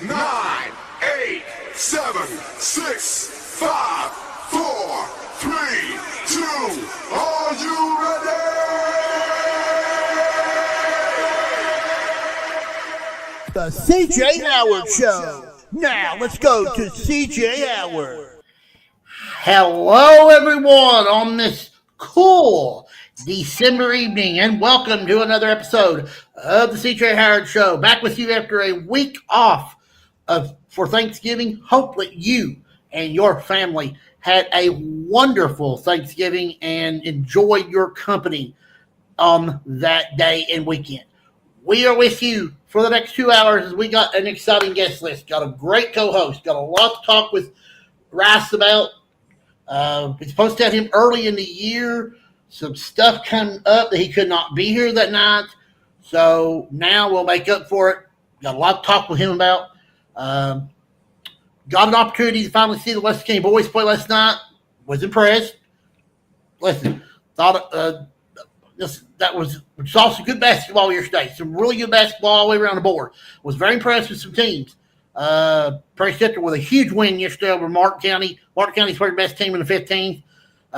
9, 8, 7, 6, 5, 4, 3, 2. Are you ready? The CJ Howard Show. Now let's go to CJ Howard. Hello, everyone, on this cool December evening, and welcome to another episode of the CJ Howard Show. Back with you after a week off for Thanksgiving. Hope that you and your family had a wonderful Thanksgiving and enjoyed your company on that day and weekend. We are with you for the next 2 hours as we got an exciting guest list. Got a great co-host. Got a lot to talk with Rice about. We're supposed to have him early in the year. Some stuff coming up that he could not be here that night. So now we'll make up for it. Got a lot to talk with him about. Got an opportunity to finally see the West County boys play last night. Was impressed. Listen, thought saw some good basketball yesterday. Some really good basketball all the way around the board. Was very impressed with some teams. Prairie Central with a huge win yesterday over Martin County. Martin County's probably the best team in the 15th.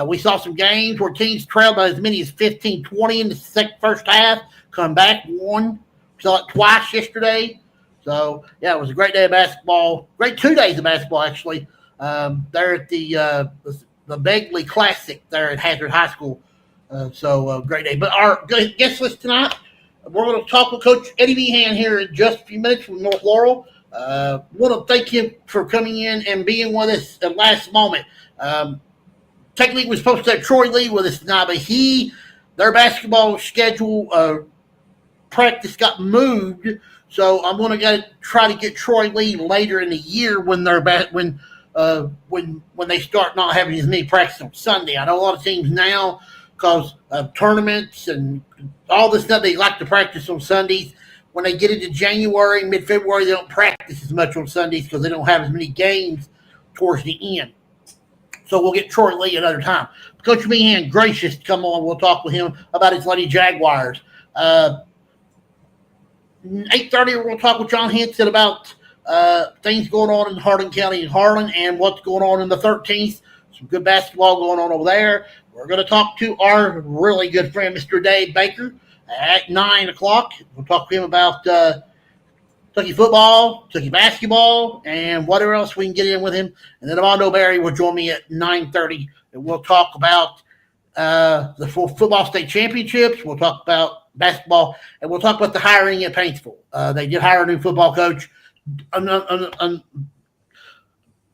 We saw some games where teams trailed by as many as 15-20 in the first half. Come back, won. Saw it twice yesterday. So, yeah, it was a great day of basketball. Great 2 days of basketball, actually. There at the Begley Classic there at Hazard High School. Great day. But our guest list tonight, we're going to talk with Coach Eddie Meehan here in just a few minutes from North Laurel. Want to thank him for coming in and being with us at last moment. Technically, we're supposed to have Troy Lee with us tonight, but their basketball schedule practice got moved. So I'm going to try to get Troy Lee later in the year when they're back when they start not having as many practices on Sunday. I know a lot of teams now, because of tournaments and all this stuff, they like to practice on Sundays. When they get into January, mid-February, they don't practice as much on Sundays because they don't have as many games towards the end. So we'll get Troy Lee another time. Coach Meehan, gracious to come on. We'll talk with him about his Lady Jaguars. 8:30, we'll talk with John Henson about things going on in Hardin County and Harlan and what's going on in the 13th. Some good basketball going on over there. We're going to talk to our really good friend, Mr. Dave Baker, at 9 o'clock. We'll talk to him about Kentucky football, Kentucky basketball, and whatever else we can get in with him. And then Armando Berry will join me at 9:30, and we'll talk about the football state championships. We'll talk about basketball, and we'll talk about the hiring at Paintsville. They did hire a new football coach. I'm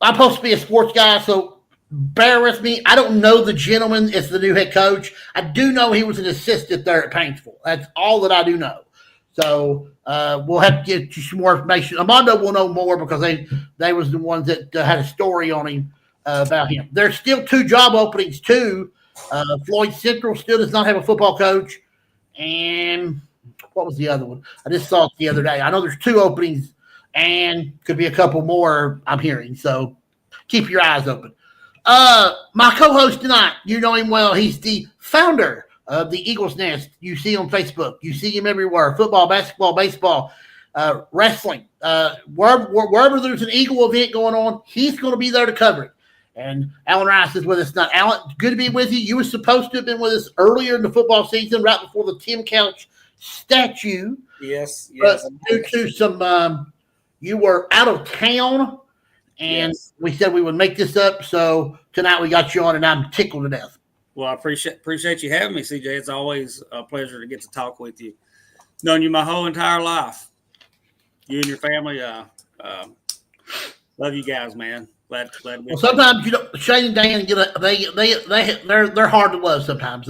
supposed to be a sports guy, so bear with me. I don't know the gentleman as the new head coach. I do know he was an assistant there at Paintsville. That's all that I do know. So we'll have to get you some more information. Armando will know more because they was the ones that had a story on him about him. There's still 2 job openings too. Floyd Central still does not have a football coach. And what was the other one? I just saw it the other day. I know there's 2 openings and could be a couple more I'm hearing. So keep your eyes open. My co-host tonight, you know him well. He's the founder of the Eagles Nest. You see him on Facebook. You see him everywhere. Football, basketball, baseball, wrestling. Wherever there's an Eagle event going on, he's going to be there to cover it. And Allan Rice is with us tonight. Allan, good to be with you. You were supposed to have been with us earlier in the football season, right before the Tomcats statue. Yes. But due to some, you were out of town. And we said we would make this up, so tonight we got you on, and I'm tickled to death. Well, I appreciate you having me, CJ. It's always a pleasure to get to talk with you. Known you my whole entire life. You and your family, love you guys, man. Glad well, sometimes Shane and Dan they're hard to love sometimes.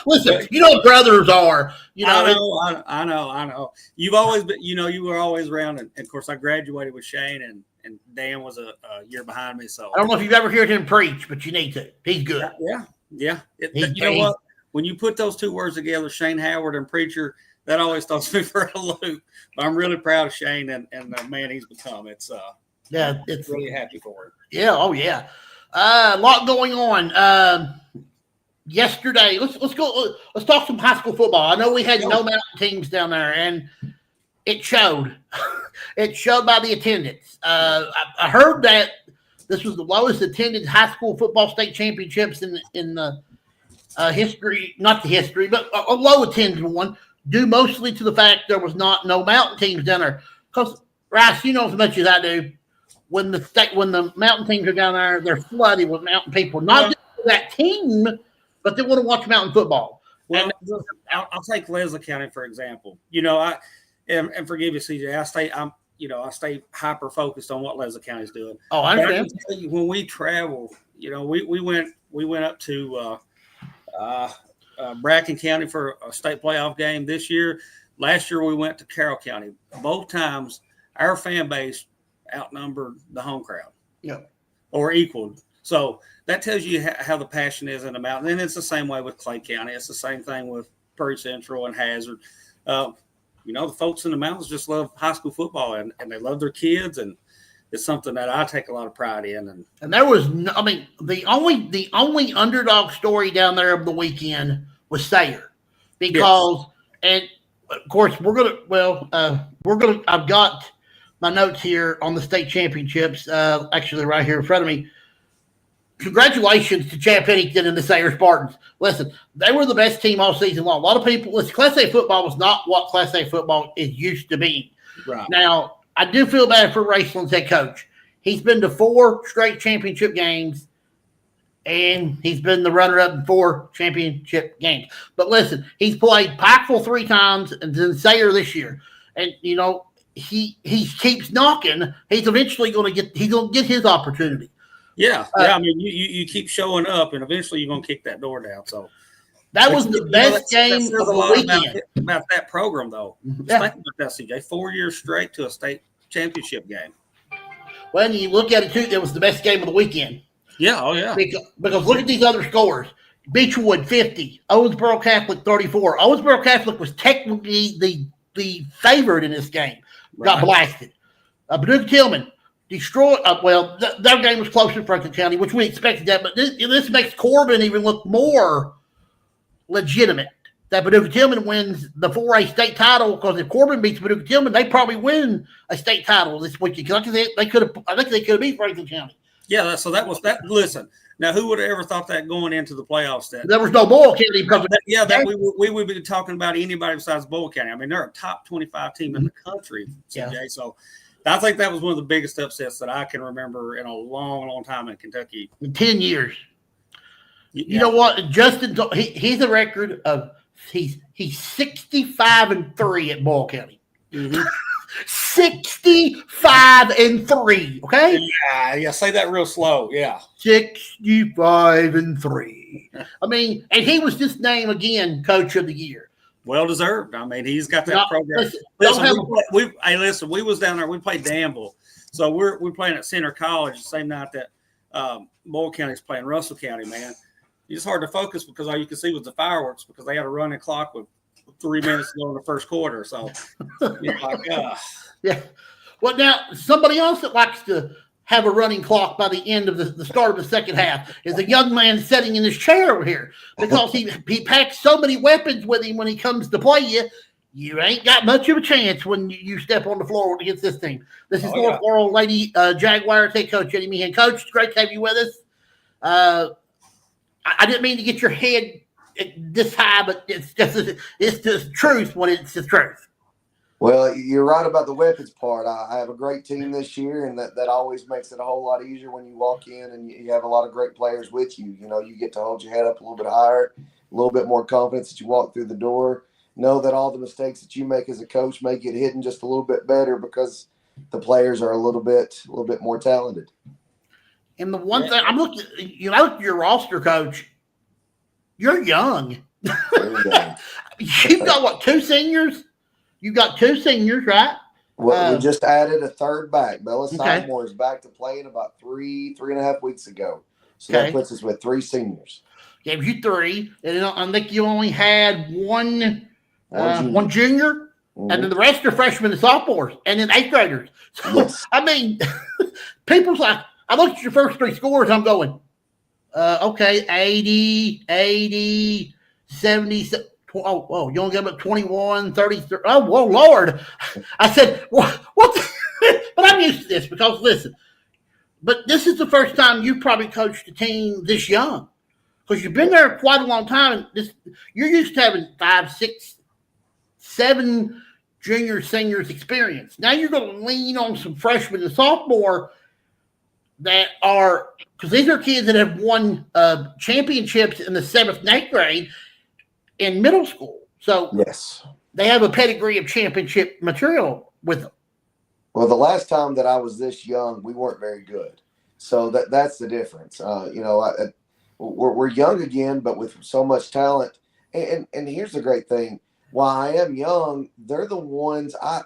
Listen, you know what brothers are. I know. You've always been, you were always around, and of course I graduated with Shane, and Dan was a year behind me. So I don't know if you've ever heard him preach, but you need to. He's good. Yeah. You know what? When you put those 2 words together, Shane Howard and preacher, that always throws me for a loop. But I'm really proud of Shane and the man he's become. It's really happy for him. Yeah. Oh yeah. A lot going on. Yesterday, let's talk some high school football. I know we had no mountain teams down there, and it showed. It showed by the attendance. I heard that this was the lowest attended high school football state championships in the history, not the history, but a low attended one, due mostly to the fact there was no mountain teams down there. Because, Rice, you know as much as I do, when the mountain teams are down there, they're flooded with mountain people. Not just for that team, but they want to watch mountain football. Well, I'll take Leslie County for example. And forgive me, CJ. I stay hyper focused on what Leslie County's doing. Oh, I understand. I can tell you, when we travel, we went up to Bracken County for a state playoff game this year. Last year we went to Carroll County. Both times our fan base outnumbered the home crowd. Yeah. Or equaled. So that tells you how the passion is in the mountain. And it's the same way with Clay County. It's the same thing with Prairie Central and Hazard. The folks in the mountains just love high school football and they love their kids. And it's something that I take a lot of pride in. And there was, the only underdog story down there of the weekend was Sayre. Because, yes. And of course, I've got my notes here on the state championships, actually right here in front of me. Congratulations to Chad Pennington and the Sayre Spartans. Listen, they were the best team all season long. A lot of people, Class A football was not what Class A football is used to being. Right. Now, I do feel bad for Raceland's head coach. He's been to 4 straight championship games, and he's been the runner-up in 4 championship games. But listen, he's played Pikeville 3 times and then Sayre this year. And, he keeps knocking. He's eventually going to get his opportunity. Yeah. You keep showing up, and eventually you're going to kick that door down. So that was the best game of the weekend. About that program, though. Yeah. Think about that, CJ. 4 years straight to a state championship game. Well, you look at it too. It was the best game of the weekend. Yeah. Oh, yeah. Because look at these other scores: Beechwood 50, Owensboro Catholic 34. Owensboro Catholic was technically the favorite in this game. Got blasted. Paducah Tillman destroyed. Their game was closer to Franklin County, which we expected that. But this makes Corbin even look more legitimate. That Paducah Tillman wins the 4A state title, because if Corbin beats Paducah Tillman, they probably win a state title this weekend. I think they could have beat Franklin County. Yeah, so that was that. Listen, now who would have ever thought that going into the playoffs? There was no Boyle County because we would be talking about anybody besides Boyle County. I mean, they're a top 25 team in the country, CJ. Yeah. So I think that was one of the biggest upsets that I can remember in a long, long time in Kentucky. In 10 years. You know what? Justin, he's a record of he's 65-3 at Boyle County. Mm-hmm. 65-3. Okay. Yeah. Say that real slow. Yeah. 65-3. I mean, and he was just named again Coach of the Year. Well deserved. I mean, he's got that program. Listen, we was down there. We played Danville, so we're playing at Center College the same night that Boyle County's playing Russell County. Man, it's hard to focus because all you can see was the fireworks because they had a running clock with 3 minutes to go in the first quarter. So, yeah. Well, now somebody else that likes to have a running clock by the end of the start of the second half is a young man sitting in his chair over here because he packs so many weapons with him when he comes to play you. You ain't got much of a chance when you step on the floor against this team. This is North Laurel Lady Jaguars head coach Eddie Meehan. Coach, it's great to have you with us. I didn't mean to get your head this high, but it's just truth when it's the truth. Well, you're right about the weapons part. I have a great team this year, and that always makes it a whole lot easier when you walk in and you have a lot of great players with you. You know, you get to hold your head up a little bit higher, a little bit more confidence that you walk through the door. Know that all the mistakes that you make as a coach may get hidden just a little bit better because the players are a little bit more talented. And the one thing I'm looking, I look at your roster, Coach. You're young. You've got what, 2 seniors? You got 2 seniors, right? Well, we just added a third back. Bella Sidemore is back to playing about 3.5 weeks ago. So that puts us with 3 seniors. Gave you 3, and I think you only had one junior, and then the rest are freshmen and sophomores, and then 8th graders. So, yes. I mean, people's like, I looked at your first 3 scores, I'm going, 80, 70, 20, Oh, you only got about 21, 33. Oh, whoa, Lord. I said, what? But I'm used to this because, listen, but this is the first time you probably coached a team this young because you've been there quite a long time. And you're used to having 5, 6, 7 juniors, seniors experience. Now you're going to lean on some freshmen and sophomore that are, because these are kids that have won championships in the 7th and 8th grade in middle school. So yes, they have a pedigree of championship material with them. Well, the last time that I was this young, we weren't very good. So that's the difference. We're young again, but with so much talent. And here's the great thing. While I am young, they're the ones I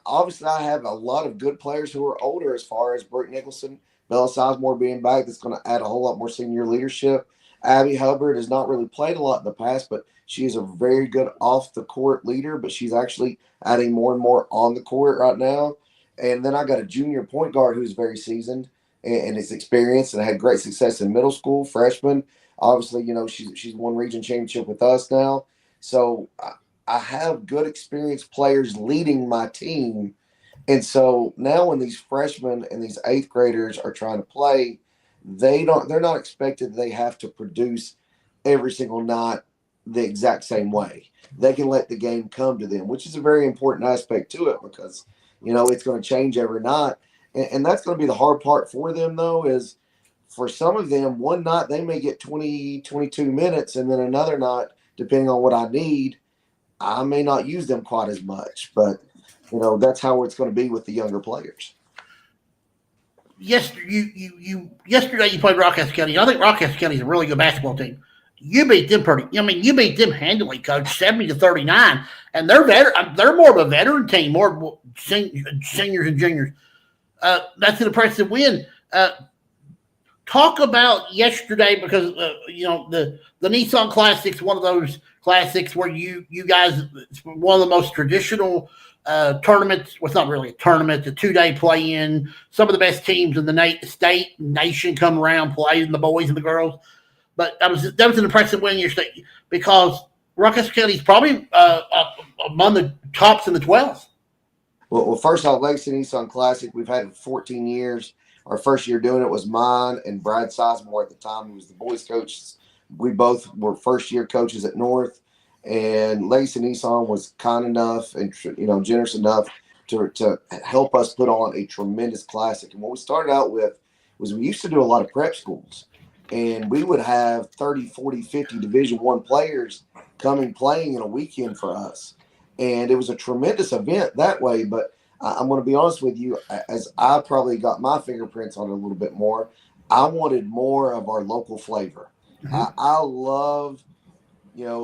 obviously I have a lot of good players who are older as far as Brooke Nicholson, Bella Sizemore being back. That's going to add a whole lot more senior leadership. Abby Hubbard has not really played a lot in the past, but she is a very good off the court leader, but she's actually adding more and more on the court right now. And then I got a junior point guard who's very seasoned and is experienced and had great success in middle school, freshman. Obviously, she's won region championship with us now. So I have good experienced players leading my team. And so now when these freshmen and these 8th graders are trying to play, they're not expected they have to produce every single night the exact same way. They can let the game come to them, which is a very important aspect to it because, it's going to change every night. And that's going to be the hard part for them, though, is for some of them, one night they may get 20, 22 minutes, and then another night, depending on what I need, I may not use them quite as much. But, that's how it's going to be with the younger players. Yesterday you played Rockhouse County. I think Rockhouse County is a really good basketball team. You beat them you beat them handily, Coach, 70-39, and they're more of a veteran team, more seniors and juniors. That's an impressive win. Talk about yesterday because the Nissan Classic's one of those classics where you guys, it's one of the most traditional tournaments. Well, it's not really a tournament. It's a 2-day play-in. Some of the best teams in the state nation come around, play, and the boys and the girls. But that was an impressive win yesterday because Rockhouse County is probably among the tops in the 12th. Well, first off, Legacy Nissan Classic, we've had it 14 years. Our first year doing it was mine and Brad Sizemore at the time, who was the boys coach. We both were first-year coaches at North. And Legacy Nissan was kind enough and generous enough to help us put on a tremendous classic. And what we started out with was we used to do a lot of prep schools. And we would have 30, 40, 50 Division I players coming playing in a weekend for us. And it was a tremendous event that way. But I'm going to be honest with you, as I probably got my fingerprints on it a little bit more, I wanted more of our local flavor. Mm-hmm. I love,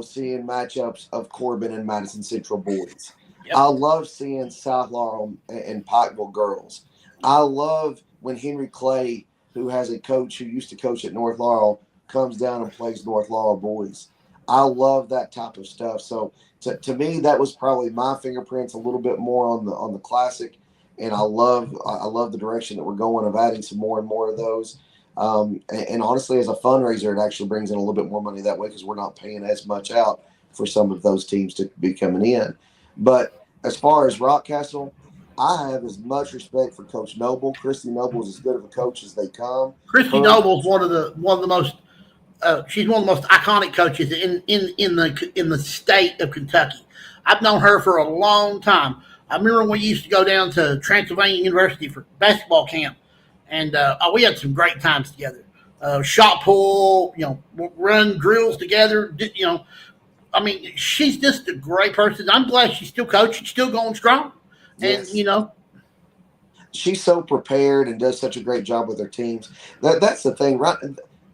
seeing matchups of Corbin and Madison Central boys. Yep. I love seeing South Laurel and Pikeville girls. I love when Henry Clay, who has a coach who used to coach at North Laurel, comes down and plays North Laurel boys. I love that type of stuff. So to me, that was probably my fingerprints a little bit more on the classic, and I love the direction that we're going of adding some more and more of those. And honestly, as a fundraiser, it actually brings in a little bit more money that way because we're not paying as much out for some of those teams to be coming in. But as far as Rockcastle, I have as much respect for Coach Noble. Christy Noble is as good of a coach as they come. Christy Noble is one of the most. She's one of the most iconic coaches in the state of Kentucky. I've known her for a long time. I remember when we used to go down to Transylvania University for basketball camp, and we had some great times together. Shot pull, run drills together. She's just a great person. I'm glad she's still coaching, still going strong. And, yes. She's so prepared and does such a great job with her teams. That's the thing, right?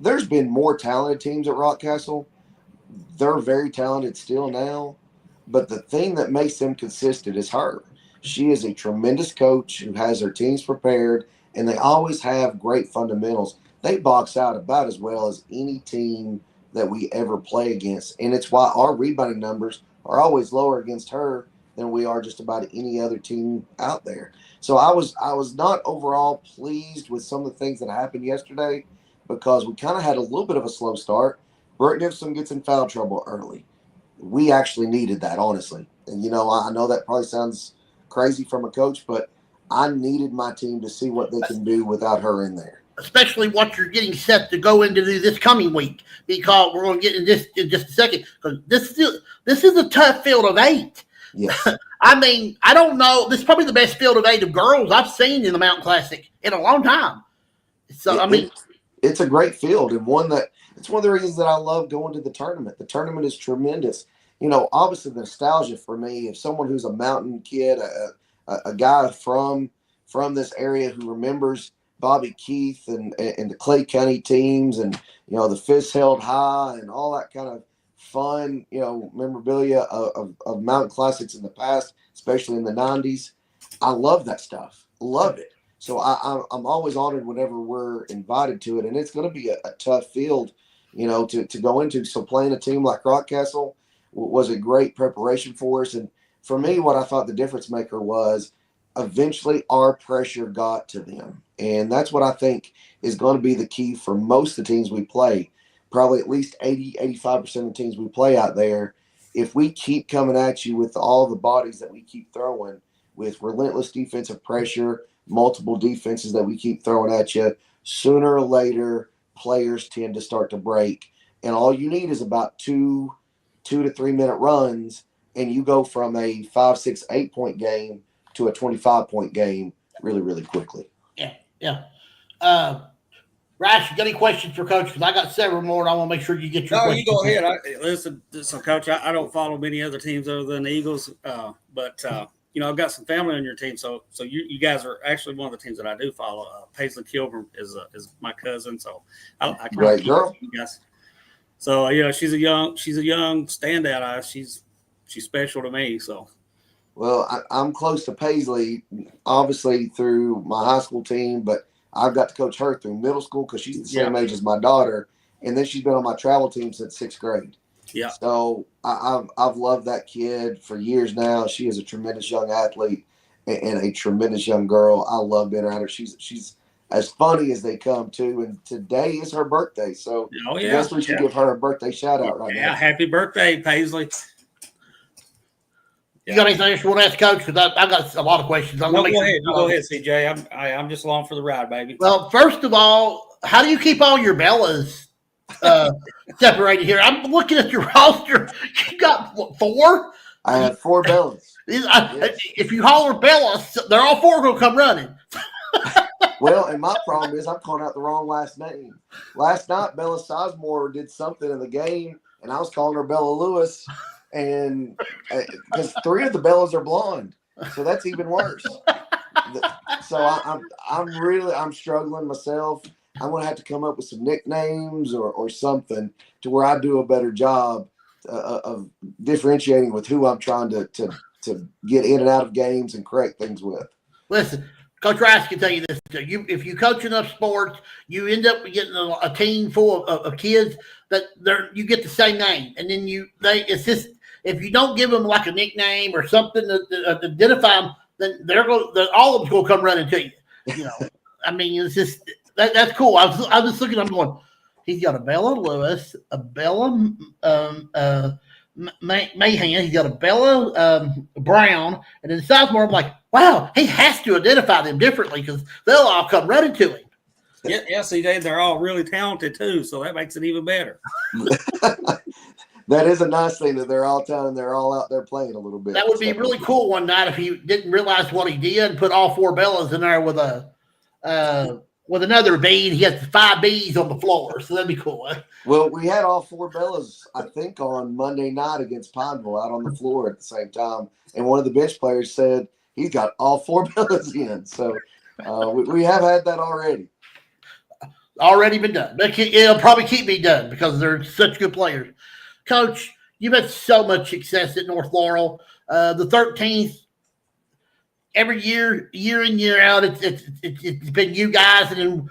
There's been more talented teams at Rockcastle. They're very talented still now. But the thing that makes them consistent is her. She is a tremendous coach who has her teams prepared, and they always have great fundamentals. They box out about as well as any team that we ever play against. And it's why our rebounding numbers are always lower against her than we are just about any other team out there. So I was not overall pleased with some of the things that happened yesterday because we kind of had a little bit of a slow start. Brooke Nicholson gets in foul trouble early. we actually needed that, honestly. And, I know that probably sounds crazy from a coach, but I needed my team to see what they can do without her in there. Especially what you're getting set to go into this coming week, because we're going to get in this in just a second. Because this is a tough field of 8. Yes. I mean, I don't know. This is probably the best field of 8 of girls I've seen in the Mountain Classic in a long time. So, it's a great field, and it's one of the reasons that I love going to the tournament. The tournament is tremendous. Obviously the nostalgia for me, if someone who's a mountain kid, a guy from this area who remembers Bobby Keith and the Clay County teams and, the fists held high and all that kind of fun, memorabilia of mountain classics in the past, especially in the 90s. I love that stuff. Love it. So I'm always honored whenever we're invited to it. And it's going to be a tough field, to go into. So playing a team like Rockcastle was a great preparation for us. And for me, what I thought the difference maker was eventually our pressure got to them. And that's what I think is going to be the key for most of the teams we play. Probably at least 85% of the teams we play out there. If we keep coming at you with all the bodies that we keep throwing, with relentless defensive pressure, multiple defenses that we keep throwing at you, sooner or later, players tend to start to break. And all you need is about 2 to 3 minute runs, and you go from a 5, 6, 8 point game to a 25-point game really, really quickly. Yeah. Rash, you got any questions for Coach? Because I got several more, and I want to make sure you get your questions. No, you go ahead. Listen, Coach, I don't follow many other teams other than the Eagles, but I've got some family on your team, so you guys are actually one of the teams that I do follow. Paisley Kilburn is my cousin, so I can right, girl. You guys. So she's a young standout. She's special to me. So. Well, I'm close to Paisley, obviously through my high school team, but I've got to coach her through middle school because she's the same age as my daughter, and then she's been on my travel team since 6th grade. Yeah. So I've loved that kid for years now. She is a tremendous young athlete and a tremendous young girl. I love being around her. She's as funny as they come too. And today is her birthday, so I guess we should give her a birthday shout out right now. Yeah, happy birthday, Paisley. You got anything else you want to ask Coach? Because I got a lot of questions. Go ahead, CJ. I'm just along for the ride, baby. Well, first of all, how do you keep all your Bellas separated here? I'm looking at your roster. You got 4? I have 4 Bellas. Yes. If you holler Bellas, they're all 4 going to come running. Well, and my problem is I'm calling out the wrong last name. Last night, Bella Sizemore did something in the game, and I was calling her Bella Lewis. And because 3 of the Bellas are blonde, so that's even worse. So I'm struggling myself. I'm gonna have to come up with some nicknames or something to where I do a better job of differentiating with who I'm trying to get in and out of games and correct things with. Listen, Coach Rice can tell you this. If you coach enough sports, you end up getting a team full of kids that you get the same name, and then it's just. If you don't give them like a nickname or something to identify them, then all of them's going to come running to you. I mean, it's just that's cool. I was looking. I'm going. He's got a Bella Lewis, a Bella Mahan. He's got a Bella Brown, and then Sizemore. I'm like, wow, he has to identify them differently because they'll all come running to him. Yeah, CJ, they're all really talented too, so that makes it even better. That is a nice thing that they're all talented. They're all out there playing a little bit. That would be really cool one night if he didn't realize what he did and put all 4 Bellas in there with another bead. He has 5 beads on the floor, so that'd be cool. Huh? Well, we had all 4 Bellas, I think, on Monday night against Pineville out on the floor at the same time, and one of the bench players said he's got all 4 Bellas in. So we have had that already. Already been done. But it'll probably keep being done because they're such good players. Coach, you've had so much success at North Laurel. The 13th, every year in, year out, it's been you guys. And then,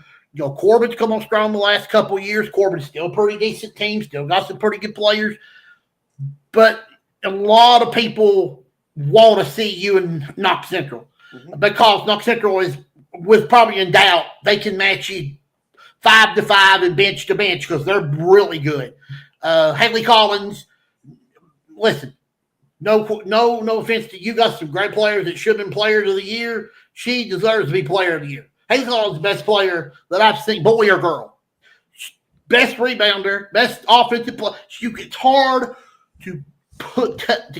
Corbin's come on strong the last couple of years. Corbin's still a pretty decent team, still got some pretty good players. But a lot of people want to see you in Knox Central because Knox Central is, with probably in doubt, they can match you 5 to 5 and bench to bench because they're really good. Haley Collins, listen, no offense to you, got some great players that should have been players of the year. She deserves to be player of the year. Hazel is the best player that I've seen, boy or girl. Best rebounder, best offensive player. It's hard to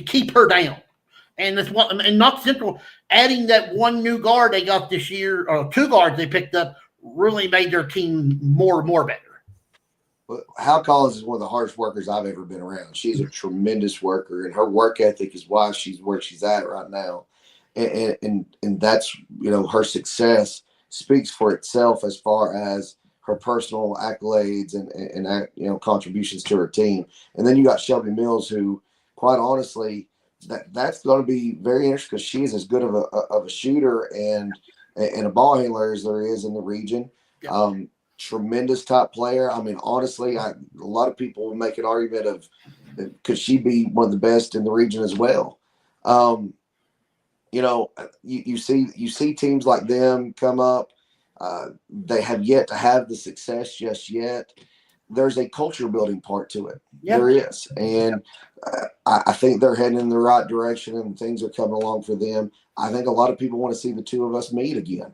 keep her down. And that's what, and Knox Central adding that one new guard they got this year, or two guards they picked up, really made their team more and more better. Hal Collins is one of the hardest workers I've ever been around. She's a tremendous worker, and her work ethic is why she's where she's at right now. And that's, her success speaks for itself as far as her personal accolades and contributions to her team. And then you got Shelby Mills, who, quite honestly, that's going to be very interesting because she is as good of a shooter and a ball handler as there is in the region. Yeah. Tremendous top player. I mean, honestly, a lot of people will make an argument of could she be one of the best in the region as well. You see teams like them come up. They have yet to have the success just yet. There's a culture building part to it. Yep. There is. And I think they're heading in the right direction and things are coming along for them. I think a lot of people want to see the two of us meet again.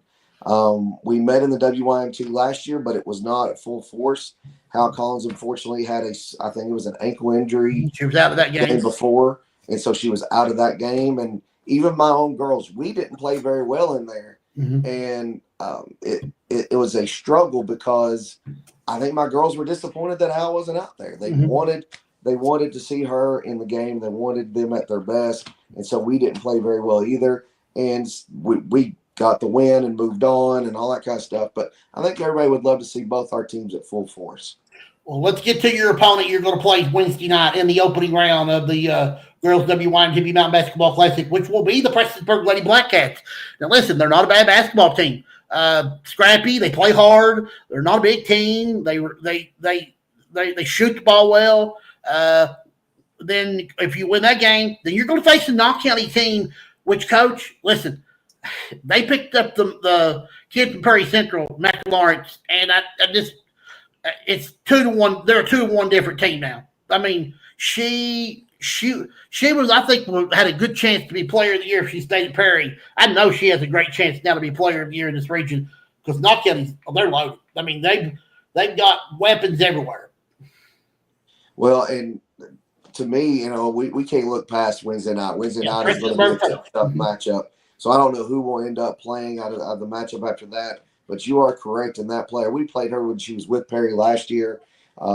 We met in the WYMT last year, but it was not at full force. Hal Collins, unfortunately, had I think it was an ankle injury. She was out of that game before. And so she was out of that game. And even my own girls, we didn't play very well in there. Mm-hmm. And it was a struggle because I think my girls were disappointed that Hal wasn't out there. They wanted to see her in the game. They wanted them at their best. And so we didn't play very well either. And we got the win and moved on and all that kind of stuff. But I think everybody would love to see both our teams at full force. Well, let's get to your opponent you're going to play Wednesday night in the opening round of the Girls WYMT Mountain Basketball Classic, which will be the Prestonsburg Lady Blackcats. Now, listen, they're not a bad basketball team. Scrappy, they play hard. They're not a big team. They shoot the ball well. Then if you win that game, then you're going to face a Knox County team, which, Coach, listen, they picked up the kid from Perry Central, Matt Lawrence, and I just it's 2-1. They're a 2-1 different team now. I mean, she was, I think, had a good chance to be player of the year if she stayed at Perry. I know she has a great chance now to be player of the year in this region because Knox County, they're loaded. I mean, they've got weapons everywhere. Well, and to me, we can't look past Wednesday night. Wednesday night is going to be a tough matchup. So I don't know who will end up playing out of the matchup after that. But you are correct in that player. We played her when she was with Perry last year.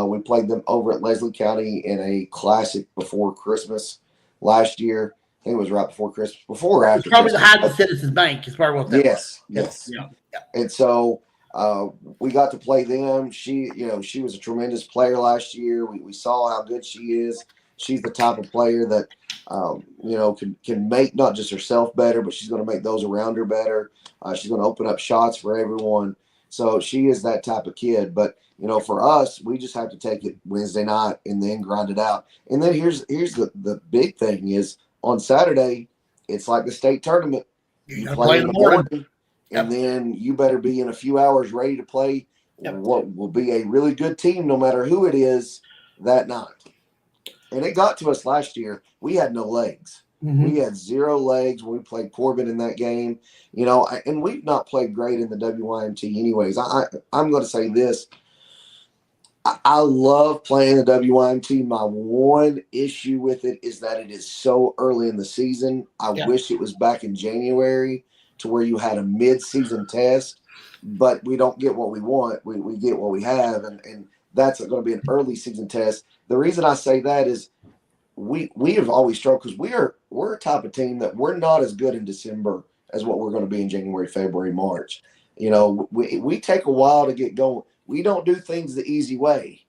We played them over at Leslie County in a classic before Christmas last year. I think it was right before Christmas. Before or after probably Christmas. The Hyden Citizens Bank is probably what that was. Yes. Yeah. And so we got to play them. She was a tremendous player last year. We saw how good she is. She's the type of player that, can make not just herself better, but she's going to make those around her better. She's going to open up shots for everyone. So she is that type of kid. But, for us, we just have to take it Wednesday night and then grind it out. And then here's the big thing is on Saturday, it's like the state tournament. You play in the morning, and then you better be in a few hours ready to play what will be a really good team, no matter who it is, that night. And it got to us last year. We had no legs. Mm-hmm. We had 0 legs when we played Corbin in that game. And we've not played great in the WYMT anyways. I'm going to say this. I love playing the WYMT. My one issue with it is that it is so early in the season. I wish it was back in January to where you had a mid-season test, but we don't get what we want. We get what we have, and that's going to be an early season test. The reason I say that is we have always struggled because we're a type of team that we're not as good in December as what we're going to be in January, February, March. We take a while to get going. We don't do things the easy way.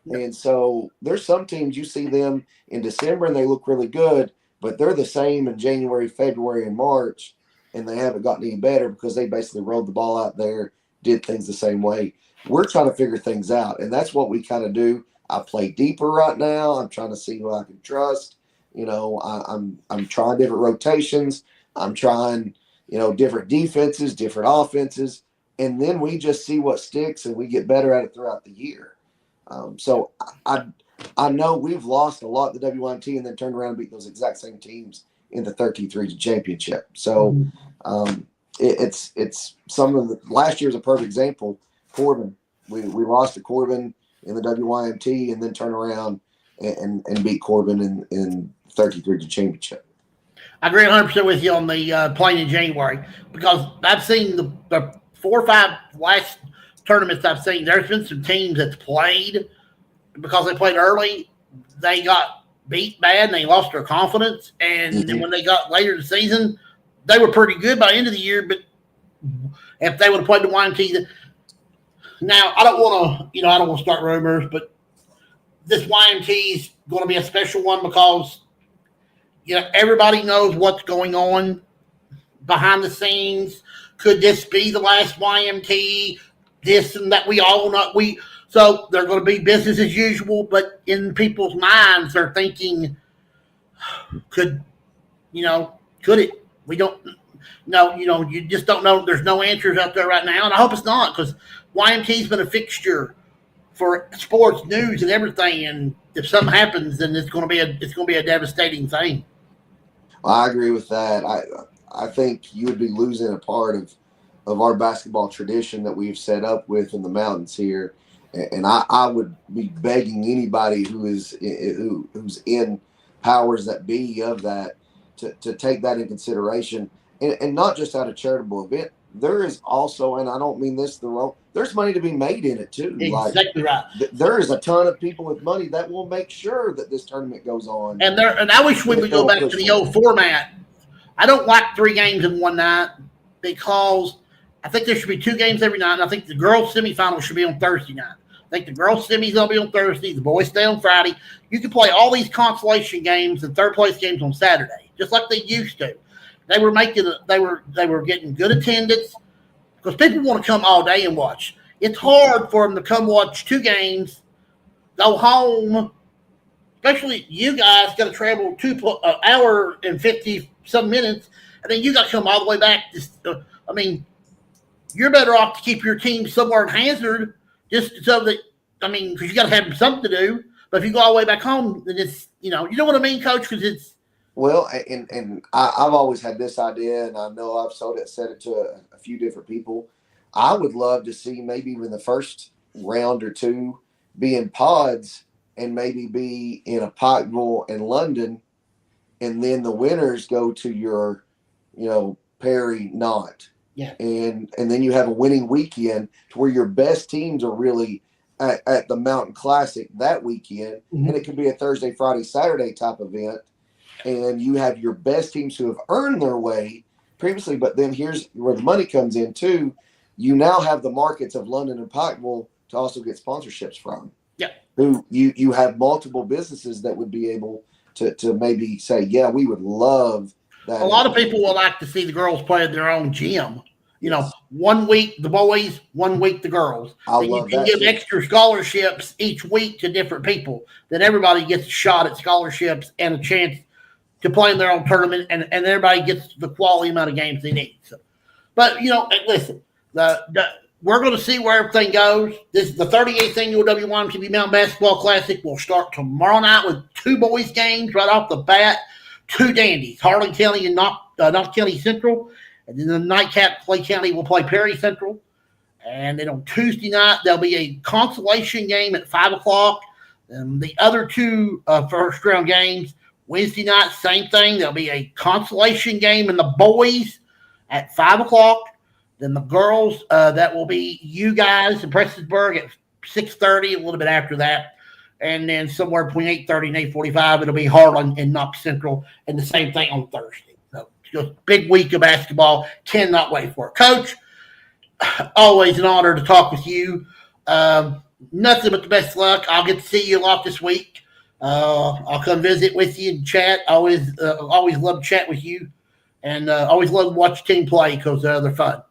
And so there's some teams you see them in December and they look really good, but they're the same in January, February, and March, and they haven't gotten any better because they basically rolled the ball out there, did things the same way. We're trying to figure things out, and that's what we kind of do. I play deeper right now. I'm trying to see who I can trust. I'm trying different rotations. I'm trying, different defenses, different offenses, and then we just see what sticks and we get better at it throughout the year. So I know we've lost a lot at the WYMT and then turned around and beat those exact same teams in the 13-3 championship. So it's some of the last year's a perfect example. Corbin, we lost to Corbin in the WYMT and then turn around and beat Corbin in 13-3 championship. I agree 100% with you on the playing in January, because I've seen the 4 or 5 last tournaments I've seen. There's been some teams that's played because they played early. They got beat bad and they lost their confidence. And then when they got later in the season, they were pretty good by the end of the year. But if they would have played the YMT, now I don't want to start rumors, but this YMT is going to be a special one because everybody knows what's going on behind the scenes. Could this be the last YMT? This and that, we all know. So they're going to be business as usual, but in people's minds, they're thinking, could it? We don't know. You just don't know. There's no answers out there right now, and I hope it's not, because YMT's been a fixture for sports news and everything. And if something happens, then it's going to be a devastating thing. I agree with that. I think you would be losing a part of our basketball tradition that we've set up with in the mountains here. And I would be begging anybody who's in powers that be of that to take that in consideration, and not just out of charitable event. There is also, and I don't mean this the wrong, there's money to be made in it too. Exactly right. There is a ton of people with money that will make sure that this tournament goes on. And I wish we would go back to the old format. I don't like 3 games in one night, because I think there should be 2 games every night. And I think the girls' semifinal should be on Thursday night. I think the girls' semis will be on Thursday. The boys stay on Friday. You can play all these consolation games and third place games on Saturday, just like they used to. They were getting good attendance, because people want to come all day and watch. It's hard for them to come watch 2 games, go home. Especially you guys got to travel 2 hour and 50 some minutes, and then you got to come all the way back. You're better off to keep your team somewhere in Hazard, just so that, because you got to have something to do. But if you go all the way back home, then it's, you know what I mean, Coach? Because it's. Well, and I've always had this idea, and I know I've said it to a few different people. I would love to see maybe even the first round or 2 be in pods, and maybe be in a Pikeville and London, and then the winners go to your, Perry, Knott. Yeah. And then you have a winning weekend to where your best teams are really at the Mountain Classic that weekend. Mm-hmm. And it could be a Thursday, Friday, Saturday type event. And you have your best teams who have earned their way previously. But then here's where the money comes in too. You now have the markets of London and Pikeville to also get sponsorships from. Yeah. Who you have multiple businesses that would be able to maybe say, yeah, we would love that. A lot of people would like to see the girls play at their own gym. 1 week the boys, 1 week the girls. You can give extra scholarships each week to different people. Then everybody gets a shot at scholarships and a chance to play in their own tournament, and everybody gets the quality amount of games they need. So, but listen, we're going to see where everything goes. This is the 38th annual WYMT Mountain Basketball Classic. Will start tomorrow night with 2 boys games right off the bat. 2 dandies, Harlan County and Knox County Central. And then the nightcap, Clay County will play Perry Central. And then on Tuesday night, there'll be a consolation game at 5 o'clock. And the other 2 first round games, Wednesday night, same thing. There'll be a consolation game in the boys at 5 o'clock. Then the girls, that will be you guys in Prestonsburg at 6:30, a little bit after that. And then somewhere between 8:30 and 8:45, it'll be Harlan and Knox Central, and the same thing on Thursday. So just big week of basketball. Cannot wait for it. Coach, always an honor to talk with you. Nothing but the best luck. I'll get to see you a lot this week. I'll come visit with you and chat. Always love to chat with you, and always love to watch your team play because they're fun.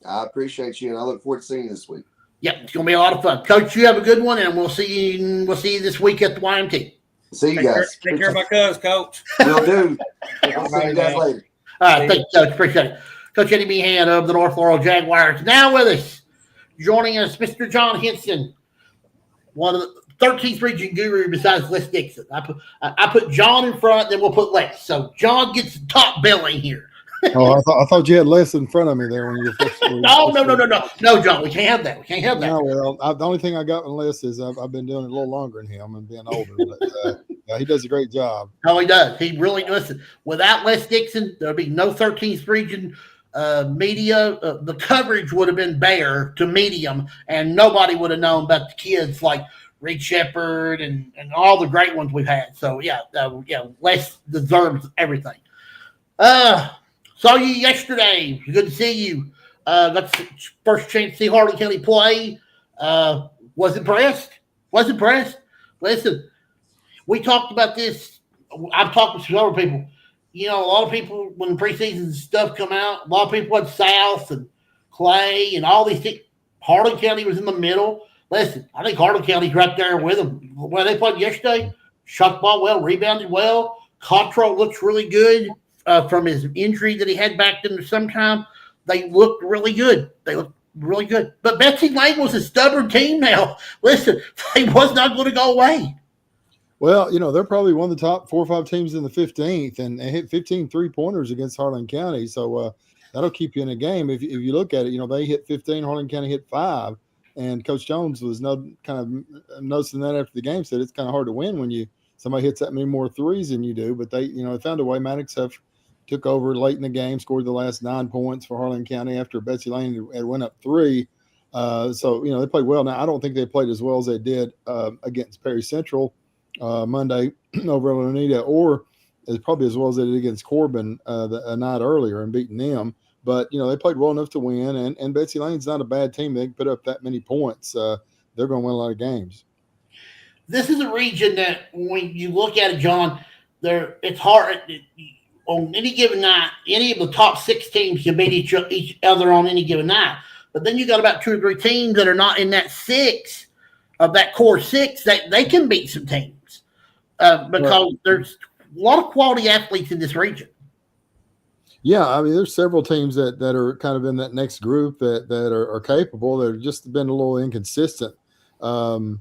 I appreciate you, and I look forward to seeing you this week. Yeah, it's going to be a lot of fun. Coach, you have a good one, and we'll see you this week at the YMT. See you guys. Take care of my cuz, Coach. Will do. I'll see you guys later. All right, thank you, Coach. Appreciate it. Coach Eddie Meehan of the North Laurel Jaguars. Now with us, joining us, Mr. John Henson, one of the 13th region guru besides Les Dixon. I put John in front, then we'll put Les. So John gets the top billing here. I thought you had Les in front of me there when you were first. No, John. We can't have that. We can't have that. No, well, the only thing I got on Les is I've been doing it a little longer than him and being older. But he does a great job. Oh, he does. He really listen. Without Les Dixon, there'd be no 13th region media. The coverage would have been bare to medium, and nobody would have known about the kids like Reed Shepard and all the great ones we've had. So yeah, Les deserves everything. Saw you yesterday. Good to see you. Got the first chance to see Harley County play. Was impressed. Listen, we talked about this. I've talked with some other people. A lot of people, when preseason stuff come out, a lot of people went South and Clay and all these things. Harlan County was in the middle. Listen, I think Harlan County's right there with them. When they played yesterday, shot the ball well, rebounded well. Cottrell looks really good. From his injury that he had back in sometime, they looked really good. But Betsy Lane was a stubborn team now. Listen, they was not going to go away. Well, they're probably one of the top 4 or 5 teams in the 15th, and they hit 15 3-pointers against Harlan County. So that'll keep you in a game. If you look at it, they hit 15, Harlan County hit 5, and Coach Jones was kind of noticing that after the game, said it's kind of hard to win when somebody hits that many more threes than you do. But they found a way. Maddox took over late in the game, scored the last 9 points for Harlan County after Betsy Lane had went up 3. So they played well. Now, I don't think they played as well as they did against Perry Central Monday over at Oneida, or probably as well as they did against Corbin a night earlier and beating them. But, they played well enough to win, and Betsy Lane's not a bad team. They can put up that many points. They're going to win a lot of games. This is a region that when you look at it, John, it's hard – on any given night, any of the top 6 teams can beat each other on any given night. But then you got about 2 or 3 teams that are not in that 6 of that core 6 that they can beat some teams because there's a lot of quality athletes in this region. Yeah, I mean, there's several teams that are kind of in that next group that are capable. They've just been a little inconsistent, over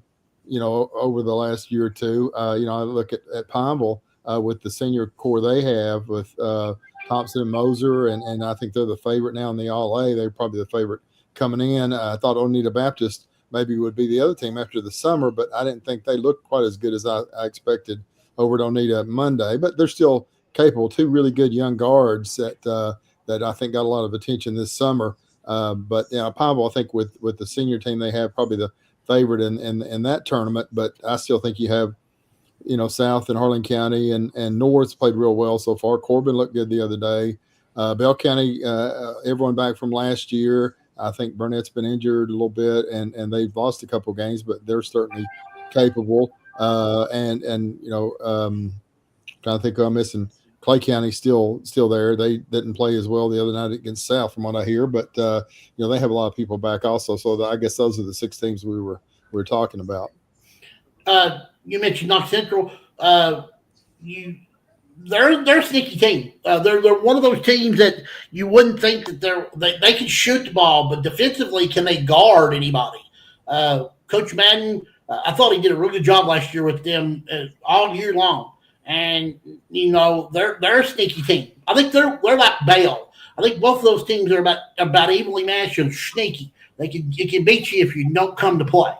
the last year or two. I look at Pineville. With the senior core they have with Thompson and Moser, and I think they're the favorite now in the All-A. They're probably the favorite coming in. I thought Oneida Baptist maybe would be the other team after the summer, but I didn't think they looked quite as good as I expected over at Oneida Monday. But they're still capable. 2 really good young guards that I think got a lot of attention this summer. But Pineville, I think with the senior team they have, probably the favorite in that tournament. But I still think you have South and Harlan County and North played real well so far. Corbin looked good the other day. Bell County, everyone back from last year. I think Burnett's been injured a little bit, and they've lost a couple games, but they're certainly capable. Trying to think I'm missing. Clay County still there. They didn't play as well the other night against South, from what I hear, but they have a lot of people back also. So I guess those are the 6 teams we were talking about. You mentioned Knox Central. They're a sneaky team. They're one of those teams that you wouldn't think that they can shoot the ball, but defensively, can they guard anybody? Coach Madden, I thought he did a really good job last year with them all year long, and they're a sneaky team. I think they're like Bale. I think both of those teams are about evenly matched and sneaky. It can beat you if you don't come to play.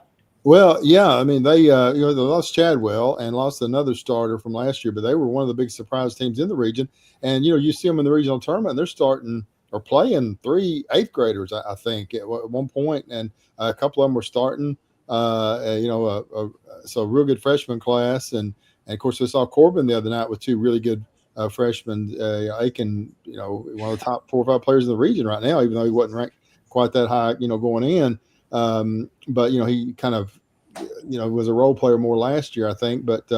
Well, yeah, I mean, they lost Chadwell and lost another starter from last year, but they were one of the big surprise teams in the region. And, you see them in the regional tournament, and they're starting or playing 3 8th graders, I think, at one point, and a couple of them were starting, so real good freshman class. And of course, we saw Corbin the other night with 2 really good freshmen. Aiken, one of the top 4 or 5 players in the region right now, even though he wasn't ranked quite that high, going in. But he kind of, was a role player more last year, I think. But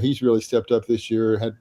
he's really stepped up this year. Had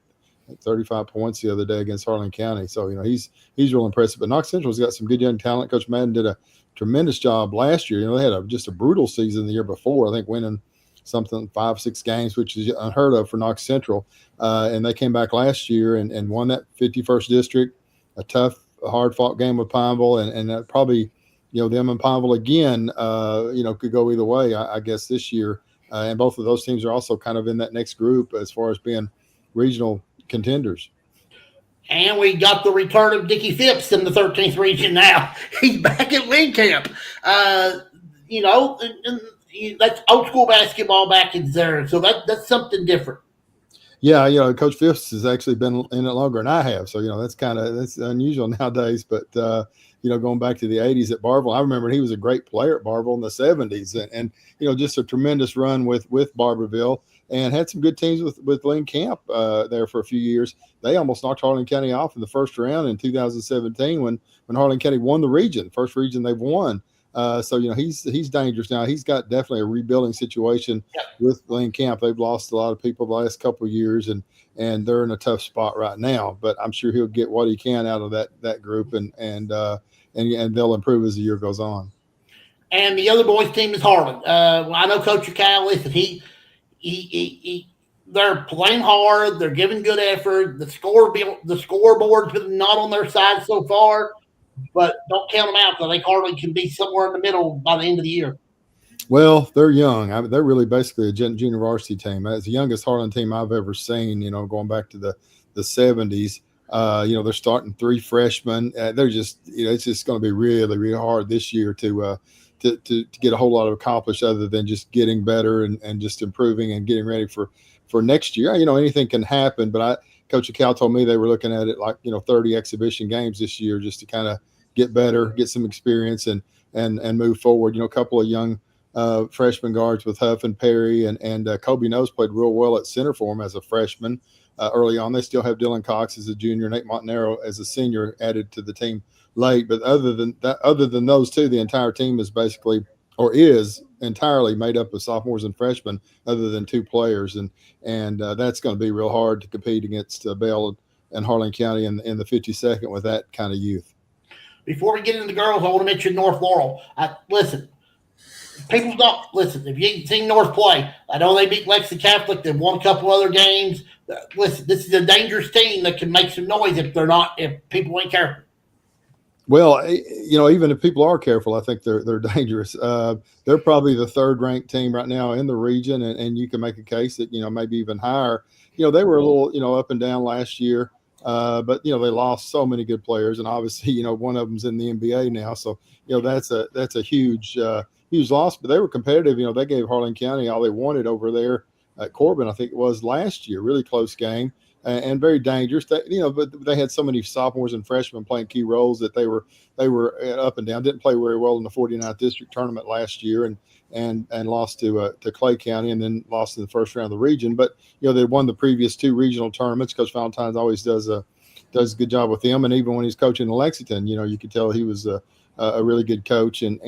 35 points the other day against Harlan County. So he's real impressive. But Knox Central's got some good young talent. Coach Madden did a tremendous job last year. They had just a brutal season the year before. I think winning something 5-6 games, which is unheard of for Knox Central. And they came back last year and won that 51st district. A tough, hard-fought game with Pineville, and probably. Them and Pineville again, could go either way. I guess this year and both of those teams are also kind of in that next group as far as being regional contenders. And we got the return of Dickie Phipps in the 13th region now. He's back at Lynn Camp. That's old school basketball back in there. So that's something different. Yeah, Coach Phipps has actually been in it longer than I have. So, that's unusual nowadays. But, going back to the 80s at Barville, I remember he was a great player at Barville in the 70s and just a tremendous run with Barberville. And had some good teams with Lynn Camp there for a few years. They almost knocked Harlan County off in the first round in 2017 when Harlan County won the region, first region they've won. So he's dangerous now. He's got definitely a rebuilding situation with Lynn Camp. They've lost a lot of people the last couple of years, and they're in a tough spot right now. But I'm sure he'll get what he can out of that group, and they'll improve as the year goes on. And the other boys' team is Harlan. I know Coach Kyle. Listen, they're playing hard. They're giving good effort. The scoreboard's been not on their side so far, but don't count them out because I think Harley can be somewhere in the middle by the end of the year. Well, they're young. They're really basically a junior varsity team. That's the youngest Harlan team I've ever seen. Going back to the 70s. They're starting 3 freshmen. They're just, it's just going to be really, really hard this year to get a whole lot accomplished other than just getting better and just improving and getting ready for next year. Anything can happen, but Coach Cal told me they were looking at it like, 30 exhibition games this year just to kind of get better, get some experience and move forward. A couple of young freshman guards with Huff and Perry and Kobe Nose played real well at center for him as a freshman early on. They still have Dylan Cox as a junior, Nate Montanaro as a senior added to the team late. But other than those two, the entire team is basically or is entirely made up of sophomores and freshmen other than 2 players. And that's going to be real hard to compete against Bell and Harlan County in the 52nd with that kind of youth. Before we get into the girls, I want to mention North Laurel. Listen, people don't listen. If you ain't seen North play, I know they beat Lexington Catholic. They've won a couple other games. Listen, this is a dangerous team that can make some noise if people ain't careful. Well, even if people are careful, I think they're dangerous. They're probably the 3rd ranked team right now in the region, and you can make a case that maybe even higher. They were a little up and down last year, but they lost so many good players, and obviously one of them's in the NBA now, so that's a huge loss. But they were competitive. They gave Harlan County all they wanted over there at Corbin, I think it was last year. Really close game. And very dangerous. But they had so many sophomores and freshmen playing key roles that they were up and down. Didn't play very well in the 49th district tournament last year, and lost to Clay County, and then lost in the first round of the region. But they won the previous 2 regional tournaments. Coach Valentine's always does a good job with them, and even when he's coaching in Lexington, you could tell he was a really good coach, and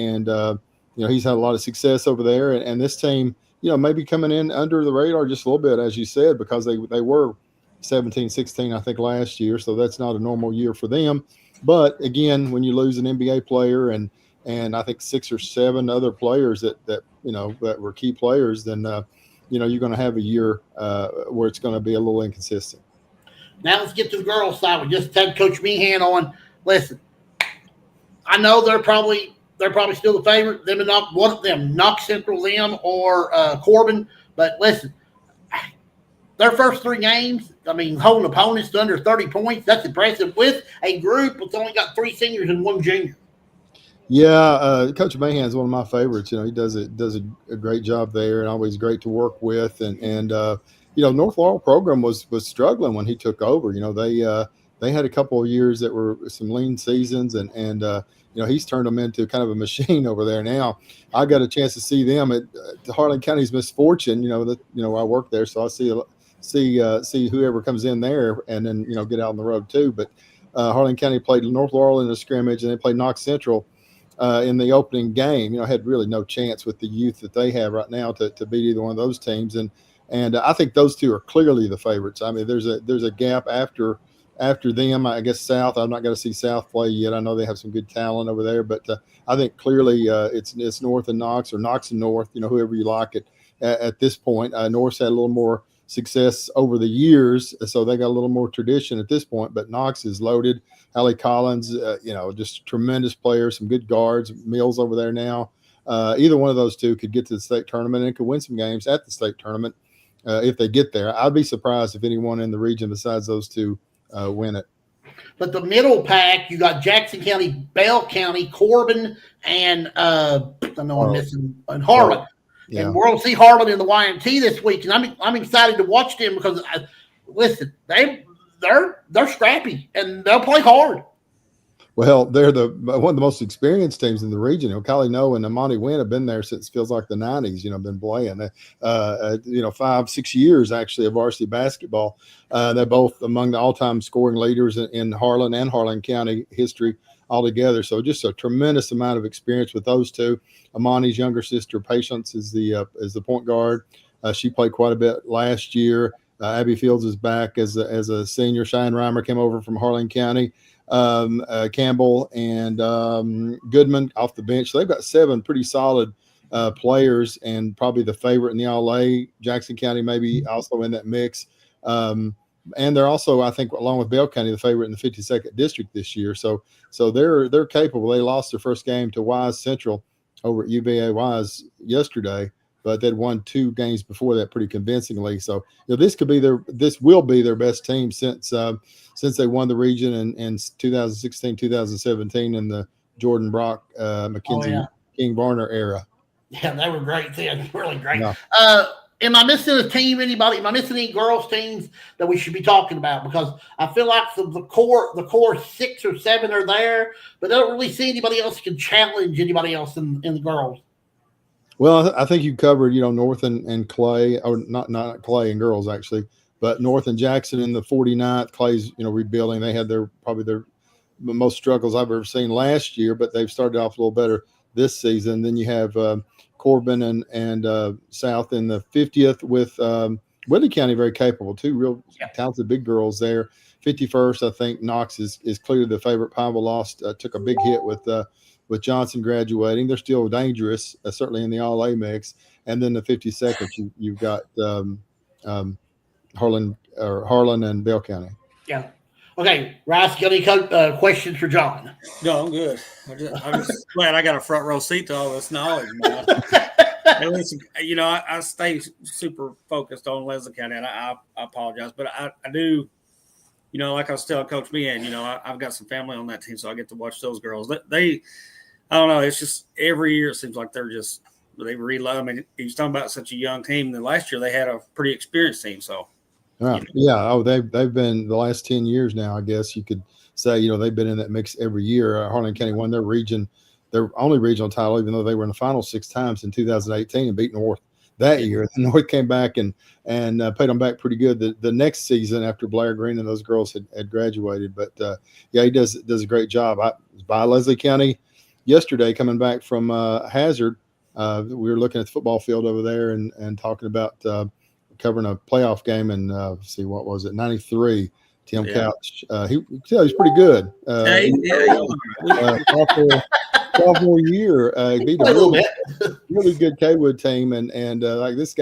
he's had a lot of success over there. And this team, maybe coming in under the radar just a little bit, as you said, because they were 17-16, I think, last year. So that's not a normal year for them. But again, when you lose an NBA player and I think 6 or 7 other players that were key players, then you're going to have a year where it's going to be a little inconsistent. Now let's get to the girls' side. We just had Coach Meehan on. Listen, I know they're probably still the favorite. Them and not one of them, Knox Central, them or Corbin. But listen, their first 3 games, holding opponents to under 30 points, that's impressive with a group that's only got 3 seniors and 1 junior. Yeah, Coach Mahan is one of my favorites. He does a great job there, and always great to work with. And North Laurel program was struggling when he took over. They had a couple of years that were some lean seasons, and he's turned them into kind of a machine over there now. I got a chance to see them at Harlan County's misfortune. I work there, so I see whoever comes in there, and then get out on the road too. But Harlan County played North Laurel in a scrimmage, and they played Knox Central in the opening game. Had really no chance with the youth that they have right now to beat either one of those teams. And I think those 2 are clearly the favorites. There's a gap after them. I guess South. I'm not going to see South play yet. I know they have some good talent over there, but I think clearly it's North and Knox, or Knox and North. Whoever you like it at this point. North's had a little more success over the years, so they got a little more tradition at this point. But Knox is loaded. Allie Collins, just tremendous player, some good guards. Mills over there now. either one of those two could get to the state tournament and could win some games at the state tournament if they get there. I'd be surprised if anyone in the region besides those two win it. But the middle pack, you got Jackson County, Bell County, Corbin, and I know I'm missing, and Harlan. Yeah. And we're going to see Harlan in the YMT this week, and I'm excited to watch them because listen, they're scrappy and they'll play hard. Well, they're one of the most experienced teams in the region. Kylie Noe and Amani Wynn have been there since feels like the 90s, been playing, 5-6 years actually of varsity basketball. They're both among the all-time scoring leaders in Harlan and Harlan County history altogether. So just a tremendous amount of experience with those two. Amani's younger sister, Patience, is the point guard. She played quite a bit last year. Abby Fields is back as a senior. Cheyenne Reimer came over from Harlan County. Campbell and Goodman off the bench. So they've got 7 pretty solid players, and probably the favorite in the All-A. Jackson County maybe also in that mix. And they're also, I think, along with Bell County, the favorite in the 52nd district this year. So they're capable. They lost their first game to Wise Central over at UVA Wise yesterday, but they'd won 2 games before that pretty convincingly. So this will be their best team since they won the region in 2016, 2017 in the Jordan Brock, McKenzie, King Barner era. Yeah, they were great then. Really great. Yeah. Am I missing a team? Anybody? Am I missing any girls teams that we should be talking about? Because I feel like the core 6 or 7 are there, but I don't really see anybody else can challenge anybody else in the girls. Well, I think you covered, North and Clay, or not Clay and girls actually, but North and Jackson in the 49th. Clay's, rebuilding. They had probably their most struggles I've ever seen last year, but they've started off a little better this season. Then you have Corbin and South in the 50th with Whitley County, very capable, 2 real talented big girls there. 51st, I think Knox is clearly the favorite. Pineville lost, took a big hit with Johnson graduating. They're still dangerous, certainly in the All-A mix. And then the 52nd, you've got Harlan and Bell County. Yeah. Okay, Rice, got any questions for John? No, I'm good. I'm just glad I got a front row seat to all this knowledge, man. And listen, I stay super focused on Leslie County, and I apologize, but I do, like I was telling Coach Ben, I've got some family on that team, so I get to watch those girls. They I don't know, it's just every year it seems like they reload. I mean, you're talking about such a young team. Then last year they had a pretty experienced team, so. Right. Yeah. Oh, they've been the last 10 years now, I guess you could say, they've been in that mix every year. Harlan County won their only regional title, even though they were in the final 6 times in 2018 and beat North that year. North came back and paid them back pretty good the next season after Blair Green and those girls had graduated. But he does a great job. I was by Leslie County yesterday coming back from Hazard. We were looking at the football field over there and talking about covering a playoff game in what was it, 93. Tomcats. He's pretty good. Sophomore year, beat a really good Kaywood team, and like this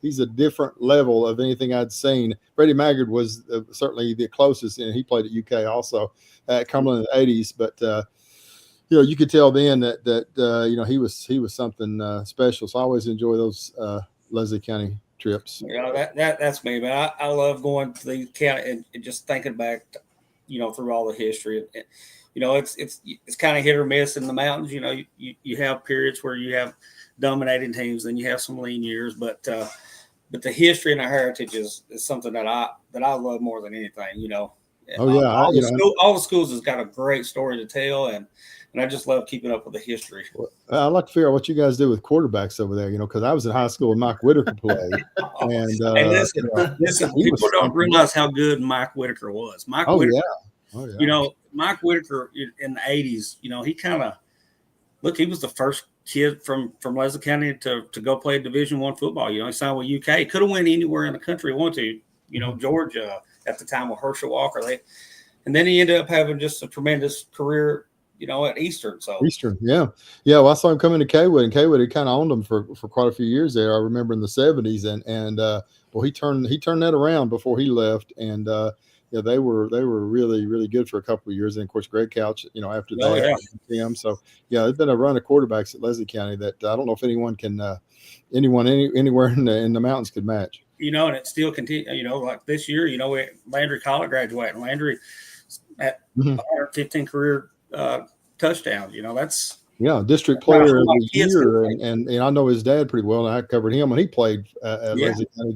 he's a different level of anything I'd seen. Brady Maggard was certainly the closest, and he played at UK also at Cumberland in the 80s. But you could tell then that he was something special. So I always enjoy those Leslie County trips. That's me, man. I love going to the county and just thinking back, through all the history. It's kind of hit or miss in the mountains. You have periods where you have dominating teams, then you have some lean years, but the history and the heritage is something that I love more than anything. All the schools has got a great story to tell, and I just love keeping up with the history. Well, I'd like to figure out what you guys do with quarterbacks over there, because I was in high school and Mike Whitaker played. And listen, people don't realize how good Mike Whitaker was. Mike Whitaker, Mike Whitaker in the 80s, he kind of he was the first kid from Leslie County to go play Division I football. He signed with UK. Could have went anywhere in the country he wanted to. Georgia at the time with Herschel Walker. And then he ended up having just a tremendous career, at Eastern. Yeah. Well, I saw him coming to Kaywood, and Kaywood had kind of owned him for quite a few years there. I remember in the 70s, and he turned that around before he left, and they were really, really good for a couple of years. And of course, Greg Couch, after that, him. So it's been a run of quarterbacks at Leslie County that I don't know if anyone can, anywhere in the mountains could match. And it still continues. Like this year, Landry Collett graduated. Landry at 115 career touchdowns. That's district player of the year, and I know his dad pretty well, and I covered him when he played at Leslie County.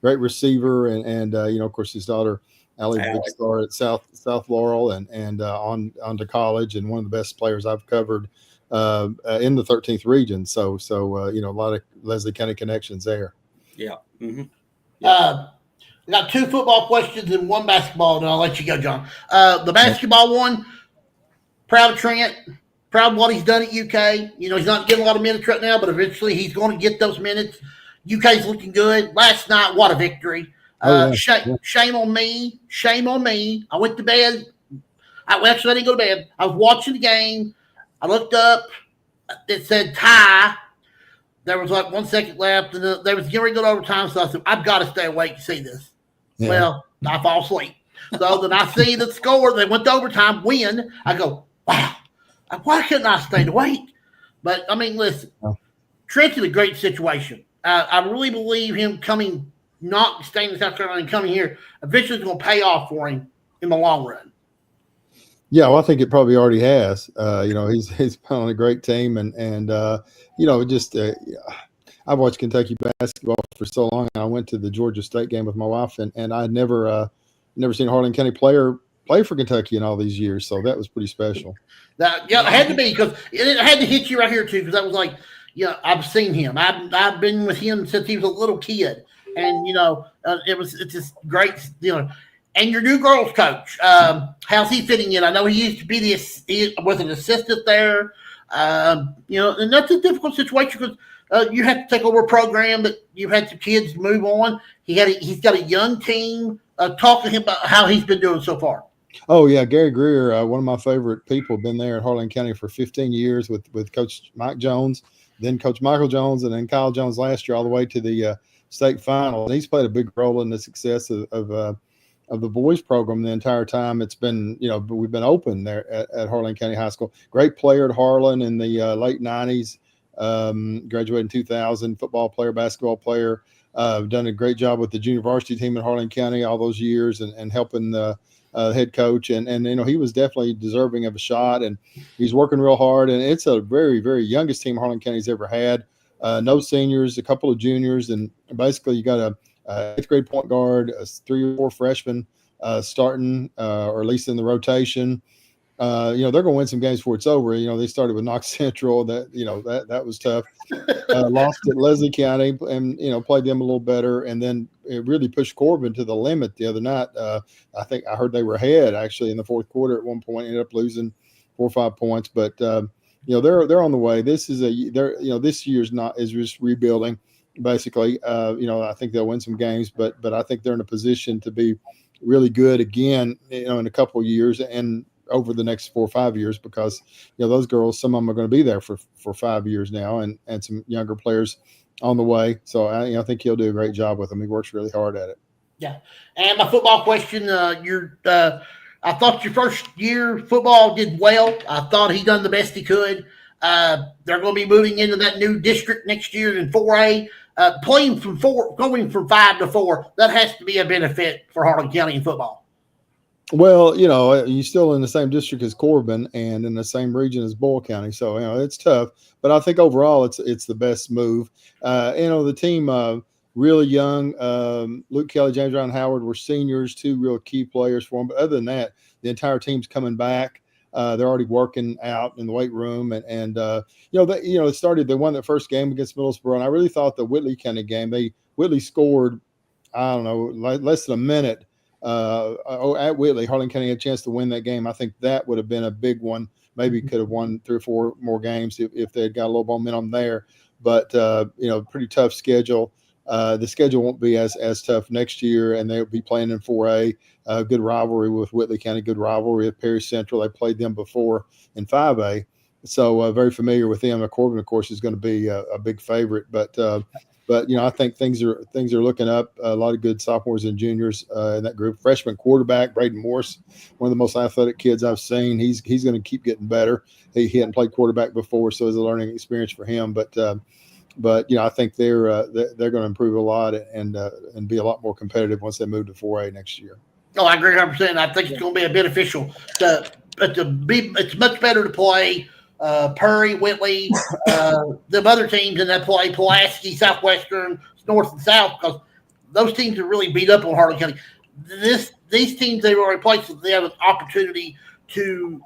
Great receiver, and of course his daughter Allie, big star at South Laurel, and on to college, and one of the best players I've covered in the 13th region. So a lot of Leslie County connections there. Yeah. Mm-hmm. We got 2 football questions and 1 basketball, and I'll let you go, John. The basketball one, proud of Trent. Proud of what he's done at UK. He's not getting a lot of minutes right now, but eventually he's going to get those minutes. UK's looking good. Last night, what a victory. Shame on me. Shame on me. I went to bed. I didn't go to bed. I was watching the game. I looked up. It said tie. There was like 1 second left, and they was getting ready to go to overtime, so I said, I've got to stay awake to see this. Yeah. Well, I fall asleep. So then I see the score. They went to overtime, win. I go, wow. Why couldn't I stay awake? But, listen, Trent's in a great situation. I really believe him not staying in South Carolina and coming here, eventually is going to pay off for him in the long run. Yeah, well, I think it probably already has. He's on a great team, and I've watched Kentucky basketball for so long. I went to the Georgia State game with my wife, and I'd never seen a Harlan County player play for Kentucky in all these years, so that was pretty special. It had to be, because it had to hit you right here too, because I was like, I've seen him. I've been with him since he was a little kid, and it's just great. And your new girls coach, how's he fitting in? I know he used to be he was an assistant there. And that's a difficult situation because you have to take over a program that you've had some kids move on. He's got a young team. Talk to him about how he's been doing so far. Oh, yeah. Gary Greer, one of my favorite people, been there at Harlan County for 15 years with Coach Mike Jones, then Coach Michael Jones, and then Kyle Jones last year all the way to the state final. And he's played a big role in the success of the boys program the entire time it's been, we've been open there at Harlan County High School. Great player at Harlan in the late 90s, graduated in 2000, football player, basketball player. Done a great job with the junior varsity team at Harlan County all those years and helping the head coach. And he was definitely deserving of a shot, and he's working real hard. And it's a very, very youngest team Harlan County's ever had. No seniors, a couple of juniors, and basically you got a 8th grade point guard, 3 or 4 freshmen starting, or at least in the rotation. They're going to win some games before it's over. They started with Knox Central. That was tough. Lost at Leslie County, and played them a little better, and then it really pushed Corbin to the limit the other night. I think I heard they were ahead actually in the 4th quarter at one point. Ended up losing 4 or 5 points, but they're on the way. This is this year's is just rebuilding basically. I think they'll win some games, but I think they're in a position to be really good again, in a couple of years and over the next 4 or 5 years, because those girls, some of them are going to be there for 5 years now, and some younger players on the way. So I think he'll do a great job with them. He works really hard at it. Yeah. And my football question, I thought your first year football did well. I thought he done the best he could. They're going to be moving into that new district next year in 4A. Playing going from 5 to 4, that has to be a benefit for Harlan County in football. Well, you're still in the same district as Corbin and in the same region as Boyle County. So, it's tough. But I think overall it's the best move. The team, really young, Luke Kelly, James Ryan Howard were seniors, 2 real key players for them. But other than that, the entire team's coming back. They're already working out in the weight room. And it started, they won that first game against Middlesboro. And I really thought the Whitley County game, Whitley scored, I don't know, less than a minute. At Whitley, Harlan County had a chance to win that game. I think that would have been a big one. Maybe could have won 3 or 4 more games if they had got a little momentum there. But pretty tough schedule. The schedule won't be as tough next year, and they'll be playing in 4A. Good rivalry with Whitley County. Good rivalry with Perry Central. They played them before in 5A, so very familiar with them. Corbin, of course, is going to be a big favorite. But But I think things are looking up. A lot of good sophomores and juniors in that group. Freshman quarterback Braden Morse, one of the most athletic kids I've seen. He's going to keep getting better. He hadn't played quarterback before, so it's a learning experience for him. But I think they're going to improve a lot and be a lot more competitive once they move to 4A next year. Oh, I agree 100%. I think it's going to be a beneficial. It's much better to play Perry, Whitley, the other teams in that play, Pulaski, Southwestern, North and South, because those teams are really beat up on Harlan County. These teams they've already played, so they have an opportunity to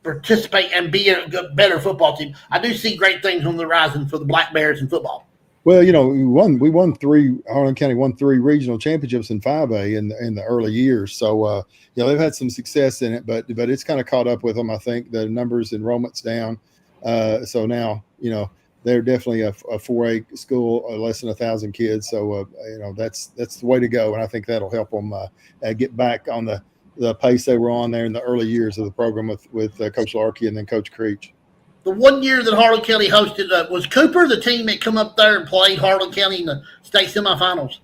participate and be a better football team. I do see great things on the horizon for the Black Bears in football. Well, Harlan County won 3 regional championships in 5A in the early years. So, they've had some success in it, but it's kind of caught up with them. I think the numbers, enrollment's down. So now, they're definitely a 4A school, less than 1,000 kids. So, that's the way to go. And I think that'll help them get back on the pace they were on there in the early years of the program with Coach Larkey and then Coach Creech. The one year that Harlan County hosted, was Cooper the team that come up there and played Harlan County in the state semifinals?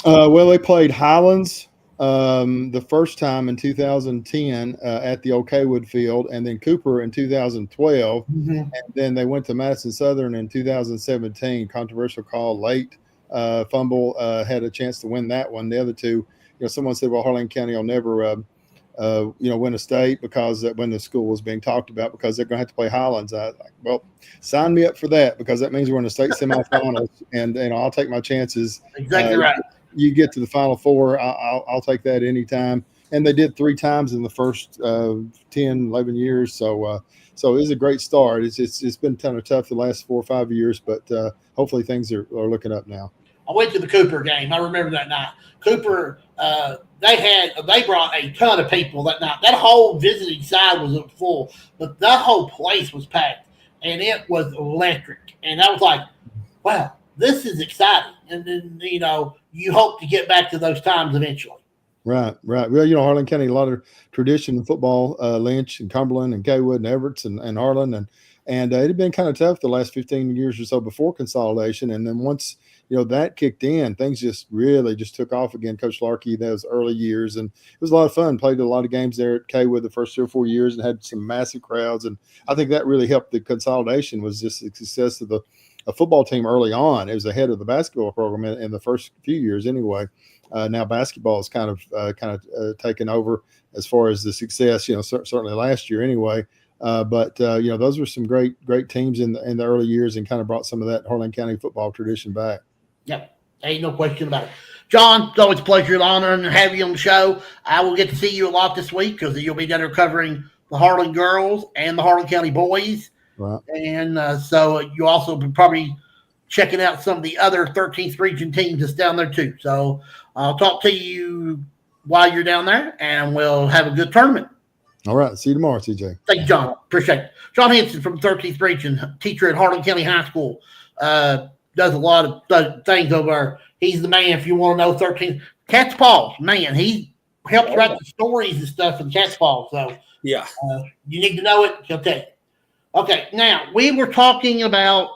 Well, they played Highlands the first time in 2010 at the Old Kaywood field, and then Cooper in 2012. Mm-hmm. And then they went to Madison Southern in 2017. Controversial call, late fumble, had a chance to win that one. The other two, someone said, well, Harlan County will never win a state because when the school was being talked about, because they're going to have to play Highlands. I was like, well, sign me up for that, because that means we're in the state semifinals, and I'll take my chances. Exactly right. You get to the Final Four, I'll take that anytime. And they did 3 times in the first 10, 11 years. So it was a great start. It's been kind of tough the last 4 or 5 years, but hopefully things are looking up now. I went to the Cooper game. I remember that night. Cooper, they brought a ton of people that night. That whole visiting side was full, but that whole place was packed, and it was electric. And I was like, wow, this is exciting. And then, you hope to get back to those times eventually. Right. Well, Harlan County, a lot of tradition in football, Lynch and Cumberland and Kaywood and Everett and Harlan. And it had been kind of tough the last 15 years or so before consolidation. And then once, that kicked in, things just really took off again. Coach Larkey, those early years. And it was a lot of fun. Played a lot of games there at Kaywood the first 3 or 4 years and had some massive crowds. And I think that really helped the consolidation, was just the success of a football team early on. It was ahead of the basketball program in the first few years anyway. Now basketball is kind of taken over as far as the success, certainly last year anyway. But those were some great teams in the early years, and kind of brought some of that Harlan County football tradition back. Yep, ain't no question about it. John, it's always a pleasure and honor to have you on the show. I will get to see you a lot this week, because you'll be down there covering the Harlan girls and the Harlan County boys. Right. And so you also be probably checking out some of the other 13th region teams that's down there too. So I'll talk to you while you're down there, and we'll have a good tournament. All right. See you tomorrow, TJ. Thank you, John. Appreciate it. John Henson from 13th region, teacher at Harlan County High School. Does a lot of things over there. He's the man if you want to know 13th. Cat's Paws, man. He helps write the stories and stuff in Cat's Paws. So yeah, you need to know it. He'll tell you. Okay, now we were talking about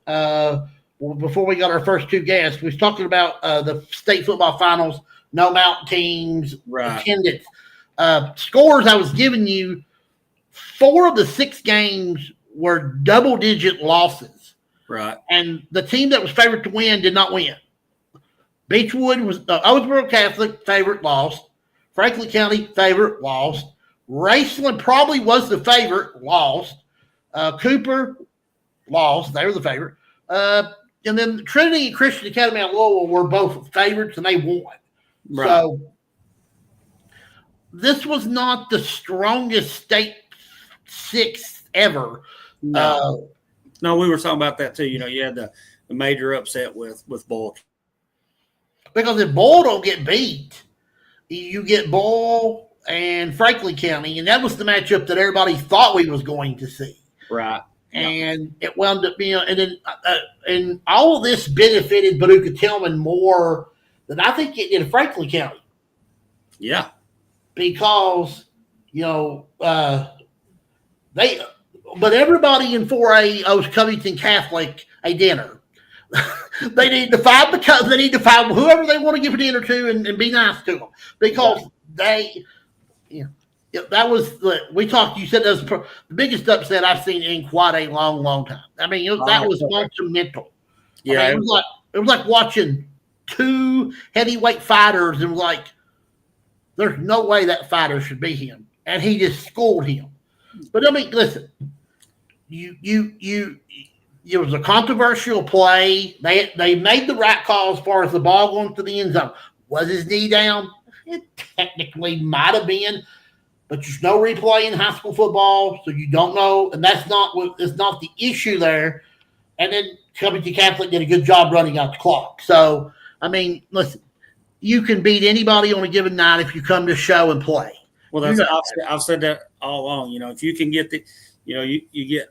before we got our first 2 guests, we was talking about the state football finals, no mountain teams, attendance. Scores I was giving you, 4 of the 6 games were double-digit losses. Right. And the team that was favored to win did not win. Beechwood was Owensboro Catholic, favorite, lost. Franklin County, favorite, lost. Raceland probably was the favorite, lost. Cooper, lost. They were the favorite. And then Trinity and Christian Academy of Louisville were both favorites, and they won. Right. So this was not the strongest state 6 ever. No, we were talking about that too. You had the major upset with Bull. Because if Bull don't get beat, you get Bull and Franklin County, and that was the matchup that everybody thought we was going to see. Right. And it wound up being, and then and all of this benefited Paducah Tillman more than I think it did Franklin County. Yeah. Because, but everybody in 4A owes Covington Catholic a dinner. They need to find they need to find whoever they want to give a dinner to and be nice to them because they, that was we talked. You said that was the biggest upset I've seen in quite a long time. I mean, that was monumental. Yeah, I mean, it was like watching two heavyweight fighters and was like, there's no way that fighter should be him, and he just schooled him. But I mean, listen, it was a controversial play. They made the right call as far as the ball going to the end zone. Was his knee down? It technically might have been, but there's no replay in high school football, so you don't know, and it's not the issue there. And then Covington Catholic did a good job running out the clock. So, I mean, listen, you can beat anybody on a given night if you come to show and play. Well, I've said that all along. If you can get you get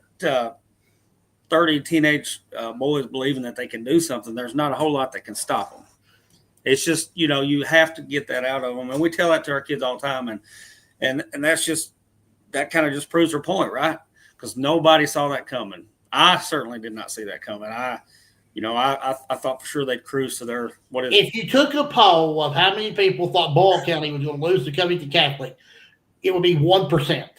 30 teenage boys believing that they can do something, there's not a whole lot that can stop them. It's just, you have to get that out of them. And we tell that to our kids all the time. And that's just, that kind of just proves their point, right? Because nobody saw that coming. I certainly did not see that coming. I thought for sure they'd cruise to their, if you took a poll of how many people thought Boyle County was going to lose to Covington Catholic, it would be 1%.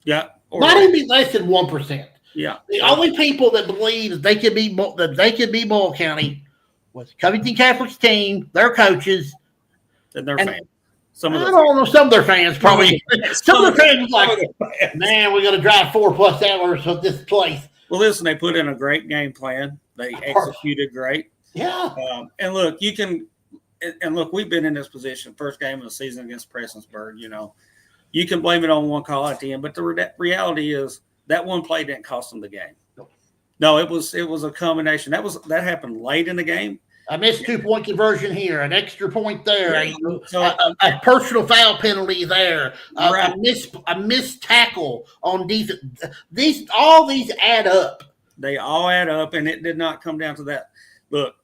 Yeah. Might even be less than 1%. Yeah. The only people that believe that they could be Boyle County was Covington Catholic's team, their coaches, and their fans. Some of their fans probably. Some of their fans was like, man, we got to drive 4+ hours to this place. Well, listen, they put in a great game plan. They executed great. Yeah. And look, we've been in this position, first game of the season against Prestonsburg. You can blame it on one call at the end, but the reality is that one play didn't cost them the game. No, it was a combination. That happened late in the game. A missed 2-point conversion here, an extra point there, a personal foul penalty there, a missed tackle on defense. All these add up. They all add up, and it did not come down to that. Look,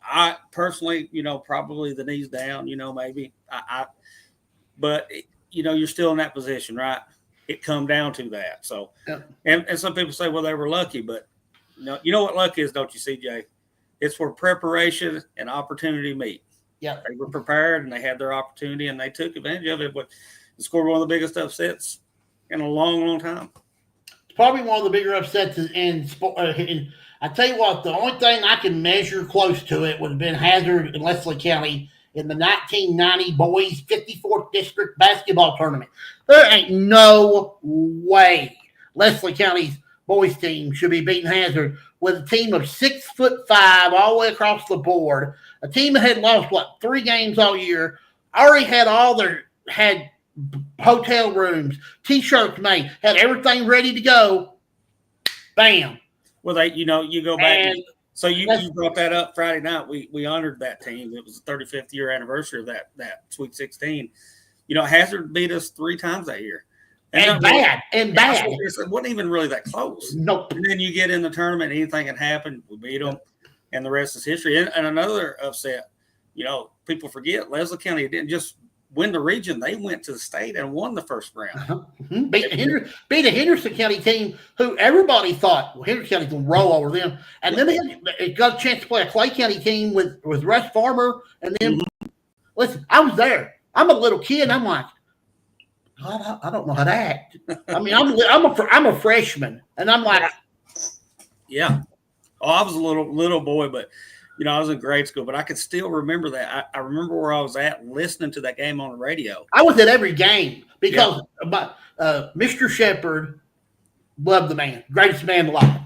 I personally, probably the knees down, maybe. But you're still in that position, right? It come down to that. So, and some people say, well, they were lucky, but you know what luck is, don't you, CJ? It's where preparation and opportunity meet. Yeah, they were prepared and they had their opportunity and they took advantage of it. But scored one of the biggest upsets in a long time. It's probably one of the bigger upsets in sport. I tell you what, the only thing I can measure close to it would have been Hazard and Leslie County in the 1990 boys 54th district basketball tournament. There ain't no way Leslie County's boys team should be beating Hazard with a team of 6'5" all the way across the board. A team that had lost 3 games all year, already had had hotel rooms, T-shirts made, had everything ready to go. Bam. Well, you go back. So you brought that up Friday night. We honored that team. It was the 35th year anniversary of that Sweet 16. Hazard beat us 3 times that year. And bad. It wasn't even really that close. Nope. And then you get in the tournament, anything can happen. We beat them, and the rest is history. And another upset, people forget, Leslie County didn't just win the region. They went to the state and won the first round. Mm-hmm. Beat a Henderson County team who everybody thought, Henderson County's going to roll over them. And then they got a chance to play a Clay County team with Russ Farmer. And then, listen, I was there. I'm a little kid. I'm like, God, I don't know how to act. I mean, I'm a freshman, and I'm like, yeah. Oh, I was a little boy, but I was in grade school, but I could still remember that. I remember where I was at listening to that game on the radio. I was at every game because Mr. Shepard loved the man, greatest man alive.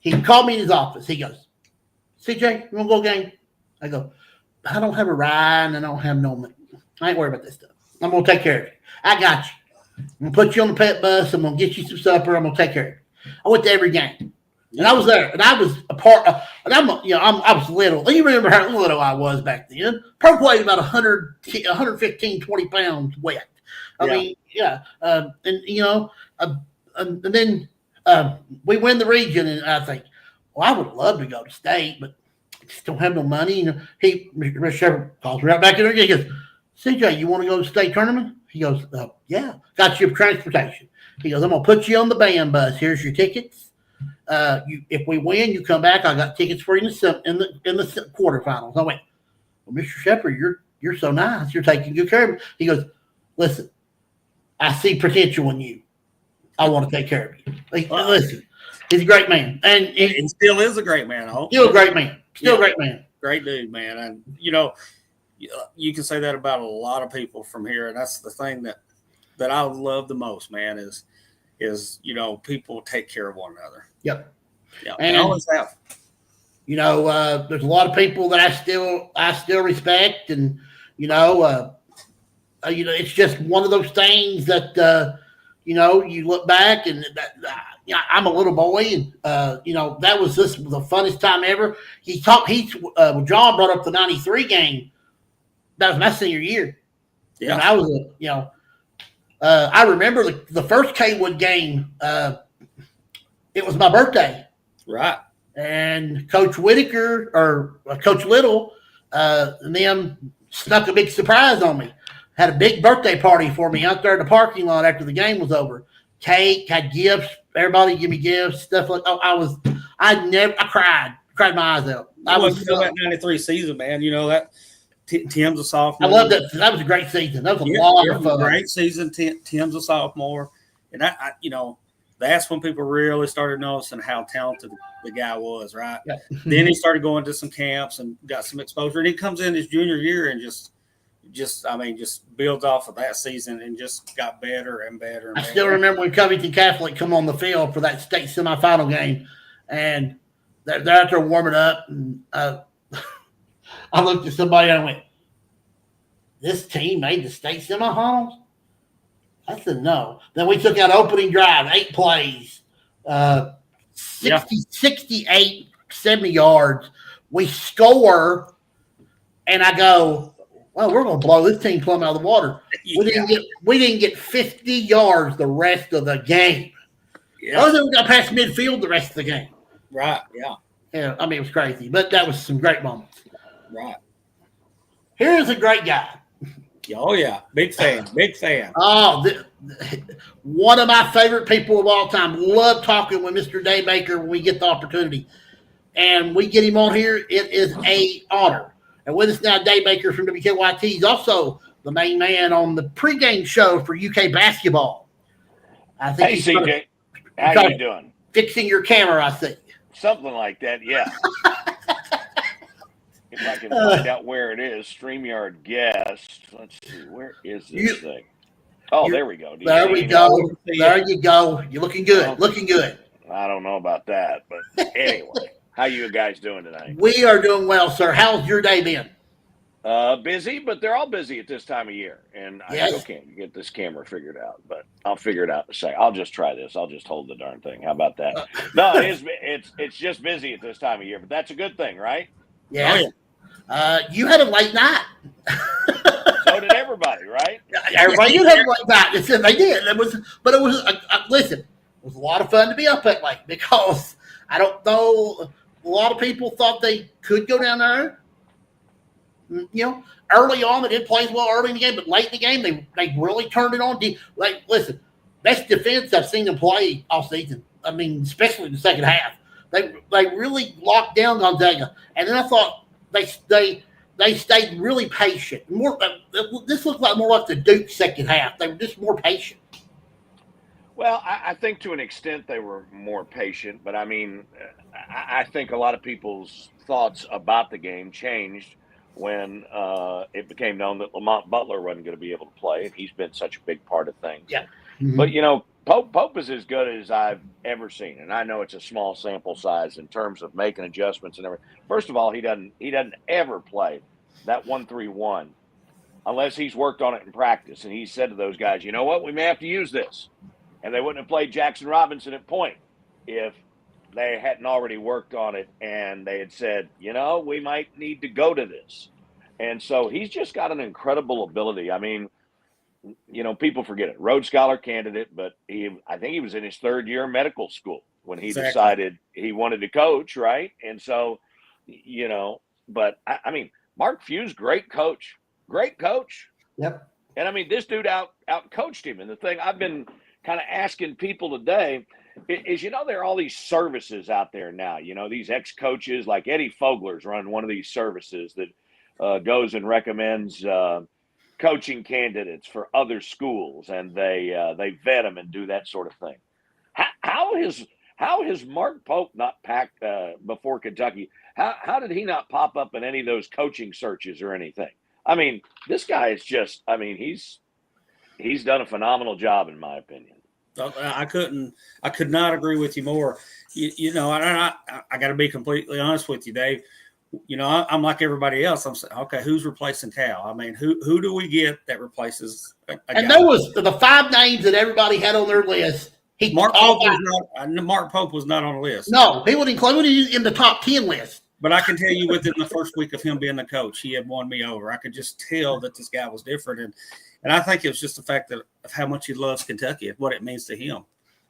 He called me in his office. He goes, CJ, you want to go game? I go, I don't have a ride, and I don't have no money. I ain't worried about this stuff. I'm going to take care of you. I got you. I'm going to put you on the pet bus. I'm going to get you some supper. I'm going to take care of you. I went to every game. And I was there. And I was a part of, and I was little. You remember how little I was back then. Probably weighed about 115, 20 pounds wet. I mean, yeah. And then we win the region. And I think, well, I would love to go to state, but I just don't have no money. Mr. Shepard calls me right back in there. He goes, CJ, you want to go to the state tournament? He goes, yeah. Got you transportation. He goes, I'm going to put you on the band bus. Here's your tickets. If we win, you come back. I got tickets for you in the quarterfinals. I went, well, Mr. Shepard, you're so nice. You're taking good care of me. He goes, listen, I see potential in you. I want to take care of you. Listen, he's a great man, and he still is a great man. Still a great man. Still a great man. Great dude, man. And you can say that about a lot of people from here, and that's the thing that I love the most, man. Is people take care of one another. Yep. Yeah, and always have. There's a lot of people that I still respect, and it's just one of those things that you look back and I'm a little boy, and that was the funnest time ever. John brought up the '93 game. That was my senior year. Yeah, and I was I remember the first Kaywood game. It was my birthday. Right. And Coach Whitaker or Coach Little and them snuck a big surprise on me. Had a big birthday party for me out there in the parking lot after the game was over. Cake, had gifts. Everybody give me gifts, stuff like that. I cried my eyes out. That '93 season, man. That Tim's a sophomore. I love that. That was a great season. That was a lot of fun. Great season. Tim's a sophomore, and that's when people really started noticing how talented the guy was, right? Yeah. Then he started going to some camps and got some exposure. And he comes in his junior year and just builds off of that season and just got better and better. I still remember when Covington Catholic come on the field for that state semifinal game, and they're out there warming up, and I looked at somebody and I went, "This team made the state semifinals?" I said, "No." Then we took out opening drive, 8 plays, 68, 70 yards. We score, and I go, well, we're going to blow this team plumb out of the water. We didn't get 50 yards the rest of the game. Yeah. Other than we got past midfield the rest of the game. Right, yeah. Yeah, I mean, it was crazy, but that was some great moments. Right. Here's a great guy. Oh, yeah. Big fan. Oh, one of my favorite people of all time. Love talking with Mr. Dave Baker when we get the opportunity. And we get him on here. It is an honor. And with us now, Dave Baker from WKYT. He's also the main man on the pregame show for UK basketball. I think hey, CJ. How you doing? Fixing your camera, I think. Something like that, yeah. If I can find out where it is, StreamYard guest. Let's see, where is this thing? Oh, there we go. There we go. There you go. You're looking good. Looking good. I don't know about that, but anyway, how you guys doing tonight? We are doing well, sir. How's your day been? Busy, but they're all busy at this time of year, and I still can't get this camera figured out. But I'll figure it out in a second. I'll just try this. I'll just hold the darn thing. How about that? No, it's just busy at this time of year, but that's a good thing, right? Yeah. Oh, yeah. You had a late night. So did everybody, right? Everybody did have a late night. They did. Listen, it was a lot of fun to be up that late because I don't know. A lot of people thought they could go down there. Early on, they didn't play as well early in the game, but late in the game, they really turned it on. Listen, best defense I've seen them play all season. I mean, especially in the second half. They really locked down Gonzaga. And then I thought they stayed really patient. This looked more like the Duke second half. They were just more patient. Well, I think to an extent they were more patient, but I mean, I think a lot of people's thoughts about the game changed when it became known that Lamont Butler wasn't going to be able to play, and he's been such a big part of things. Yeah. Mm-hmm. But Pope is as good as I've ever seen, and I know it's a small sample size in terms of making adjustments and everything. First of all, he doesn't ever play that 1-3-1 unless he's worked on it in practice, and he said to those guys, "You know what? We may have to use this," and they wouldn't have played Jackson Robinson at point if they hadn't already worked on it and they had said, we might need to go to this. And so he's just got an incredible ability. I mean, people forget it. Rhodes Scholar candidate, but I think he was in his third year of medical school when he decided he wanted to coach, right? And so, but I mean, Mark Few's great coach. Yep. And I mean, this dude out coached him. And the thing I've been kind of asking people today, is, there are all these services out there now, these ex-coaches like Eddie Fogler's run one of these services that goes and recommends coaching candidates for other schools, and they vet them and do that sort of thing. How has Mark Pope not packed before Kentucky? How did he not pop up in any of those coaching searches or anything? I mean, this guy is just, he's done a phenomenal job, in my opinion. I could not agree with you more. I got to be completely honest with you, Dave. I'm like everybody else. I'm saying, okay, who's replacing Cal? I mean, who do we get that replaces a and guy? there was the 5 names that everybody had on their list. Mark Pope was not on the list. No, he was included in the top 10 list. But I can tell you, within the first week of him being the coach, he had won me over. I could just tell that this guy was different, and I think it was just the fact of how much he loves Kentucky, what it means to him.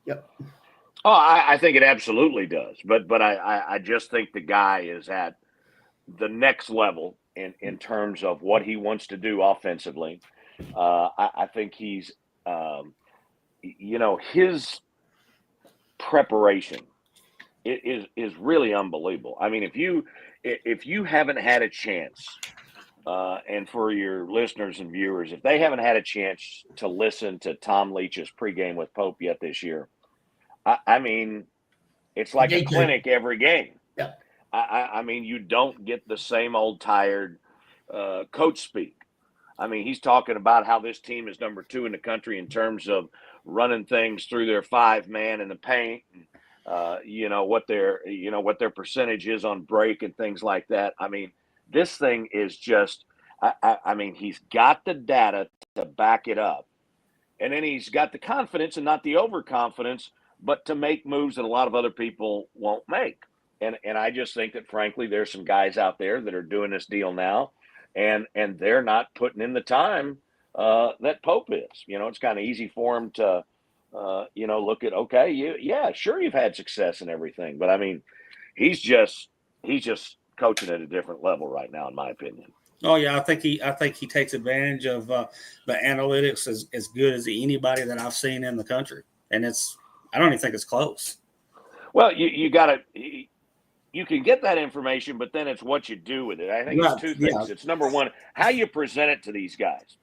Yep. Oh, I think it absolutely does. But I just think the guy is at the next level in terms of what he wants to do offensively. I think he's, his preparation is really unbelievable. I mean, if you haven't had a chance, and for your listeners and viewers, if they haven't had a chance to listen to Tom Leach's pregame with Pope yet this year, I mean, it's like a clinic every game. Yeah. I mean, you don't get the same old tired coach speak. I mean, he's talking about how this team is number 2 in the country in terms of running things through their 5-man in the paint. What their percentage is on break and things like that. I mean, this thing is just, I mean, he's got the data to back it up. And then he's got the confidence, and not the overconfidence, but to make moves that a lot of other people won't make. And I just think that, frankly, there's some guys out there that are doing this deal now, and they're not putting in the time that Pope is. It's kind of easy for him to, look at, okay, sure, you've had success and everything, but I mean, he's just coaching at a different level right now, in my opinion. Oh yeah, I think he takes advantage of the analytics as good as anybody that I've seen in the country, and I don't even think it's close. Well, you can get that information, but then it's what you do with it. I think it's 2 things. Yeah. It's number 1, how you present it to these guys,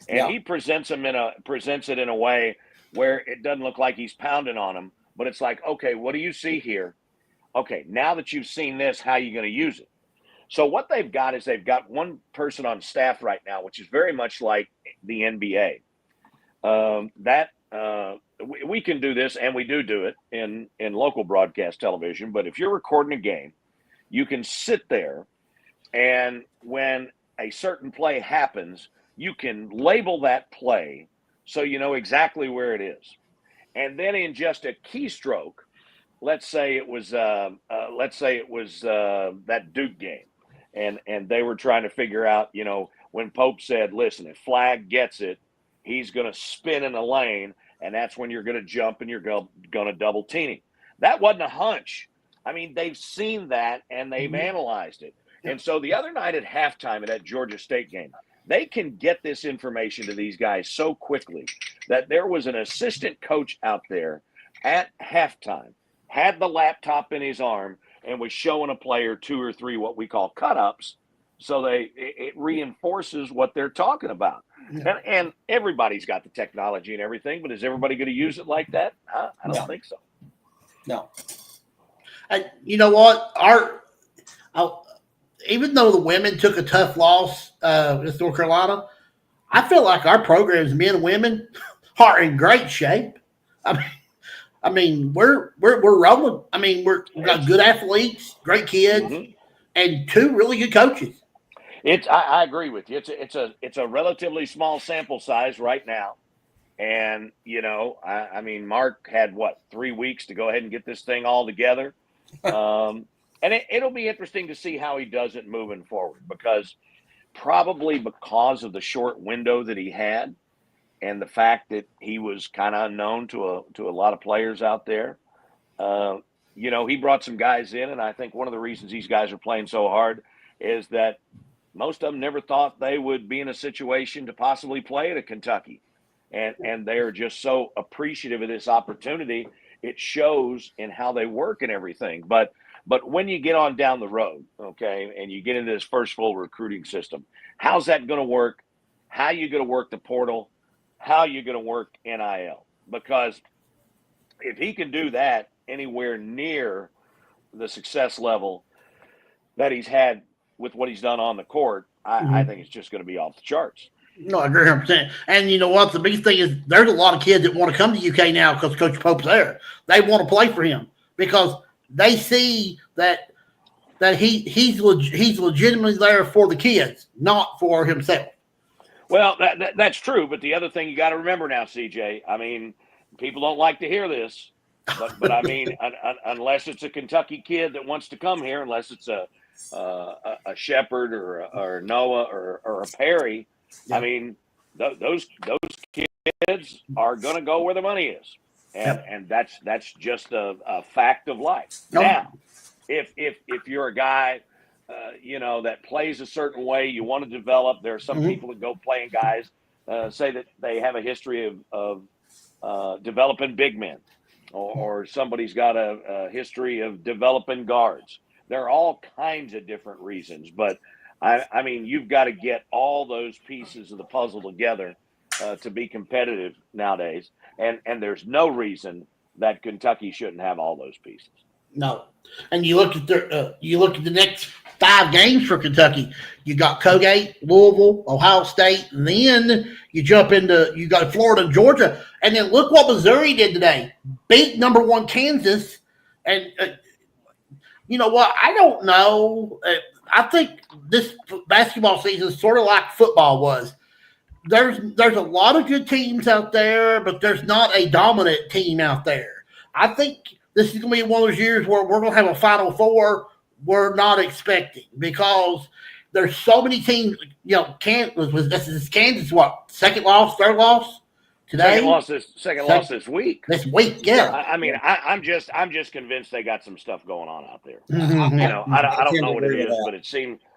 and he presents it in a way where it doesn't look like he's pounding on them, but it's like, okay, what do you see here? Okay, now that you've seen this, how are you going to use it? So what they've got is they've got one person on staff right now, which is very much like the NBA. We can do this, and we do it in local broadcast television. But if you're recording a game, you can sit there, and when a certain play happens, you can label that play so you know exactly where it is. And then in just a keystroke, let's say it was that Duke game, and they were trying to figure out, when Pope said, listen, if Flag gets it, he's going to spin in the lane, and that's when you're going to jump and you're going to double team him. That wasn't a hunch. I mean, they've seen that, and they've analyzed it. And so the other night at halftime of that Georgia State game, they can get this information to these guys so quickly that there was an assistant coach out there at halftime, had the laptop in his arm, and was showing a player 2 or 3 what we call cut-ups, so it reinforces what they're talking about. Yeah. And everybody's got the technology and everything, but is everybody going to use it like that? I don't think so. No. And you know what? Even though the women took a tough loss with North Carolina, I feel like our programs, men and women, are in great shape. I mean, we're rolling. I mean, we've got good athletes, great kids, and 2 really good coaches. I agree with you. It's a relatively small sample size right now, and I mean, Mark had 3 weeks to go ahead and get this thing all together, and it'll be interesting to see how he does it moving forward, because of the short window that he had, and the fact that he was kind of unknown to a lot of players out there. He brought some guys in, and I think one of the reasons these guys are playing so hard is that most of them never thought they would be in a situation to possibly play at a Kentucky. And they're just so appreciative of this opportunity. it shows in how they work and everything. But when you get on down the road, okay, and you get into this first full recruiting system, how's that going to work? How are you going to work the portal? How are you going to work NIL? Because if he can do that anywhere near the success level that he's had with what he's done on the court, I think it's just going to be off the charts. No, I agree 100%. And you know what? The biggest thing is there's a lot of kids that want to come to UK now because Coach Pope's there. They want to play for him because they see that he's legitimately there for the kids, not for himself. Well, that's true. But the other thing you got to remember now, CJ, I mean, people don't like to hear this, but I mean, unless it's a Kentucky kid that wants to come here, unless it's a Shepherd or Noah or a Perry, I mean, those kids are going to go where the money is, and that's just a fact of life. Now, if you're a guy, that plays a certain way, you want to develop. There are some people that go playing guys say that they have a history of developing big men, or somebody's got a history of developing guards. There are all kinds of different reasons, but I mean, you've got to get all those pieces of the puzzle together to be competitive nowadays. And there's no reason that Kentucky shouldn't have all those pieces. No. And you look at the next 5 games for Kentucky. You got Colgate, Louisville, Ohio State, and then you got Florida and Georgia. And then look what Missouri did today. Beat number 1 Kansas. And you know what? I don't know. I think this basketball season is sort of like football was. There's a lot of good teams out there, but there's not a dominant team out there. I think this is going to be one of those years where we're going to have a Final Four we're not expecting because there's so many teams. Kansas, what, second loss, third loss today? Second loss this week. This week, yeah. I mean, I'm just convinced they got some stuff going on out there. I don't know what it is,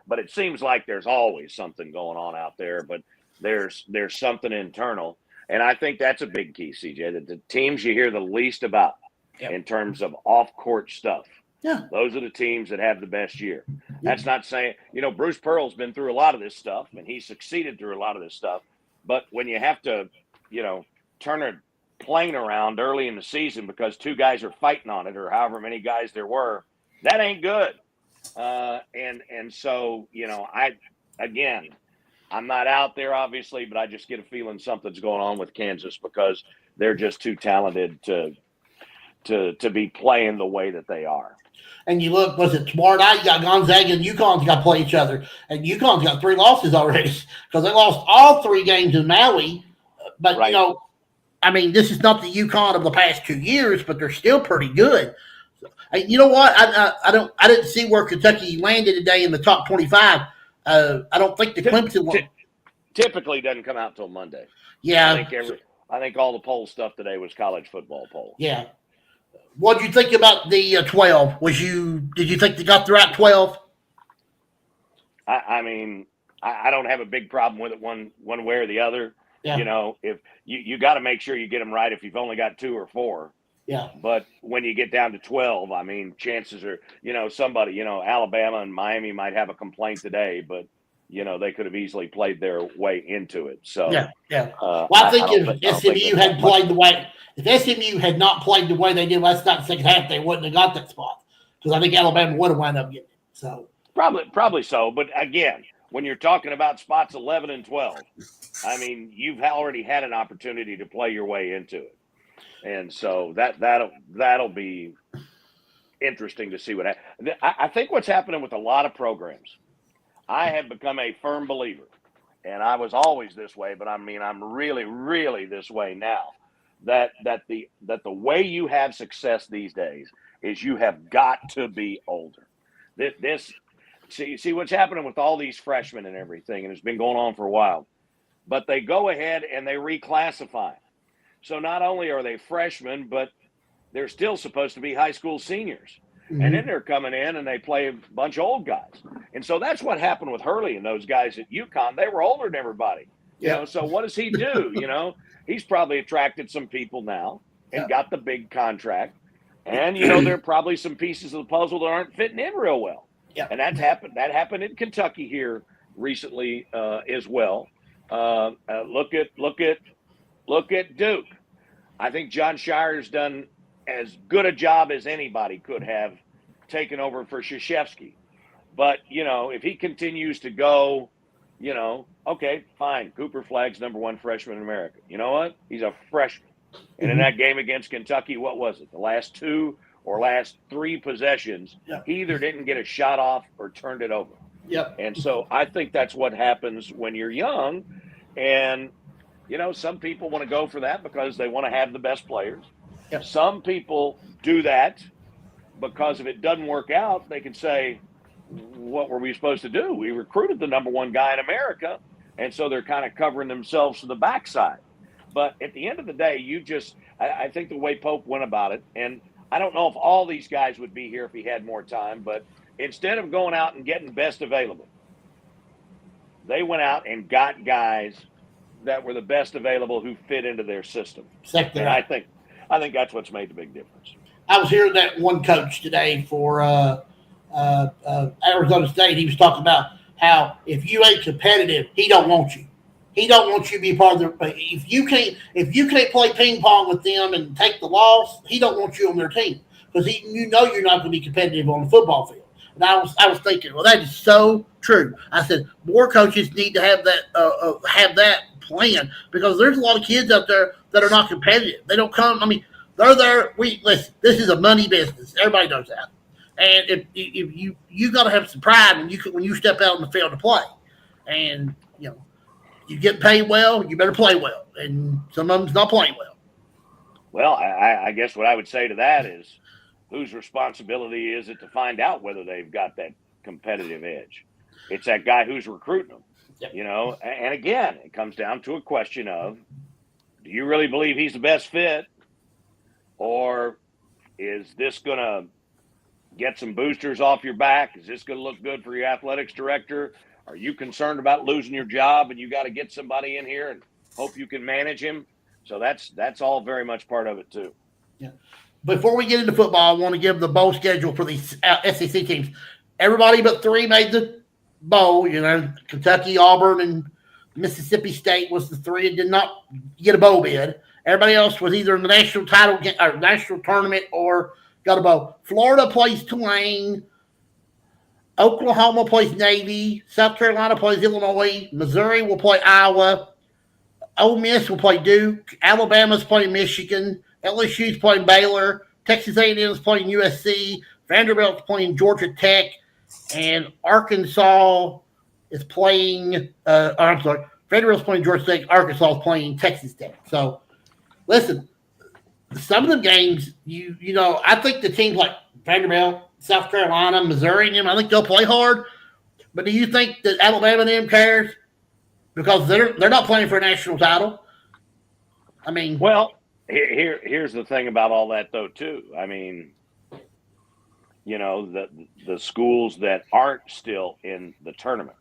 but it seems like there's always something going on out there. But there's something internal, and I think that's a big key, CJ. That the teams you hear the least about in terms of off-court stuff. Yeah, those are the teams that have the best year. That's not saying, Bruce Pearl's been through a lot of this stuff, and he succeeded through a lot of this stuff. But when you have to, turn a plane around early in the season because 2 guys are fighting on it, or however many guys there were, that ain't good. And so, I'm not out there obviously, but I just get a feeling something's going on with Kansas because they're just too talented to be playing the way that they are. And you look, was it tomorrow night? You got Gonzaga and UConn's got to play each other, and UConn's got 3 losses already because they lost all 3 games in Maui. But right. This is not the UConn of the past 2 years, but they're still pretty good. You know what? I didn't see where Kentucky landed today in the top 25. I don't think the Clemson one typically doesn't come out till Monday. Yeah, I think all the poll stuff today was college football poll. Yeah. What did you think about the 12? Did you think they got the right 12? I mean, I don't have a big problem with it one way or the other. Yeah. If you got to make sure you get them right if you've only got 2 or 4. Yeah. But when you get down to 12, I mean, chances are, somebody, Alabama and Miami might have a complaint today, but they could have easily played their way into it. So yeah. Well, I think if SMU had played the way. If SMU had not played the way they did last night in the second half, they wouldn't have got that spot because I think Alabama would have wound up getting it. So probably so. But again, when you're talking about spots 11 and 12, I mean, you've already had an opportunity to play your way into it, and so that'll be interesting to see what happens. I think what's happening with a lot of programs, I have become a firm believer, and I was always this way, but I'm really, really this way now. That the way you have success these days is you have got to be older. See what's happening with all these freshmen and everything, and it's been going on for a while. But they go ahead and they reclassify. So not only are they freshmen, but they're still supposed to be high school seniors. Mm-hmm. And then they're coming in and they play a bunch of old guys. And so that's what happened with Harley and those guys at UConn. They were older than everybody. So what does he do? He's probably attracted some people now and got the big contract. And, there are probably some pieces of the puzzle that aren't fitting in real well. Yeah. And that happened in Kentucky here recently as well. Look at Duke. I think John Shire's done as good a job as anybody could have taken over for Krzyzewski. But, if he continues to go, okay, fine. Cooper Flagg's #1 freshman in America. You know what? He's a freshman. And in that game against Kentucky, what was it? The last 2 or last 3 possessions, he either didn't get a shot off or turned it over. Yep. And so I think that's what happens when you're young. And, some people want to go for that because they want to have the best players. Yep. Some people do that because if it doesn't work out, they can say, what were we supposed to do? We recruited the #1 guy in America. And so they're kind of covering themselves to the backside. But at the end of the day, I think the way Pope went about it, and I don't know if all these guys would be here if he had more time, but instead of going out and getting best available, they went out and got guys that were the best available who fit into their system. Exactly. And I think that's what's made the big difference. I was hearing that one coach today for Arizona State. He was talking about how if you ain't competitive, he don't want you. He don't want you to be a part of the. If you can't play ping pong with them and take the loss, he don't want you on their team because you're not going to be competitive on the football field. And I was thinking, well, that is so true. I said more coaches need to have that plan because there's a lot of kids out there that are not competitive. They don't come. I mean, they're there. Listen. This is a money business. Everybody knows that. And if you got to have some pride when you step out on the field to play, and you get paid well, you better play well. And some of them's not playing well. Well, I guess what I would say to that is whose responsibility is it to find out whether they've got that competitive edge? It's that guy who's recruiting them, And again, it comes down to a question of, do you really believe he's the best fit? Or is this going to get some boosters off your back? Is this going to look good for your athletics director? Are you concerned about losing your job and you got to get somebody in here and hope you can manage him? So that's all very much part of it too. Yeah. Before we get into football, I want to give the bowl schedule for these SEC teams. Everybody but 3 made the bowl. Kentucky, Auburn, and Mississippi State was the 3 and did not get a bowl bid. Everybody else was either in the national title or national tournament or got a bowl. Florida plays Tulane. Oklahoma plays Navy. South Carolina plays Illinois. Missouri will play Iowa. Ole Miss will play Duke. Alabama's playing Michigan. LSU's playing Baylor. Texas A&M's playing USC. Vanderbilt's playing Georgia Tech. And Arkansas is playing Vanderbilt's playing Georgia Tech. Arkansas is playing Texas Tech. So, listen, some of the games, I think the teams like Vanderbilt, South Carolina, Missouri, and them, I think they'll play hard. But do you think that Alabama and them cares? Because they're not playing for a national title. I mean, well, here's the thing about all that though too. I mean, the schools that aren't still in the tournament,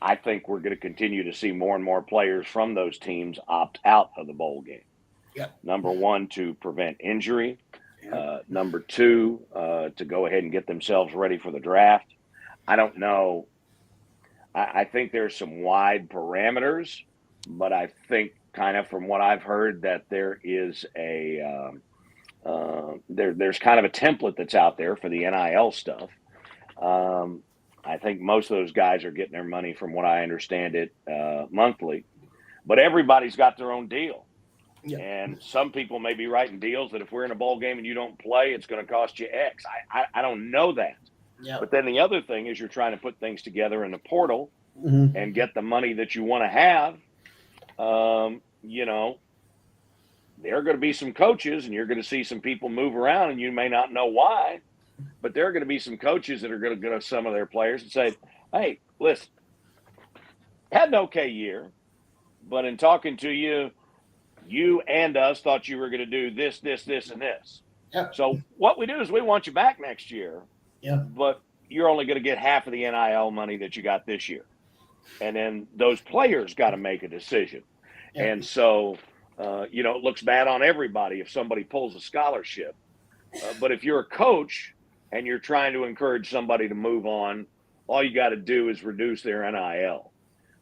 I think we're going to continue to see more and more players from those teams opt out of the bowl game. Yeah. Number 1, to prevent injury. Number 2, to go ahead and get themselves ready for the draft. I don't know. I think there's some wide parameters, but I think kind of from what I've heard that there is there's kind of a template that's out there for the NIL stuff. I think most of those guys are getting their money, from what I understand it, monthly, but everybody's got their own deal. Yeah. And some people may be writing deals that if we're in a bowl game and you don't play, it's going to cost you X. I don't know that. Yeah. But then the other thing is you're trying to put things together in the portal and get the money that you want to have. There are going to be some coaches and you're going to see some people move around and you may not know why, but there are going to be some coaches that are going to go to some of their players and say, hey, listen, had an okay year, but in talking to you, you and us thought you were going to do this, this, this, and this. Yeah. So what we do is we want you back next year. Yeah. But you're only going to get half of the NIL money that you got this year. And then those players got to make a decision. Yeah. And so It looks bad on everybody if somebody pulls a scholarship. But if you're a coach and you're trying to encourage somebody to move on, all you got to do is reduce their NIL.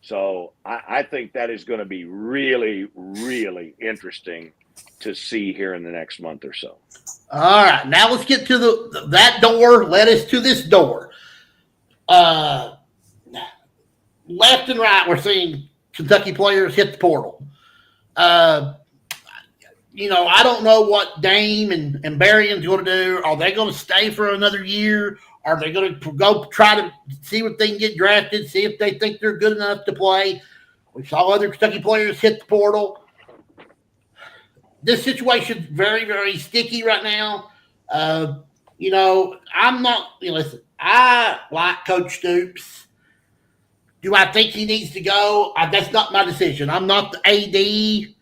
So I think that is going to be really, really interesting to see here in the next month or so. All right, now let's get to that door. Led us to this door. Left and right, we're seeing Kentucky players hit the portal. I don't know what Dame and Berrien's going to do. Are they going to stay for another year? Are they going to go try to see if they can get drafted, see if they think they're good enough to play? We saw other Kentucky players hit the portal. This situation's very, very sticky right now. I'm not, listen, I like Coach Stoops. Do I think he needs to go? That's not my decision. I'm not the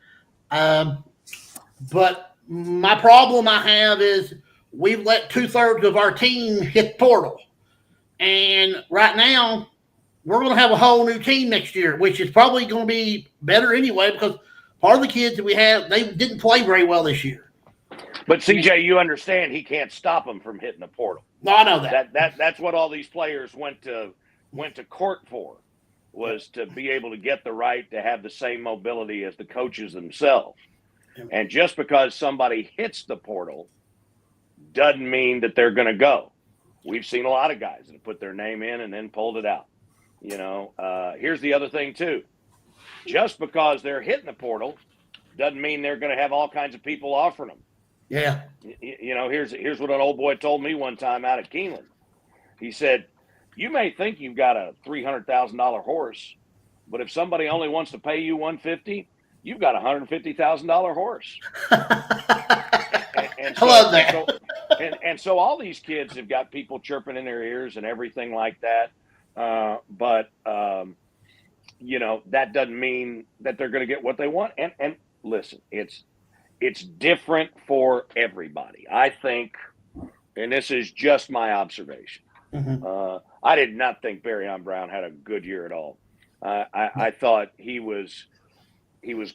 AD. But my problem I have is we've let 2/3 of our team hit the portal. And right now, we're going to have a whole new team next year, which is probably going to be better anyway because part of the kids that we have, they didn't play very well this year. But CJ, you understand he can't stop them from hitting the portal. No, I know that. That's what all these players went to court for, was to be able to get the right to have the same mobility as the coaches themselves. And just because somebody hits the portal doesn't mean that they're going to go. We've seen a lot of guys that have put their name in and then pulled it out. Here's the other thing too. Just because they're hitting the portal doesn't mean they're going to have all kinds of people offering them. Yeah. Here's what an old boy told me one time out at Keeneland. He said, "You may think you've got a $300,000 horse, but if somebody only wants to pay you $150,000, you've got a $150,000 horse." And so, I love that. So all these kids have got people chirping in their ears and everything like that. But that doesn't mean that they're going to get what they want. And listen, it's different for everybody. I think, and this is just my observation. Mm-hmm. I did not think Berrien Brown had a good year at all. I thought he was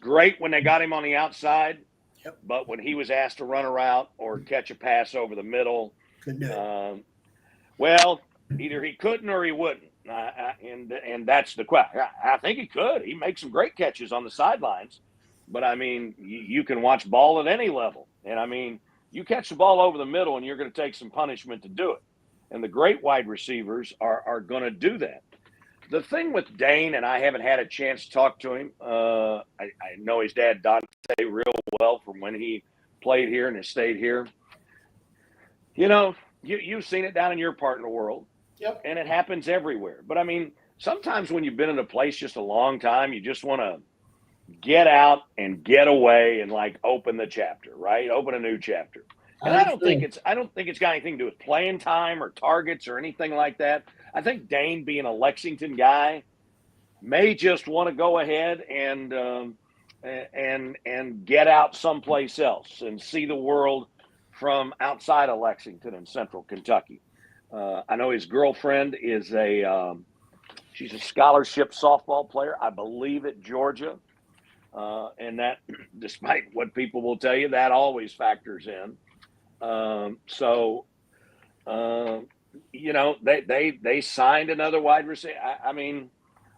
great when they got him on the outside. Yep. But when he was asked to run a route or catch a pass over the middle, well, either he couldn't or he wouldn't. And that's the question. I think he could. He makes some great catches on the sidelines. But, I mean, you can watch ball at any level. And, I mean, you catch the ball over the middle and you're going to take some punishment to do it. And the great wide receivers are going to do that. The thing with Dane, and I haven't had a chance to talk to him. I know his dad, Dante, real well from when he played here and has stayed here. You've seen it down in your part of the world. Yep. And it happens everywhere. But, I mean, sometimes when you've been in a place just a long time, you just want to get out and get away and, like, open the chapter, right? Open a new chapter. And I don't think it's got anything to do with playing time or targets or anything like that. I think Dane, being a Lexington guy, may just want to go ahead and get out someplace else and see the world from outside of Lexington and Central Kentucky. I know his girlfriend is she's a scholarship softball player, I believe, at Georgia. And that, despite what people will tell you, that always factors in. They signed another wide receiver. I mean,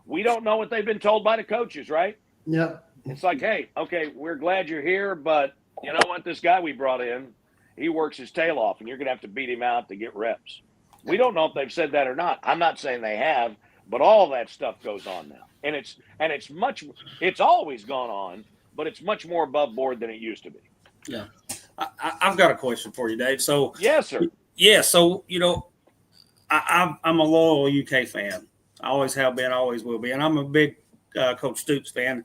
we don't know what they've been told by the coaches, right? Yeah. It's like, hey, okay, we're glad you're here, but you know what? This guy we brought in, he works his tail off, and you're going to have to beat him out to get reps. We don't know if they've said that or not. I'm not saying they have, but all that stuff goes on now, and it's always gone on, but it's much more above board than it used to be. Yeah. I've got a question for you, Dave. So yes, sir. Yeah. So, I'm a loyal UK fan. I always have been, always will be. And I'm a big Coach Stoops fan.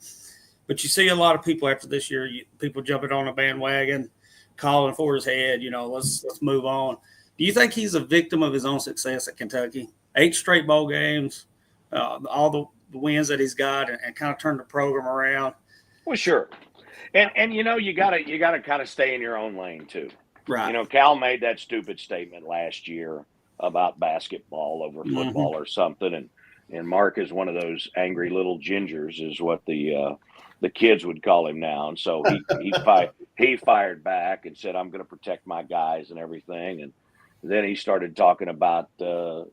But you see a lot of people after this year, people jumping on a bandwagon, calling for his head, let's move on. Do you think he's a victim of his own success at Kentucky? 8 straight bowl games, all the wins that he's got, and kind of turned the program around? Well, sure. And you gotta kind of stay in your own lane too. Right. Cal made that stupid statement last year about basketball over football or something, and Mark is one of those angry little gingers, is what the kids would call him now. And so he fired back and said, "I'm going to protect my guys and everything." And then he started talking about the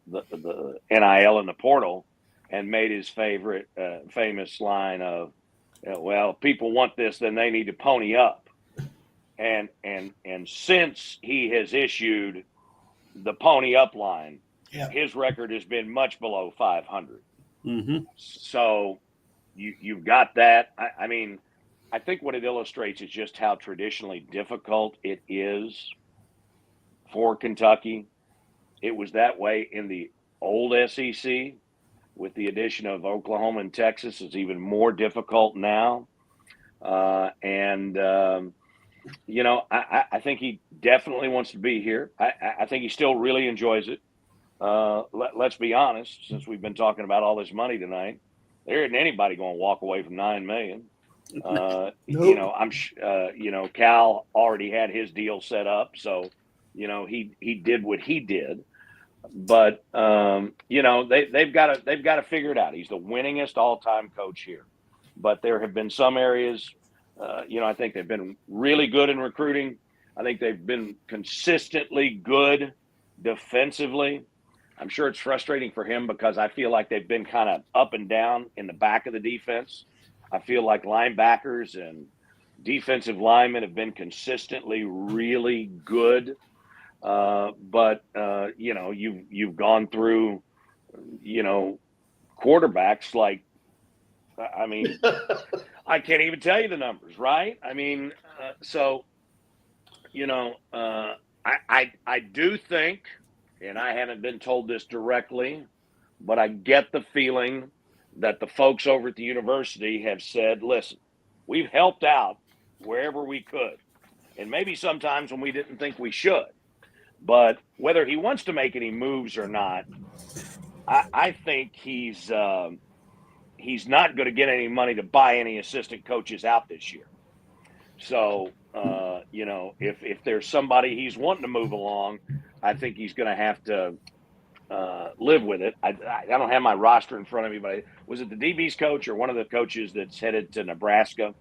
NIL and the portal, and made his famous line of, "Well, if people want this, then they need to pony up." And since he has issued the pony up line, his record has been much below 500. Mm-hmm. So you've got that. I mean, I think what it illustrates is just how traditionally difficult it is for Kentucky. It was that way in the old SEC. With the addition of Oklahoma and Texas, it's even more difficult now. I think he definitely wants to be here. I think he still really enjoys it. Let's be honest, since we've been talking about all this money tonight, there isn't anybody going to walk away from $9 million. Nope. Cal already had his deal set up, so he did what he did. But they've got to figure it out. He's the winningest all-time coach here, but there have been some areas. I think they've been really good in recruiting. I think they've been consistently good defensively. I'm sure it's frustrating for him because I feel like they've been kind of up and down in the back of the defense. I feel like linebackers and defensive linemen have been consistently really good. But you've gone through, quarterbacks like, I mean, I can't even tell you the numbers, right? I mean, I do think, and I haven't been told this directly, but I get the feeling that the folks over at the university have said, listen, we've helped out wherever we could. And maybe sometimes when we didn't think we should. But whether he wants to make any moves or not, I think he's not going to get any money to buy any assistant coaches out this year. So, if there's somebody he's wanting to move along, I think he's going to have to live with it. I don't have my roster in front of me, but was it the DB's coach or one of the coaches that's headed to Nebraska?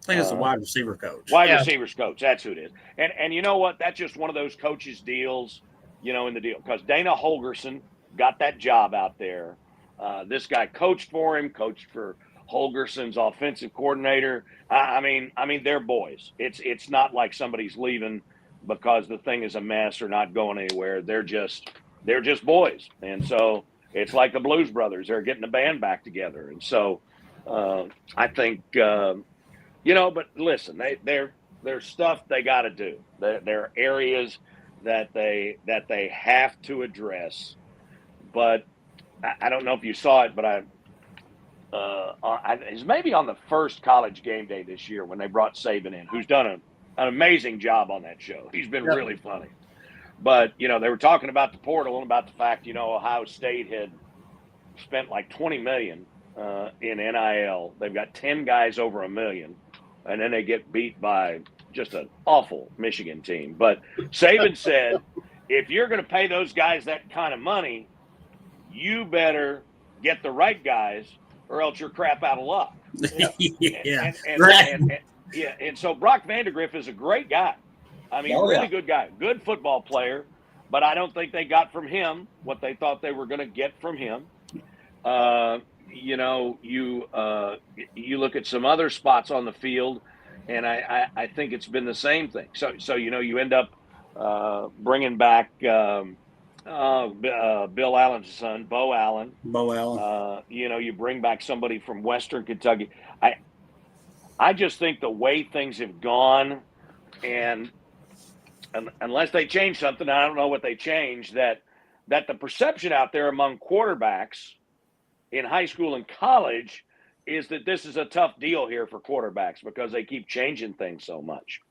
I think it's the wide receiver coach. Receivers coach. That's who it is. And you know what? That's just one of those coaches' deals, in the deal. Because Dana Holgerson got that job out there. This guy coached for him, coached for Holgerson's offensive coordinator. I mean, they're boys. It's not like somebody's leaving because the thing is a mess or not going anywhere. They're just boys. And so it's like the Blues Brothers. They're getting the band back together. And so I think but listen, there's stuff they got to do. There are areas that they have to address. But I don't know if you saw it, but it's maybe on the first College Game Day this year when they brought Saban in, who's done an amazing job on that show. He's been really funny. But, they were talking about the portal and about the fact, Ohio State had spent like $20 million in NIL. They've got 10 guys over $1 million. And then they get beat by just an awful Michigan team. But Saban said, if you're going to pay those guys that kind of money, you better get the right guys or else you're crap out of luck. And so Brock Vandegrift is a great guy. I mean, good guy, good football player, but I don't think they got from him what they thought they were going to get from him. You look at some other spots on the field, and I think it's been the same thing. So you end up bringing back Bill Allen's son, Bo Allen. You bring back somebody from Western Kentucky. I just think the way things have gone, and unless they change something, I don't know what they changed, that the perception out there among quarterbacks in high school and college is that this is a tough deal here for quarterbacks because they keep changing things so much.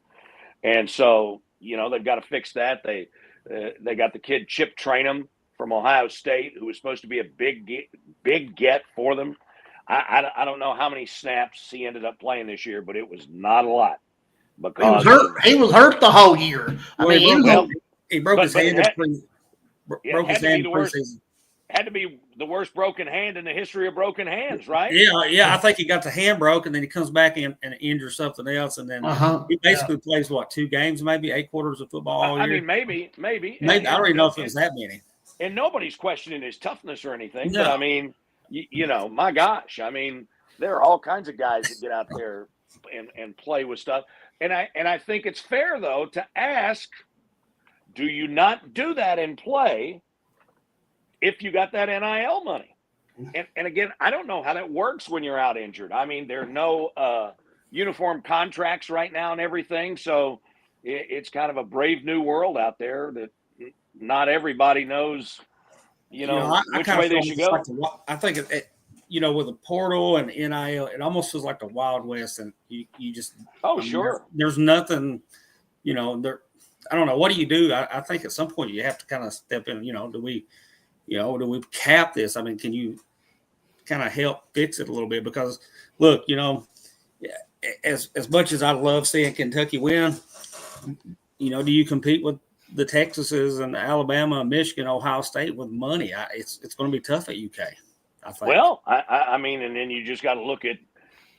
And so, they've got to fix that. They got the kid Chip Trainum from Ohio State, who was supposed to be a big get for them. I don't know how many snaps he ended up playing this year, but it was not a lot. Because he was hurt the whole year. He broke his hand in preseason. had to be the worst broken hand in the history of broken hands, right? Yeah. I think he got the hand broke, and then he comes back and injures something else, and then he basically plays 2 games, maybe 8 quarters of football all year. I mean, maybe. I don't even know if it was that many. And nobody's questioning his toughness or anything. No. But I mean, my gosh, I mean, there are all kinds of guys that get out there and play with stuff. And I think it's fair though to ask, do you not do that in play if you got that NIL money? And again, I don't know how that works when you're out injured. I mean, there are no uniform contracts right now and everything. So it's kind of a brave new world out there that not everybody knows, which way they should go. I think with a portal and NIL, it almost feels like the Wild West, and you just sure. There's nothing, there. I don't know. What do you do? I think at some point you have to kind of step in. Do we cap this? I mean, can you kind of help fix it a little bit? Because look, as much as I love seeing Kentucky win, do you compete with the Texases and Alabama, Michigan, Ohio State with money? It's going to be tough at UK, I think. Well, I mean, and then you just got to look at,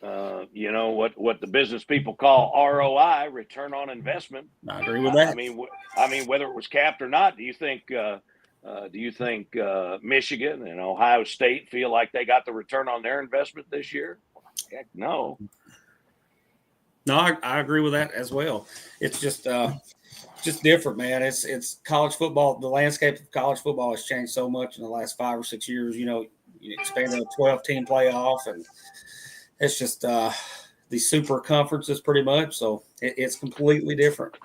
what the business people call ROI, return on investment. I agree with that. I mean, whether it was capped or not, do you think Michigan and Ohio State feel like they got the return on their investment this year? Heck, no. No, I agree with that as well. It's just different, man. It's college football. The landscape of college football has changed so much in the last 5 or 6 years. You expanded a 12-team playoff, and it's just these super conferences pretty much. So it's completely different.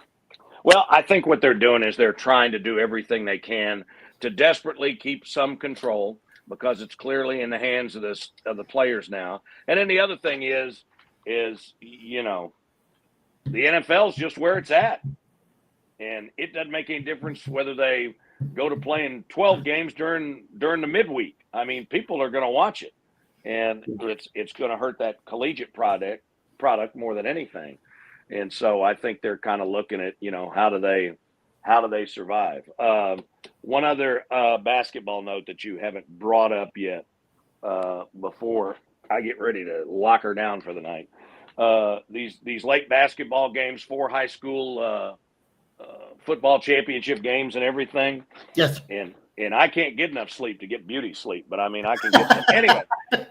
Well, I think what they're doing is they're trying to do everything they can to desperately keep some control, because it's clearly in the hands of the players now. And then the other thing is the NFL is just where it's at. And it doesn't make any difference whether they go to playing 12 games during the midweek. I mean, people are going to watch it, and it's going to hurt that collegiate product more than anything. And so I think they're kind of looking at, how do they survive? One other basketball note that you haven't brought up yet before I get ready to lock her down for the night. These late basketball games, 4 high school football championship games and everything. Yes. And I can't get enough sleep to get beauty sleep, but I mean, I can get some. Anyway.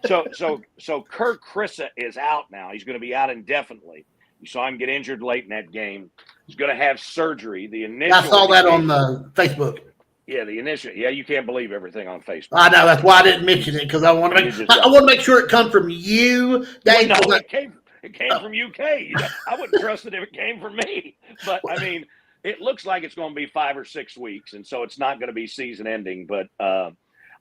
So Kirk Krissa is out now. He's going to be out indefinitely. You saw him get injured late in that game. He's going to have surgery. The initial. I saw that on the Facebook. Yeah, the initial. Yeah, you can't believe everything on Facebook. I know, that's why I didn't mention it, because I want to make sure it comes from you, Dave. Well, no, it came from UK. I wouldn't trust it if it came from me. But I mean, it looks like it's going to be 5 or 6 weeks, and so it's not going to be season ending. But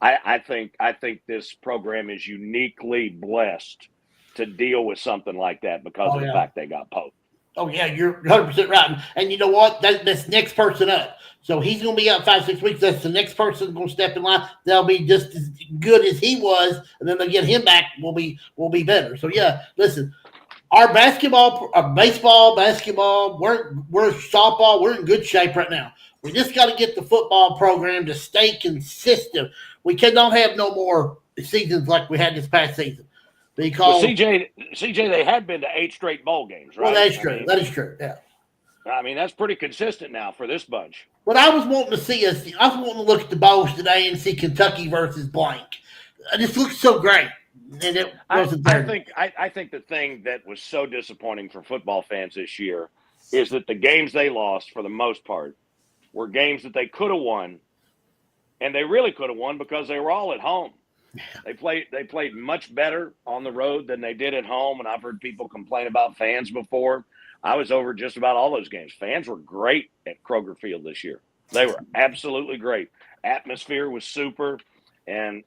I think this program is uniquely blessed to deal with something like that because of the fact they got poked. Oh, yeah, you're 100% right. And you know what? That's next person up. So he's going to be out 5, 6 weeks. That's the next person going to step in line. They'll be just as good as he was, and then they'll get him back. Will be better. So, yeah, listen, our basketball, our baseball, basketball, we're softball, we're in good shape right now. We just got to get the football program to stay consistent. We cannot have no more seasons like we had this past season. Because CJ, they had been to 8 straight bowl games, right? Well, that is true. That is true. Yeah. I mean, that's pretty consistent now for this bunch. But I was wanting to look at the bowls today and see Kentucky versus blank. It just looked so great, and it wasn't there. I think the thing that was so disappointing for football fans this year is that the games they lost, for the most part, were games that they could have won, and they really could have won because they were all at home. They played much better on the road than they did at home, and I've heard people complain about fans before. I was over just about all those games. Fans were great at Kroger Field this year. They were absolutely great. Atmosphere was super, and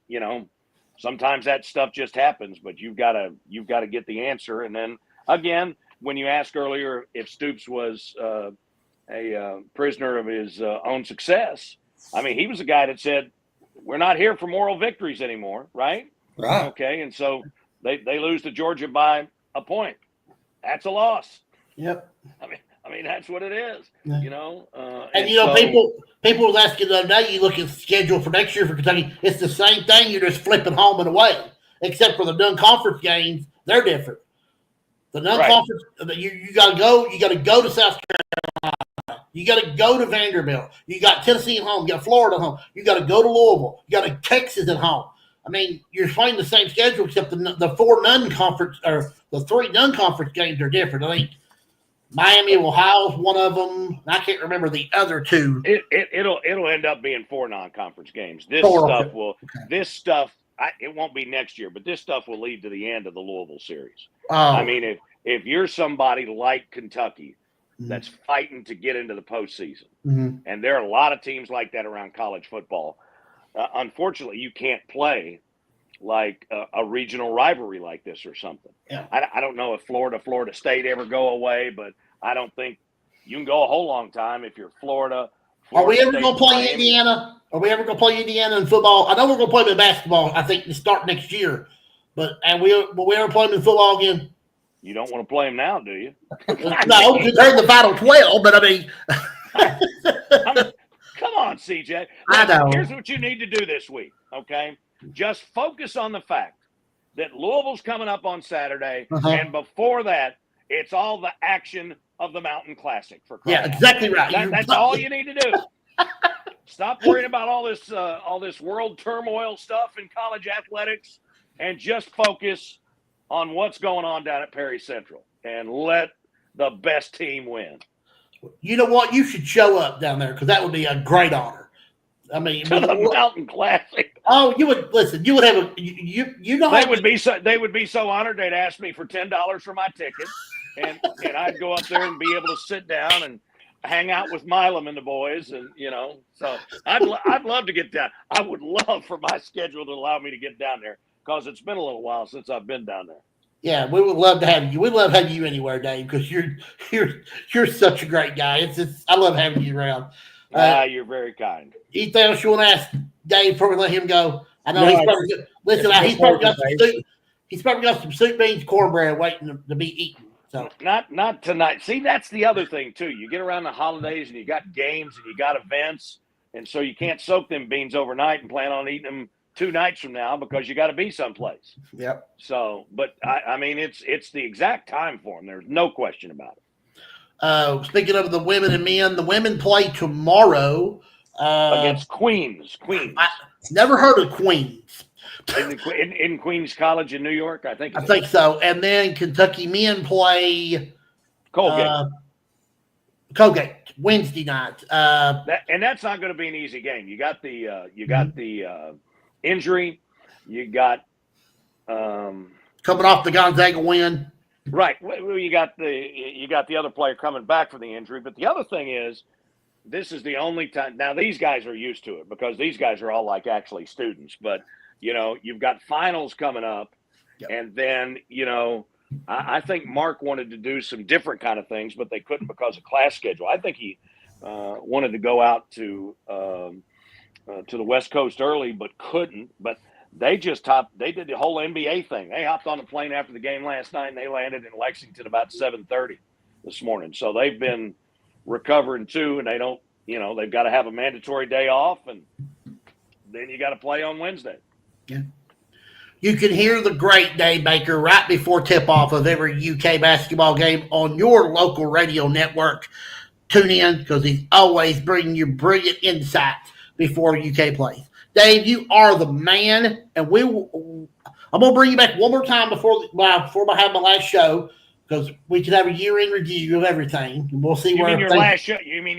sometimes that stuff just happens, but you've got to get the answer. And then again, when you asked earlier if Stoops was a prisoner of his own success, I mean, he was a guy that said, we're not here for moral victories anymore, right? Right. Okay, and so they lose to Georgia by a point. That's a loss. Yep. I mean that's what it is, Yeah. And people people was asking the other day, you look at the schedule for next year for Kentucky, it's the same thing. You're just flipping home and away, except for the non-conference games. They're different. The non-conference, you got to go. You got to go to South Carolina. You got to go to Vanderbilt. You got Tennessee at home. You got Florida at home. You got to go to Louisville. You got Texas at home. I mean, you're playing the same schedule, except the four non-conference or the three non-conference games are different. I think Miami, Ohio is one of them. I can't remember the other two. It'll end up being four non-conference games. This stuff it won't be next year, but this stuff will lead to the end of the Louisville series. I mean, if you're somebody like Kentucky that's fighting to get into the postseason, and there are a lot of teams like that around college football, unfortunately, you can't play like a regional rivalry like this or something. Yeah. I don't know if Florida State ever go away, but I don't think you can go a whole long time if you're Florida. Are we ever going to play Indiana? Are we ever going to play Indiana in football? I know we're going to play them in basketball. I think to start next year, will we ever play them in football again? You don't want to play them now, do you? No, because they're in the final 12. But I mean, come on, CJ. I know. Here's what you need to do this week. Okay, just focus on the fact that Louisville's coming up on Saturday, and before that, it's all the action of the Mountain Classic for crying out. Exactly right. That's all you need to do. Stop worrying about all this world turmoil stuff in college athletics, and just focus on what's going on down at Perry Central, and let the best team win. You know what? You should show up down there because that would be a great honor. I mean, to the Mountain Classic. Oh, you would listen. You would have you know they would be so honored. They'd ask me for $10 for my ticket, and I'd go up there and be able to sit down and hang out with Milam and the boys, and so I'd love to get down. I would love for my schedule to allow me to get down there because it's been a little while since I've been down there. Yeah, we would love to have you. We'd love having you anywhere, Dave, because you're such a great guy. I love having you around. You're very kind. Anything else you want to ask Dave before we let him go? I know he's probably good. Listen, he's probably got some soup. He's probably got some soup, beans, cornbread waiting to be eaten. So not tonight. See, that's the other thing too. You get around the holidays and you got games and you got events, and so you can't soak them beans overnight and plan on eating them 2 nights from now because you got to be someplace. Yep. So, but I mean, it's the exact time for them. There's no question about it. Speaking of the women and men, the women play tomorrow against Queens. I never heard of Queens. In Queens College in New York, I think so. And then Kentucky men play Colgate Wednesday night. And that's not going to be an easy game. You got the injury. You got coming off the Gonzaga win. Right. Well, you got the other player coming back from the injury, but the other thing is, this is the only time. Now these guys are used to it because these guys are all like actually students. But you've got finals coming up, and then I think Mark wanted to do some different kind of things, but they couldn't because of class schedule. I think he wanted to go out to the West Coast early, but couldn't. But they did the whole NBA thing. They hopped on a plane after the game last night, and they landed in Lexington about 7:30 this morning. So they've been recovering too, and they don't, they've got to have a mandatory day off, and then you got to play on Wednesday. Yeah. You can hear the great Dave Baker right before tip-off of every UK basketball game on your local radio network. Tune in because he's always bringing you brilliant insights before UK plays. Dave, you are the man, and I'm going to bring you back one more time before I have my last show, because we can have a year-end review of everything, and we'll see You where mean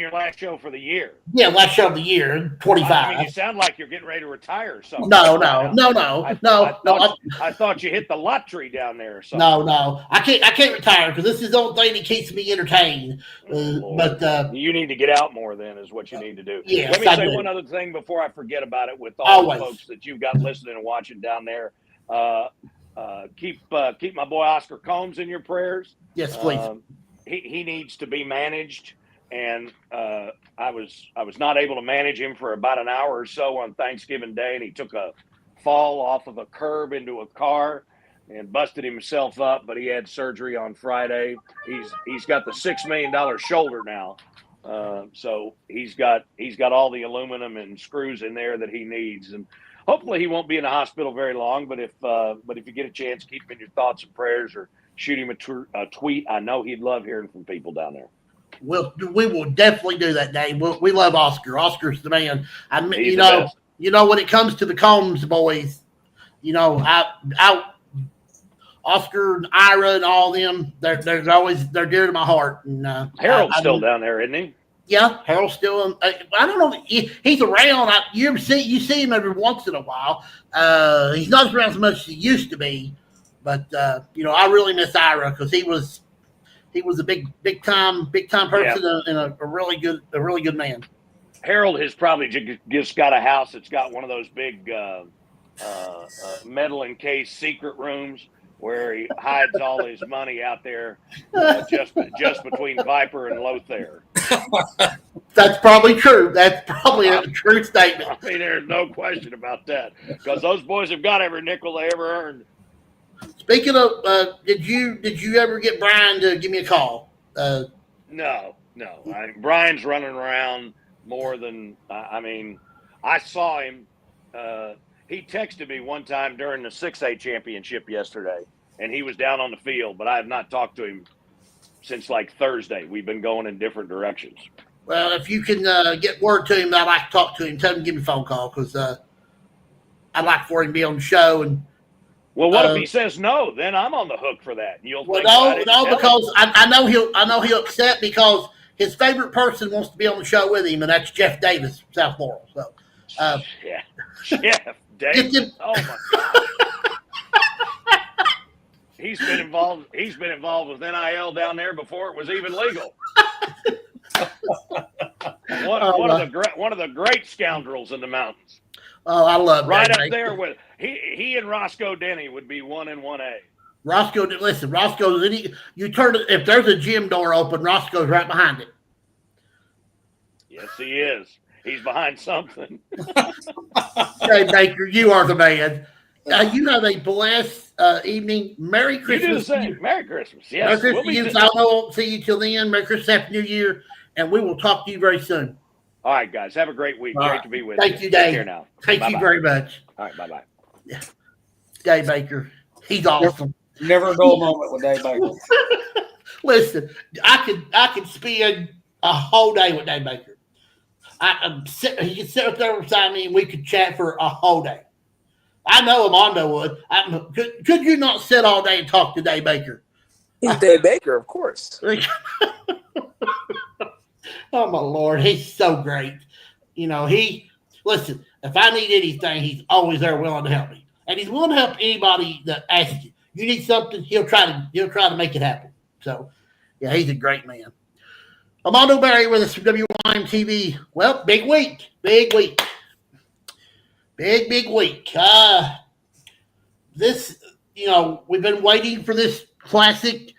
your last show for the year? Yeah, last show of the year, 25. I mean, you sound like you're getting ready to retire or something. No. I thought you hit the lottery down there or something. No. I can't retire because this is the only thing that keeps me entertained. But you need to get out more then is what you need to do. Yes, Let me say one other thing before I forget about it with all the folks that you've got listening and watching down there. Keep my boy Oscar Combs in your prayers. Yes, please. He needs to be managed, and I was not able to manage him for about an hour or so on Thanksgiving Day, and he took a fall off of a curb into a car and busted himself up. But he had surgery on Friday. He's got the $6 million shoulder now So he's got all the aluminum and screws in there that he needs, and hopefully he won't be in the hospital very long. But if you get a chance, keep him in your thoughts and prayers, or shoot him a tweet. I know he'd love hearing from people down there. We will definitely do that, Dave. We love Oscar. Oscar's the man. You know, when it comes to the Combs boys, Oscar and Ira and all them, they're dear to my heart. And Harold's still down there, isn't he? Yeah, Harold's still. I don't know. He's around. You see him every once in a while. He's not around as much as he used to be, but I really miss Ira because he was a big time person and a really good man. Harold has probably just got a house that's got one of those big metal encased secret rooms where he hides all his money out there, just between Viper and Lothair. That's probably true. That's probably a true statement. I mean, there's no question about that because those boys have got every nickel they ever earned. Speaking of, did you ever get Brian to give me a call? No. Brian's running around more than I saw him. He texted me one time during the 6A championship yesterday, and he was down on the field, but I have not talked to him since like Thursday. We've been going in different directions. Well, if you can get word to him that I'd like to talk to him, tell him to give me a phone call because I'd like for him to be on the show. And well, what if he says no? Then I'm on the hook for that. Because I know he'll accept because his favorite person wants to be on the show with him, and that's Jeff Davis from South Laurel. So, Jeff Davis. Oh my God. He's been involved with NIL down there before it was even legal. One of the great scoundrels in the mountains. Oh, I love right that, up there with he and Roscoe Denny would be 1 and 1A. Roscoe's you turn it if there's a gym door open, Roscoe's right behind it. Yes, he is. He's behind something. Hey, Baker, you are the man. You have a blessed evening. Merry Christmas. You do the same. Merry Christmas. Yes. Merry Christmas. I won't see you till then. Merry Christmas, Happy New Year, and we will talk to you very soon. All right, guys. Have a great week. Great to be with you. Thank you, Dave. Take care now. Thank you very much. All right, bye-bye. Yeah. Dave Baker. He's awesome. Never a dull moment with Dave Baker. Listen, I could spend a whole day with Dave Baker. He could sit up there beside me and we could chat for a whole day. I know Armando would. Could you not sit all day and talk to Dave Baker? He's Dave Baker, of course. Oh my Lord, he's so great. Listen, if I need anything, he's always there willing to help me. And he's willing to help anybody that asks you. You need something, he'll try to make it happen. So yeah, he's a great man. Armando Berry with us from WYMT. Well, big week. Big week. This, we've been waiting for this classic,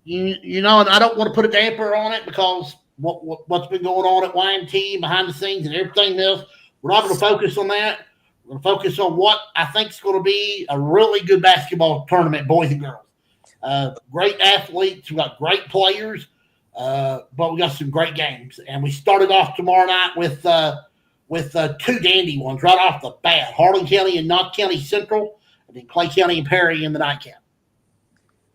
and I don't want to put a damper on it because what's been going on at YMT behind the scenes and everything else. We're not going to focus on that. We're going to focus on what I think is going to be a really good basketball tournament, boys and girls. Great athletes. We've got great players, but we got some great games. And we started off tomorrow night with two dandy ones right off the bat. Harlan County and Knott County Central, and then Clay County and Perry in the nightcap.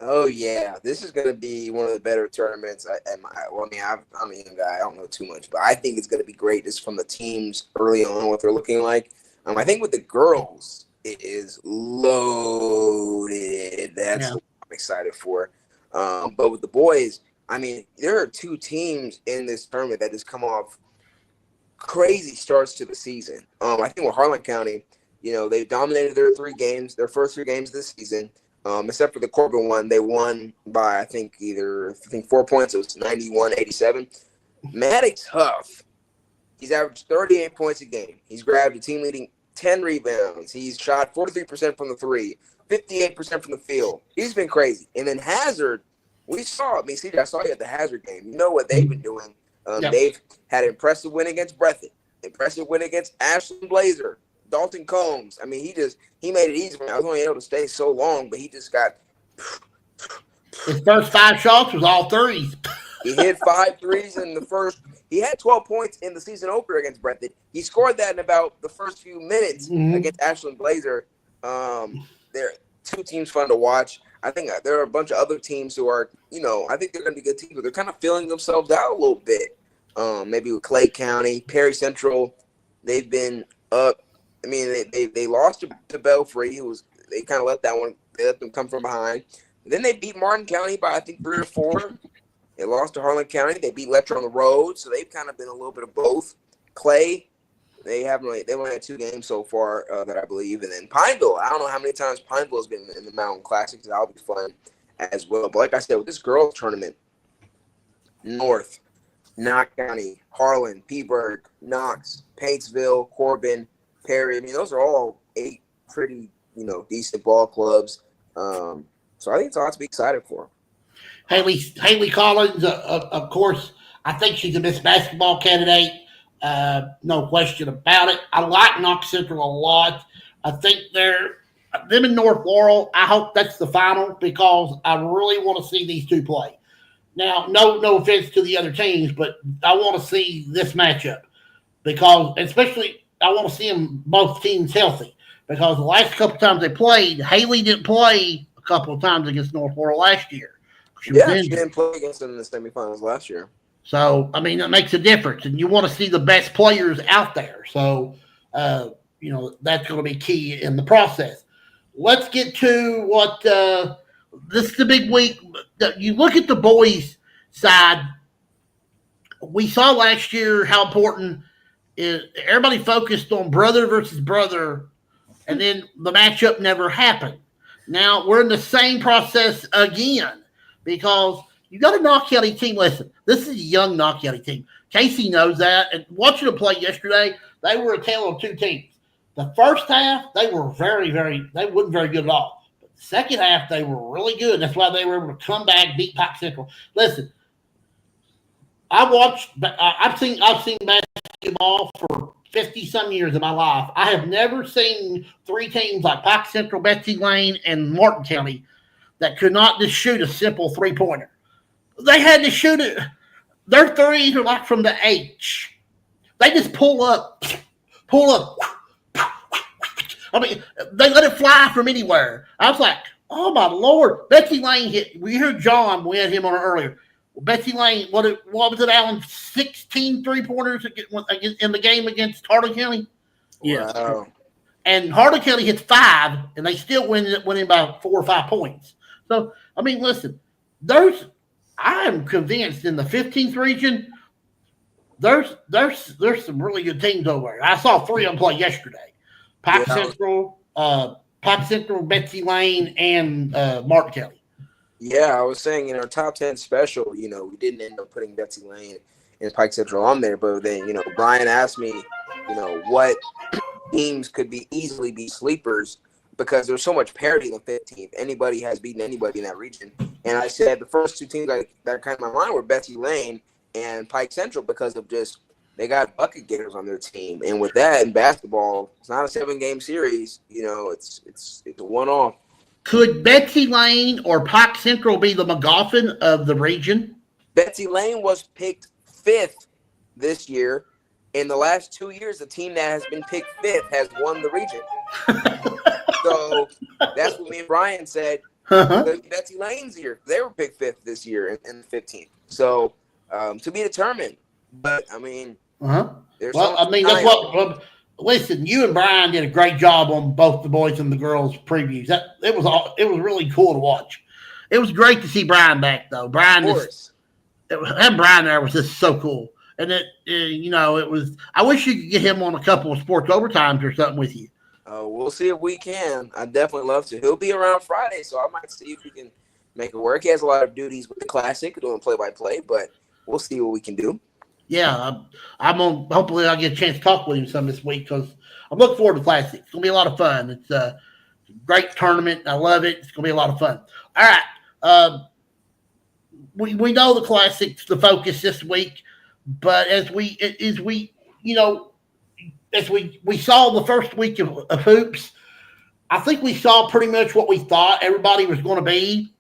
Oh, yeah. This is going to be one of the better tournaments. I'm a young guy. I don't know too much, but I think it's going to be great just from the teams early on, what they're looking like. I think with the girls, it is loaded. That's what I'm excited for. But with the boys, there are two teams in this tournament that just come off crazy starts to the season. I think with Harlan County, they dominated their first three games of the season. Except for the Corbin one, they won by I think 4 points. It was 91-87. Maddox Huff, he's averaged 38 points a game. He's grabbed a team leading 10 rebounds. He's shot 43% from the three, 58% from the field. He's been crazy. And then Hazard, we saw. CJ, I saw you at the Hazard game. You know what they've been doing. They've had an impressive win against Breathitt, impressive win against Ashland Blazer, Dalton Combs. He made it easy for me. I was only able to stay so long, but he just got. His first 5 shots was all threes. He hit 5 threes in the first. He had 12 points in the season opener against Breathitt. He scored that in about the first few minutes against Ashland Blazer. They're two teams fun to watch. I think there are a bunch of other teams who are, I think they're going to be good teams, but they're kind of filling themselves out a little bit. Maybe with Clay County, Perry Central, they've been up. I mean, they lost to Belfry. They kind of let that one. They let them come from behind. And then they beat Martin County by I think 3 or 4. They lost to Harlan County. They beat Letcher on the road, so they've kind of been a little bit of both. Clay, they only had 2 games so far that I believe, and then Pineville. I don't know how many times Pineville has been in the Mountain Classic. So that'll be fun as well. But like I said, with this girls tournament, North, Knox County, Harlan, Peaburg, Knox, Paintsville, Corbin, Perry. I mean, those are all 8 pretty, decent ball clubs. So I think it's a lot to be excited for. Haley Collins, of course, I think she's a Miss Basketball candidate. No question about it. I like Knox Central a lot. I think them in North Laurel, I hope that's the final because I really want to see these two play. Now, no offense to the other teams, but I want to see this matchup because especially I want to see them both teams healthy because the last couple of times they played, Haley didn't play a couple of times against North Laurel last year. She didn't play against them in the semifinals last year. So, I mean, that makes a difference, and you want to see the best players out there. So, that's going to be key in the process. Let's get to what this is the big week. You look at the boys' side. We saw last year how important is everybody focused on brother versus brother, and then the matchup never happened. Now, we're in the same process again because you got a Knox County team. Listen, this is a young Knox County team. Casey knows that. And watching them play yesterday, they were a tale of 2 teams. The first half, they were they weren't very good at all. But the second half, they were really good. That's why they were able to come back, beat Pike Central. Listen, I've seen basketball for 50-some years of my life. I have never seen 3 teams like Pike Central, Betsy Lane, and Martin County that could not just shoot a simple 3-pointer. They had to shoot it. Their threes are like from the H. They just pull up. I mean, they let it fly from anywhere. I was like, oh, my Lord. Betsy Lane hit. We heard John. We had him on earlier. Betsy Lane, what was it, Allan? 16 3-pointers in the game against Harley County? Yes. Wow. And Harley County hits 5, and they still winning by 4 or 5 points. So, I mean, listen, I am convinced in the 15th region, there's some really good teams over there. I saw 3 of them play yesterday. Pike Central, Betsy Lane, and Martin County. Yeah, I was saying in our top 10 special, we didn't end up putting Betsy Lane and Pike Central on there, but then, Brian asked me, what teams could easily be sleepers because there's so much parity in the 15th. Anybody has beaten anybody in that region. And I said the first 2 teams that are kind of in my mind were Betsy Lane and Pike Central because of just they got bucket getters on their team. And with that in basketball, it's not a 7-game series. It's a one-off. Could Betsy Lane or Pike Central be the McGoffin of the region? Betsy Lane was picked 5th this year. In the last 2 years, the team that has been picked 5th has won the region. So that's what me and Brian said. Betsy Lane's year. They were picked 5th this year in the 15th. So to be determined. But, I mean, that's what – listen, you and Brian did a great job on both the boys and the girls previews. It was really cool to watch. It was great to see Brian back, though. Having Brian there was just so cool. And it was. I wish you could get him on a couple of sports overtimes or something with you. We'll see if we can. I'd definitely love to. He'll be around Friday, so I might see if we can make it work. He has a lot of duties with the Classic, doing play-by-play, but we'll see what we can do. Yeah, I'm on. Hopefully, I'll get a chance to talk with him some this week because I'm looking forward to Classic. It's gonna be a lot of fun. It's a great tournament. I love it. It's gonna be a lot of fun. All right, we know the Classic's the focus this week, but as we saw the first week of hoops, I think we saw pretty much what we thought everybody was going to be.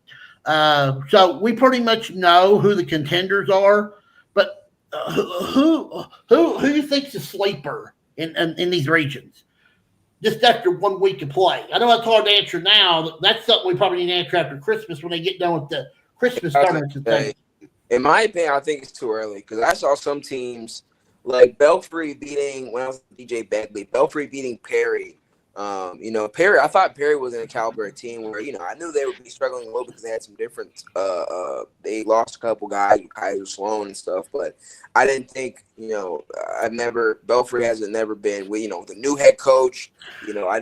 So we pretty much know who the contenders are, but who do you think's a sleeper in these regions? Just after 1 week of play, I know it's hard to answer now. That's something we probably need to answer after Christmas when they get done with the Christmas tournaments and things. In my opinion, I think it's too early because I saw some teams like Belfry beating when I was DJ Begley, Belfry beating Perry. Perry. I thought Perry was in a caliber team where I knew they would be struggling a little because they had some different. They lost a couple guys, Kaiser Sloan and stuff, but I didn't think. Belfry hasn't never been with the new head coach. I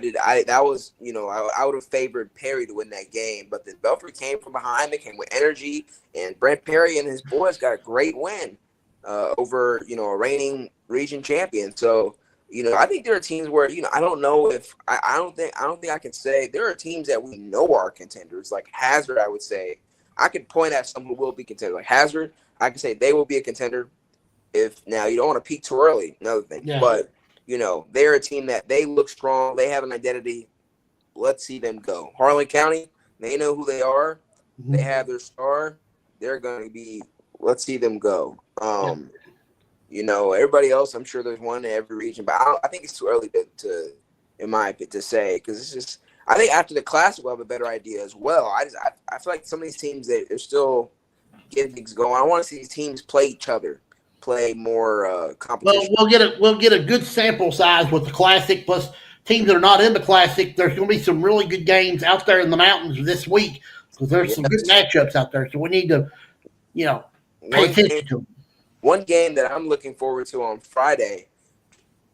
would have favored Perry to win that game, but then Belfry came from behind. They came with energy, and Brent Perry and his boys got a great win over a reigning region champion. So. I think there are teams where I don't know if I don't think I can say there are teams that we know are contenders. Like Hazard, I would say I could point at some who will be contenders. Like Hazard, I can say they will be a contender. If now you don't want to peak too early, another thing. Yeah. But they're a team that they look strong. They have an identity. Let's see them go. Harlan County, they know who they are. Mm-hmm. They have their star. They're going to be. Let's see them go. Everybody else, I'm sure there's one in every region, but I think it's too early to in my opinion, to say because it's just. I think after the Classic, we'll have a better idea as well. I feel like some of these teams they're still getting things going. I want to see these teams play each other, play more competition. Well, we'll get a good sample size with the Classic. Plus, teams that are not in the Classic, there's going to be some really good games out there in the mountains this week because there's some good matchups out there. So we need to, pay attention to them. One game that I'm looking forward to on Friday,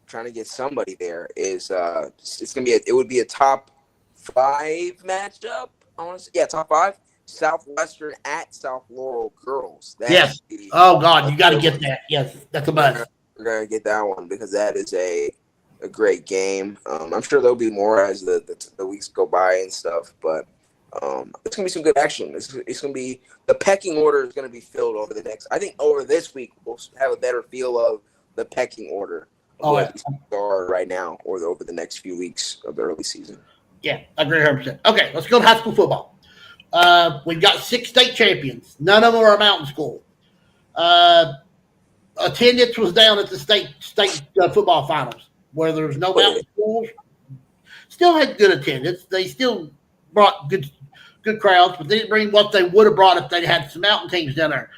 trying to get somebody there, is it's gonna be it would be a top 5 matchup. Top 5. Southwestern at South Laurel girls. Yes. Oh God, you got to get that. Yes, that's a must. We're gonna get that one because that is a great game. I'm sure there'll be more as the weeks go by and stuff, but. It's gonna be some good action. It's gonna be the pecking order is gonna be filled over the next. I think over this week we'll have a better feel of the pecking order are right now or over the next few weeks of the early season. Yeah, I agree 100%. Okay, let's go to high school football. We've got 6 state champions. None of them are a mountain school. Attendance was down at the state football finals where there was no mountain schools. Still had good attendance. They still brought good crowds, but they didn't bring what they would have brought if they had some mountain teams down there.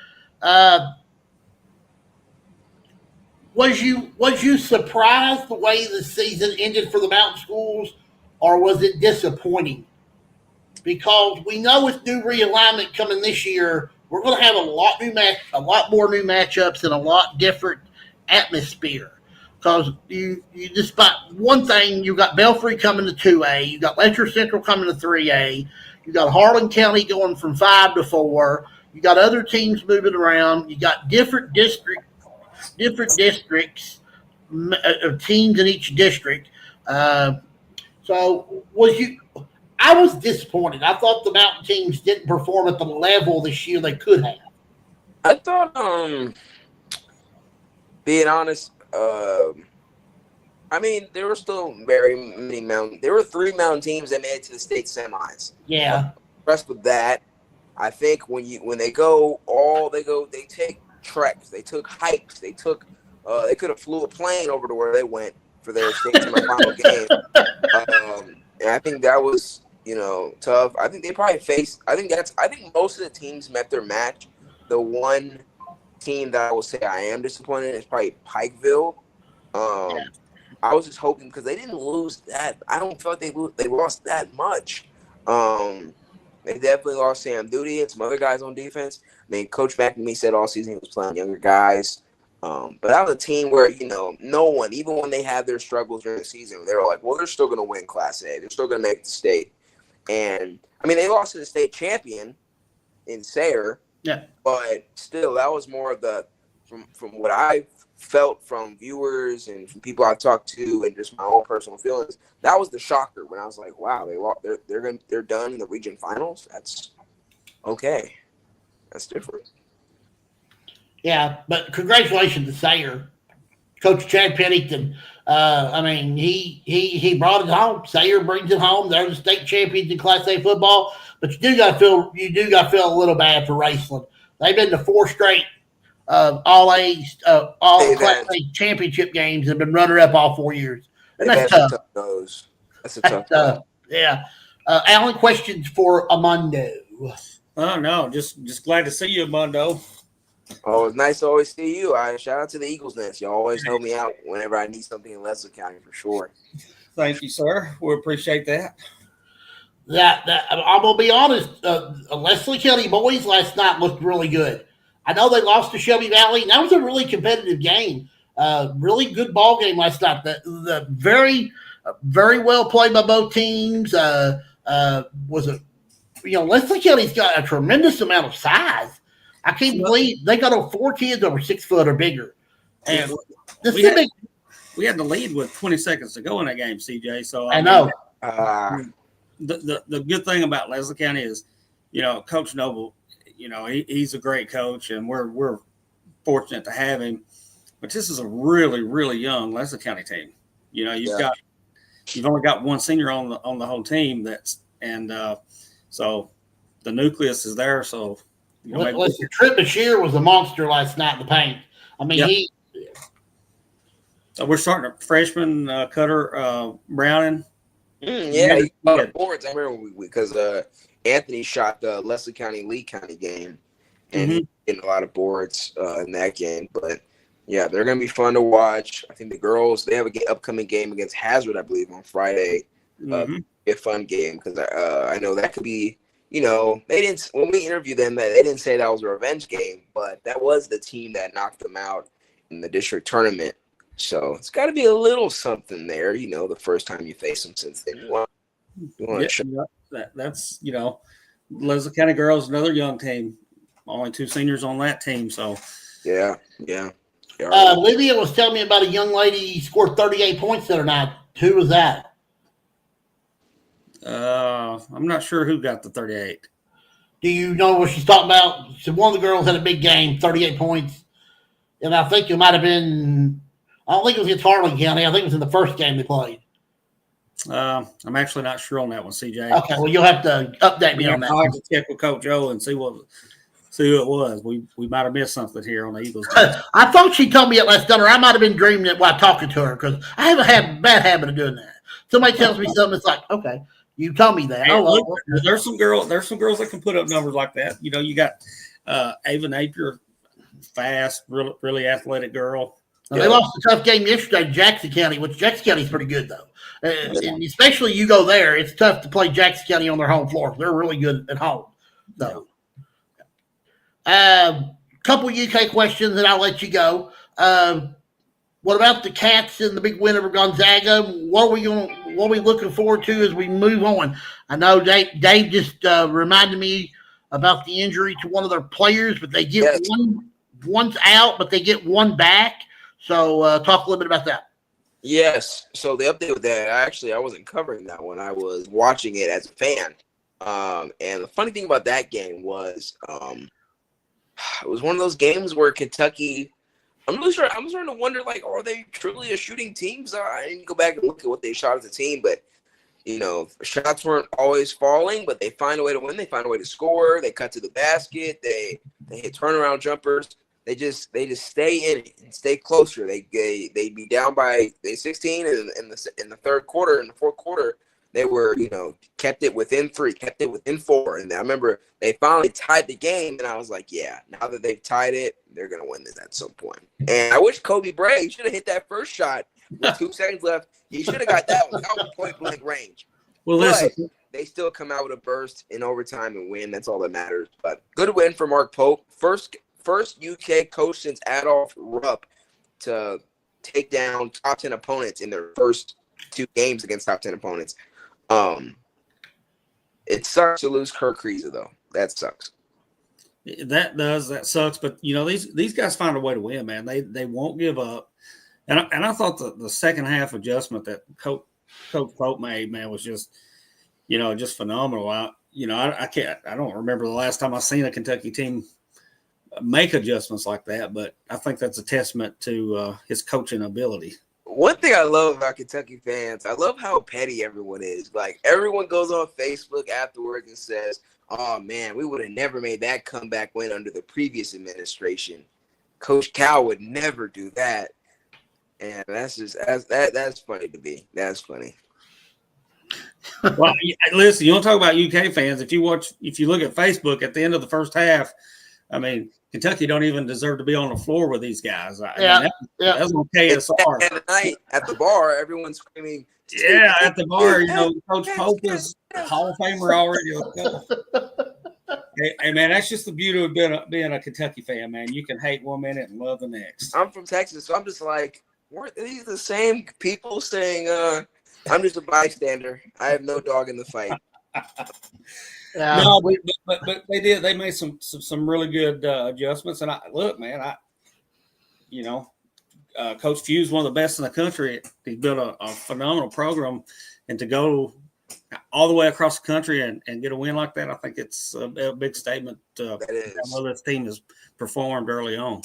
Was you surprised the way the season ended for the mountain schools, or was it disappointing? Because we know with new realignment coming this year, we're going to have a lot more new matchups and a lot different atmosphere. Because you just got one thing, you got Belfry coming to 2A, you got Letcher Central coming to 3A, you got Harlan County going from 5 to 4, you got other teams moving around, you got different districts, teams in each district. So I was disappointed. I thought the mountain teams didn't perform at the level this year they could have. I thought, being honest, there were still very many mountain. There were 3 mountain teams that made it to the state semis. Yeah, impressed with that. I think when they take treks, they took hikes, they could have flew a plane over to where they went for their state semifinal game. And I think that was tough. I think they probably faced. I think most of the teams met their match. The one team that I will say I am disappointed is probably Pikeville. I was just hoping because they didn't lose that. I don't feel like they lost that much. They definitely lost Sam Duty and some other guys on defense. Coach McNamee said all season he was playing younger guys. But that was a team where no one, even when they had their struggles during the season, they were like, well, they're still going to win Class A. They're still going to make the state. And they lost to the state champion in Sayre. Yeah, but still, that was more of the from what I felt from viewers and from people I've talked to, and just my own personal feelings. That was the shocker when I was like, "Wow, they're done in the region finals." That's okay. That's different. Yeah, but congratulations to Sayre. Coach Chad Pennington. I mean, he brought it home. Sayre brings it home. They're the state champions in Class A football. But you do got to feel a little bad for Raceland. They've been to 4 straight all A's, all Class A championship games. Have been runner up all 4 years. And that's tough. That's a tough nose. Yeah. Allan, questions for Armando? Oh no, just glad to see you, Armando. Oh, it's nice to always see you. Shout out to the Eagles Nest. You always help me out whenever I need something in Leslie County for sure. Thank you, sir. We appreciate that. I'm gonna be honest. Leslie County boys last night looked really good. I know they lost to Shelby Valley. That was a really competitive game. Really good ball game last night. The very well played by both teams. Leslie County's got a tremendous amount of size. I can't believe they got 4 kids over 6 foot or bigger. And we had the lead with 20 seconds to go in that game, CJ. So I know. The good thing about Leslie County is, Coach Noble, he's a great coach, and we're fortunate to have him. But this is a really, really young Leslie County team. You've only got 1 senior on the whole team. So the nucleus is there. So Trip Bashir was a monster last night in the paint. I mean, we're starting a freshman Cutter Browning. Yeah, he got boards. I remember because Anthony shot the Leslie County Lee County game, and he getting a lot of boards in that game. But yeah, they're gonna be fun to watch. I think the girls, they have an upcoming game against Hazard, I believe, on Friday. Be a fun game because I know that could be. They didn't, when we interviewed them, they didn't say that was a revenge game, but that was the team that knocked them out in the district tournament. So it's got to be a little something there, the first time you face them since then. You want to show that's Leslie County girls, another young team, only 2 seniors on that team. So yeah. Lydia was telling me about a young lady who scored 38 points the other night. Who was that? I'm not sure who got the 38. Do you know what she's talking about? So one of the girls had a big game, 38 points. And I think it might have been, I don't think it was against Harley County. I think it was in the first game they played. I'm actually not sure on that one, CJ. Okay, well, you'll have to update me on that. I'll have to check with Coach Joe and see who it was. We might have missed something here on the Eagles. I thought she told me it last night, or I might have been dreaming it while talking to her because I have a bad habit of doing that. Somebody tells me something, it's like, okay. You told me that. There's some girls that can put up numbers like that. You got Ava Napier, fast, really athletic girl. They lost a tough game yesterday to Jackson County, which Jackson County is pretty good though. And especially you go there, it's tough to play Jackson County on their home floor. They're really good at home. So, couple UK questions, and I'll let you go. What about the Cats and the big win over Gonzaga? What are we looking forward to as we move on? I know Dave just reminded me about the injury to one of their players, but they get one's out, but they get one back. So talk a little bit about that. Yes. So the update with that, I wasn't covering that one. I was watching it as a fan. And the funny thing about that game was it was one of those games where Kentucky – I'm starting to wonder, are they truly a shooting team? So I didn't go back and look at what they shot as a team, but, shots weren't always falling, but they find a way to win. They find a way to score. They cut to the basket. They hit turnaround jumpers. They just stay in it and stay closer. They be down by 16 in the third quarter. In the fourth quarter, they were, kept it within 3, kept it within 4. And I remember they finally tied the game, and I was like, yeah, now that they've tied it, they're going to win this at some point. And I wish Kobe Bray should have hit that first shot with 2 seconds left. He should have got that one. That was point-blank range. Well, listen. They still come out with a burst in overtime and win. That's all that matters. But good win for Mark Pope. First UK coach since Adolph Rupp to take down top 10 opponents in their first 2 games against top 10 opponents. It sucks to lose Kirk Kriese, though. That sucks. That sucks. But these guys find a way to win, man. They won't give up. And I thought the second half adjustment that Coach Pope made, man, was just phenomenal. I don't remember the last time I seen a Kentucky team make adjustments like that. But I think that's a testament to his coaching ability. One thing I love about Kentucky fans, I love how petty everyone is. Like, everyone goes on Facebook afterwards and says, "Oh man, we would have never made that comeback win under the previous administration. Coach Cal would never do that." And that's funny to me. That's funny. Well, listen, you want to talk about UK fans? If you look at Facebook at the end of the first half, I mean, Kentucky don't even deserve to be on the floor with these guys. That's on KSR. And tonight at the bar, everyone's screaming. Yeah, at the bar, Coach Pope is Hall of Famer already. Hey, man, that's just the beauty of being a Kentucky fan, man. You can hate one minute and love the next. I'm from Texas, so I'm just like, weren't these the same people saying, I'm just a bystander. I have no dog in the fight. No, but they did. They made some really good adjustments. And Coach Few's one of the best in the country. He built a phenomenal program, and to go all the way across the country and get a win like that, I think it's a big statement. How this team has performed early on.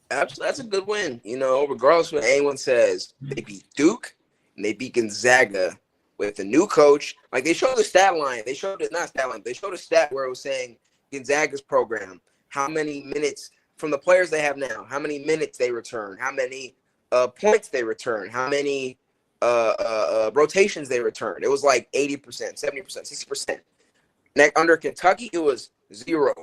That's a good win. Regardless of what anyone says, they beat Duke and they beat Gonzaga with a new coach. Like, they showed the stat line. They showed it, not stat line. They showed a stat where it was saying Gonzaga's program, how many minutes from the players they have now, how many minutes they return, how many points they return, how many rotations they return. It was like 80%, 70%, 60%. Under Kentucky, it was zero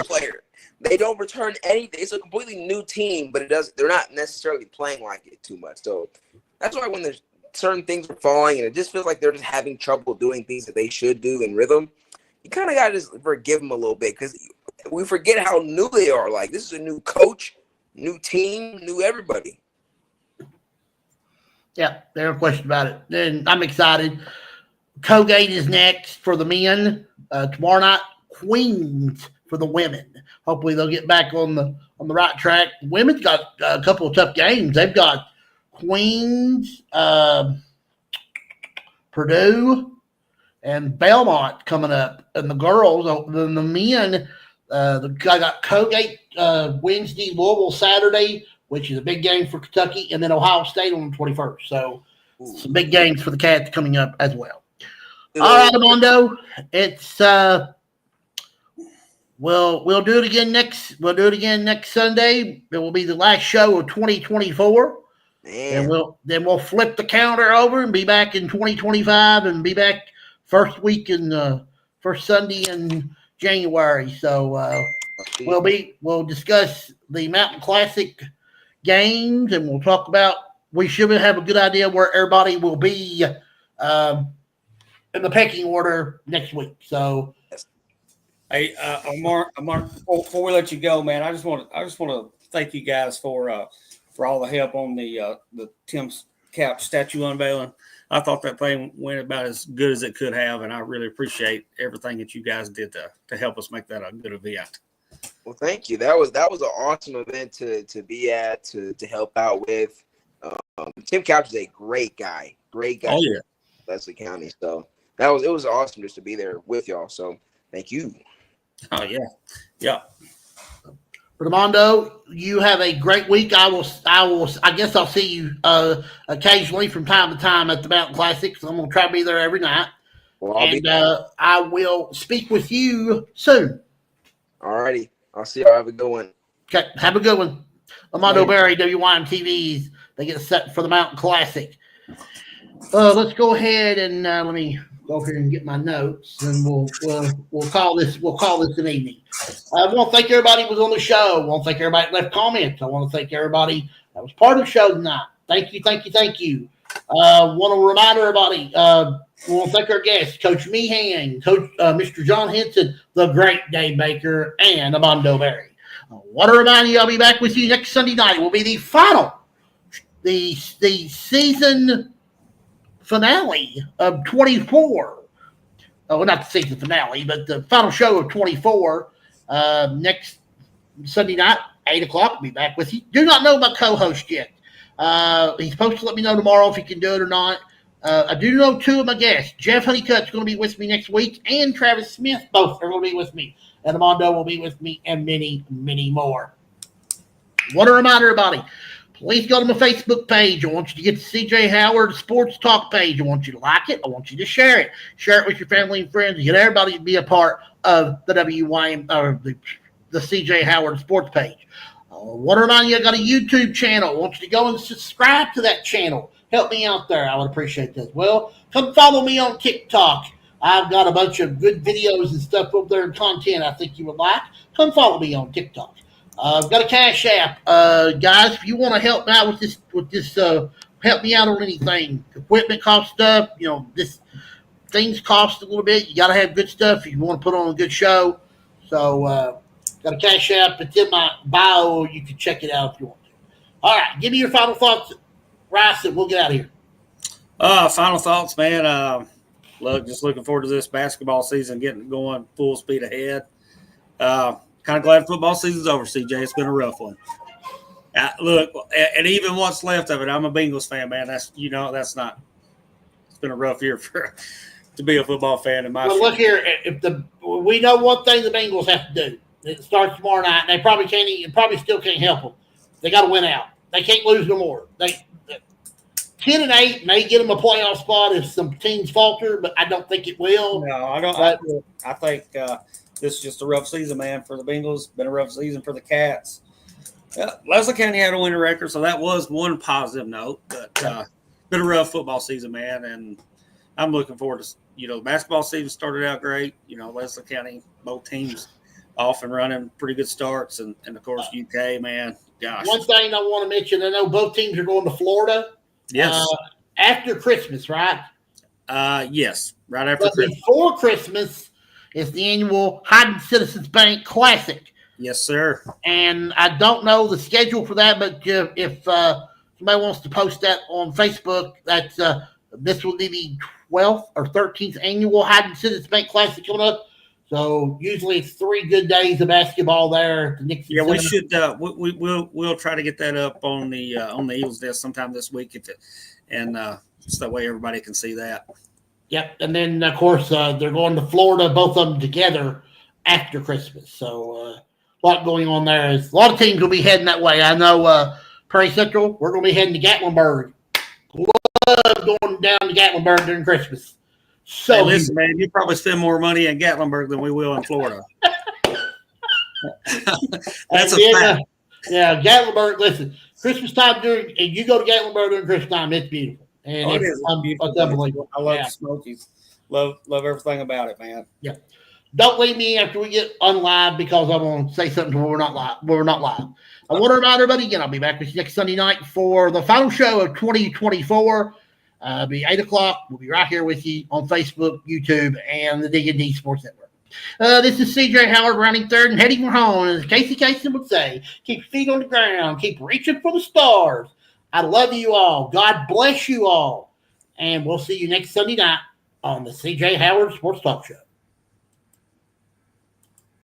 player. They don't return anything. It's a completely new team, but they're not necessarily playing like it too much. So that's why when there's certain things are falling and it just feels like they're just having trouble doing things that they should do in rhythm, you kind of got to just forgive them a little bit, because we forget how new they are. Like, this is a new coach, new team, new everybody. Yeah, there's no question about it. And I'm excited. Colgate is next for the men. Tomorrow night, Queens for the women. Hopefully they'll get back on the right track. The women's got a couple of tough games. They've got Queens, Purdue, and Belmont coming up. And the girls, the men, I got Colgate Wednesday, Louisville Saturday, which is a big game for Kentucky, and then Ohio State on the 21st. So some big games for the Cats coming up as well. All right, Armando, it's we'll do it again next. We'll do it again next Sunday. It will be the last show of 2024, and we'll flip the calendar over and be back in 2025, and be back first Sunday in January. So we'll discuss the Mountain Classic games, and we'll talk about. We should have a good idea where everybody will be in the pecking order next week. So, hey, Mark, before we let you go, man, I just want to thank you guys for all the help on the Tomcats statue unveiling. I thought that thing went about as good as it could have, and I really appreciate everything that you guys did to help us make that a good event. Well, thank you. That was an awesome event to be at, to help out with. Tomcats is a great guy. Oh, yeah. Leslie County. So it was awesome just to be there with y'all. So thank you. Oh yeah. Yeah. Armando, you have a great week. I guess I'll see you occasionally from time to time at the Mountain Classics. I'm gonna try to be there every night. Well, I will speak with you soon. All righty. I'll see y'all. Have a good one. Okay, have a good one. Armando Berry, WYMTVs. They get set for the Mountain Classic. Let's go ahead and let me go over here and get my notes, and we'll call this an evening. I want to thank everybody who was on the show. I want to thank everybody that left comments. I want to thank everybody that was part of the show tonight. Thank you. Want to remind everybody. We want to thank our guests, Coach Meehan, Coach Mr. John Henson, the great Dave Baker, and Armando Berry. I want to remind you, I'll be back with you next Sunday night. It will be the season finale of 24. Oh, not the season finale, but the final show of 24 next Sunday night, 8 o'clock. I'll be back with you. Do not know my co-host yet. He's supposed to let me know tomorrow if he can do it or not. I do know two of my guests. Jeff Honeycutt's going to be with me next week, and Travis Smith both are going to be with me and Armando will be with me, and many, many more. Want to remind everybody, please go to my Facebook page. I want you to get the CJ Howard Sports Talk page. I want you to like it. I want you to share it. Share it with your family and friends. Get everybody to be a part of the WYM or the CJ Howard Sports page. I want to remind you, I got a YouTube channel. I want you to go and subscribe to that channel. Help me out there. I would appreciate that. Well, come follow me on TikTok. I've got a bunch of good videos and stuff up there and content I think you would like. Come follow me on TikTok. I've got a Cash App. Guys, if you want to help me out with this, help me out on anything. Equipment costs stuff. Things cost a little bit. You got to have good stuff if you want to put on a good show. So, got a Cash App. It's in my bio. You can check it out if you want to. All right. Give me your final thoughts, Rice, and we'll get out of here. Final thoughts, man. Just looking forward to this basketball season getting going full speed ahead. Kind of glad football season's over, CJ. It's been a rough one. Look, and even what's left of it, I'm a Bengals fan, man. It's been a rough year to be a football fan in my Well, look here. We know one thing the Bengals have to do. It starts tomorrow night. And they probably still can't help them. They got to win out. They can't lose no more. 10-8 may get them a playoff spot if some teams falter, but I don't think it will. No, I don't. I think this is just a rough season, man, for the Bengals. Been a rough season for the Cats. Leslie County had a winning record, so that was one positive note. But been a rough football season, man, and I'm looking forward to. The basketball season started out great. Leslie County, both teams off and running, pretty good starts, and of course UK, man. Gosh. One thing I want to mention, I know both teams are going to Florida. Yes. After Christmas, right? Yes, right after Christmas. Before Christmas is the annual Hayden Citizens Bank Classic. Yes, sir. And I don't know the schedule for that, but if somebody wants to post that on Facebook, that's this will be the 12th or 13th annual Hayden Citizens Bank Classic coming up. So usually it's 3 good days of basketball there at the Nixon Center. We should. We'll try to get that up on the Eagles desk sometime this week, so that way everybody can see that. Yep, and then of course they're going to Florida, both of them together after Christmas. So a lot going on there. A lot of teams will be heading that way. I know Prairie Central. We're going to be heading to Gatlinburg. Love going down to Gatlinburg during Christmas. So hey, listen, man, you probably spend more money in Gatlinburg than we will in Florida. That's a fact. Yeah, Gatlinburg. Listen, Christmas time and you go to Gatlinburg during Christmas time, it's beautiful. And it's unbelievable. I love the Smokies. Love everything about it, man. Yeah. Don't leave me after we get unlive because I'm going to say something where we're not live. I want to remind everybody again, I'll be back with you next Sunday night for the final show of 2024. It'll be 8 o'clock. We'll be right here with you on Facebook, YouTube, and the D&D Sports Network. This is CJ Howard rounding third and heading for home. As Casey Kasem would say, keep your feet on the ground. Keep reaching for the stars. I love you all. God bless you all. And we'll see you next Sunday night on the CJ Howard Sports Talk Show.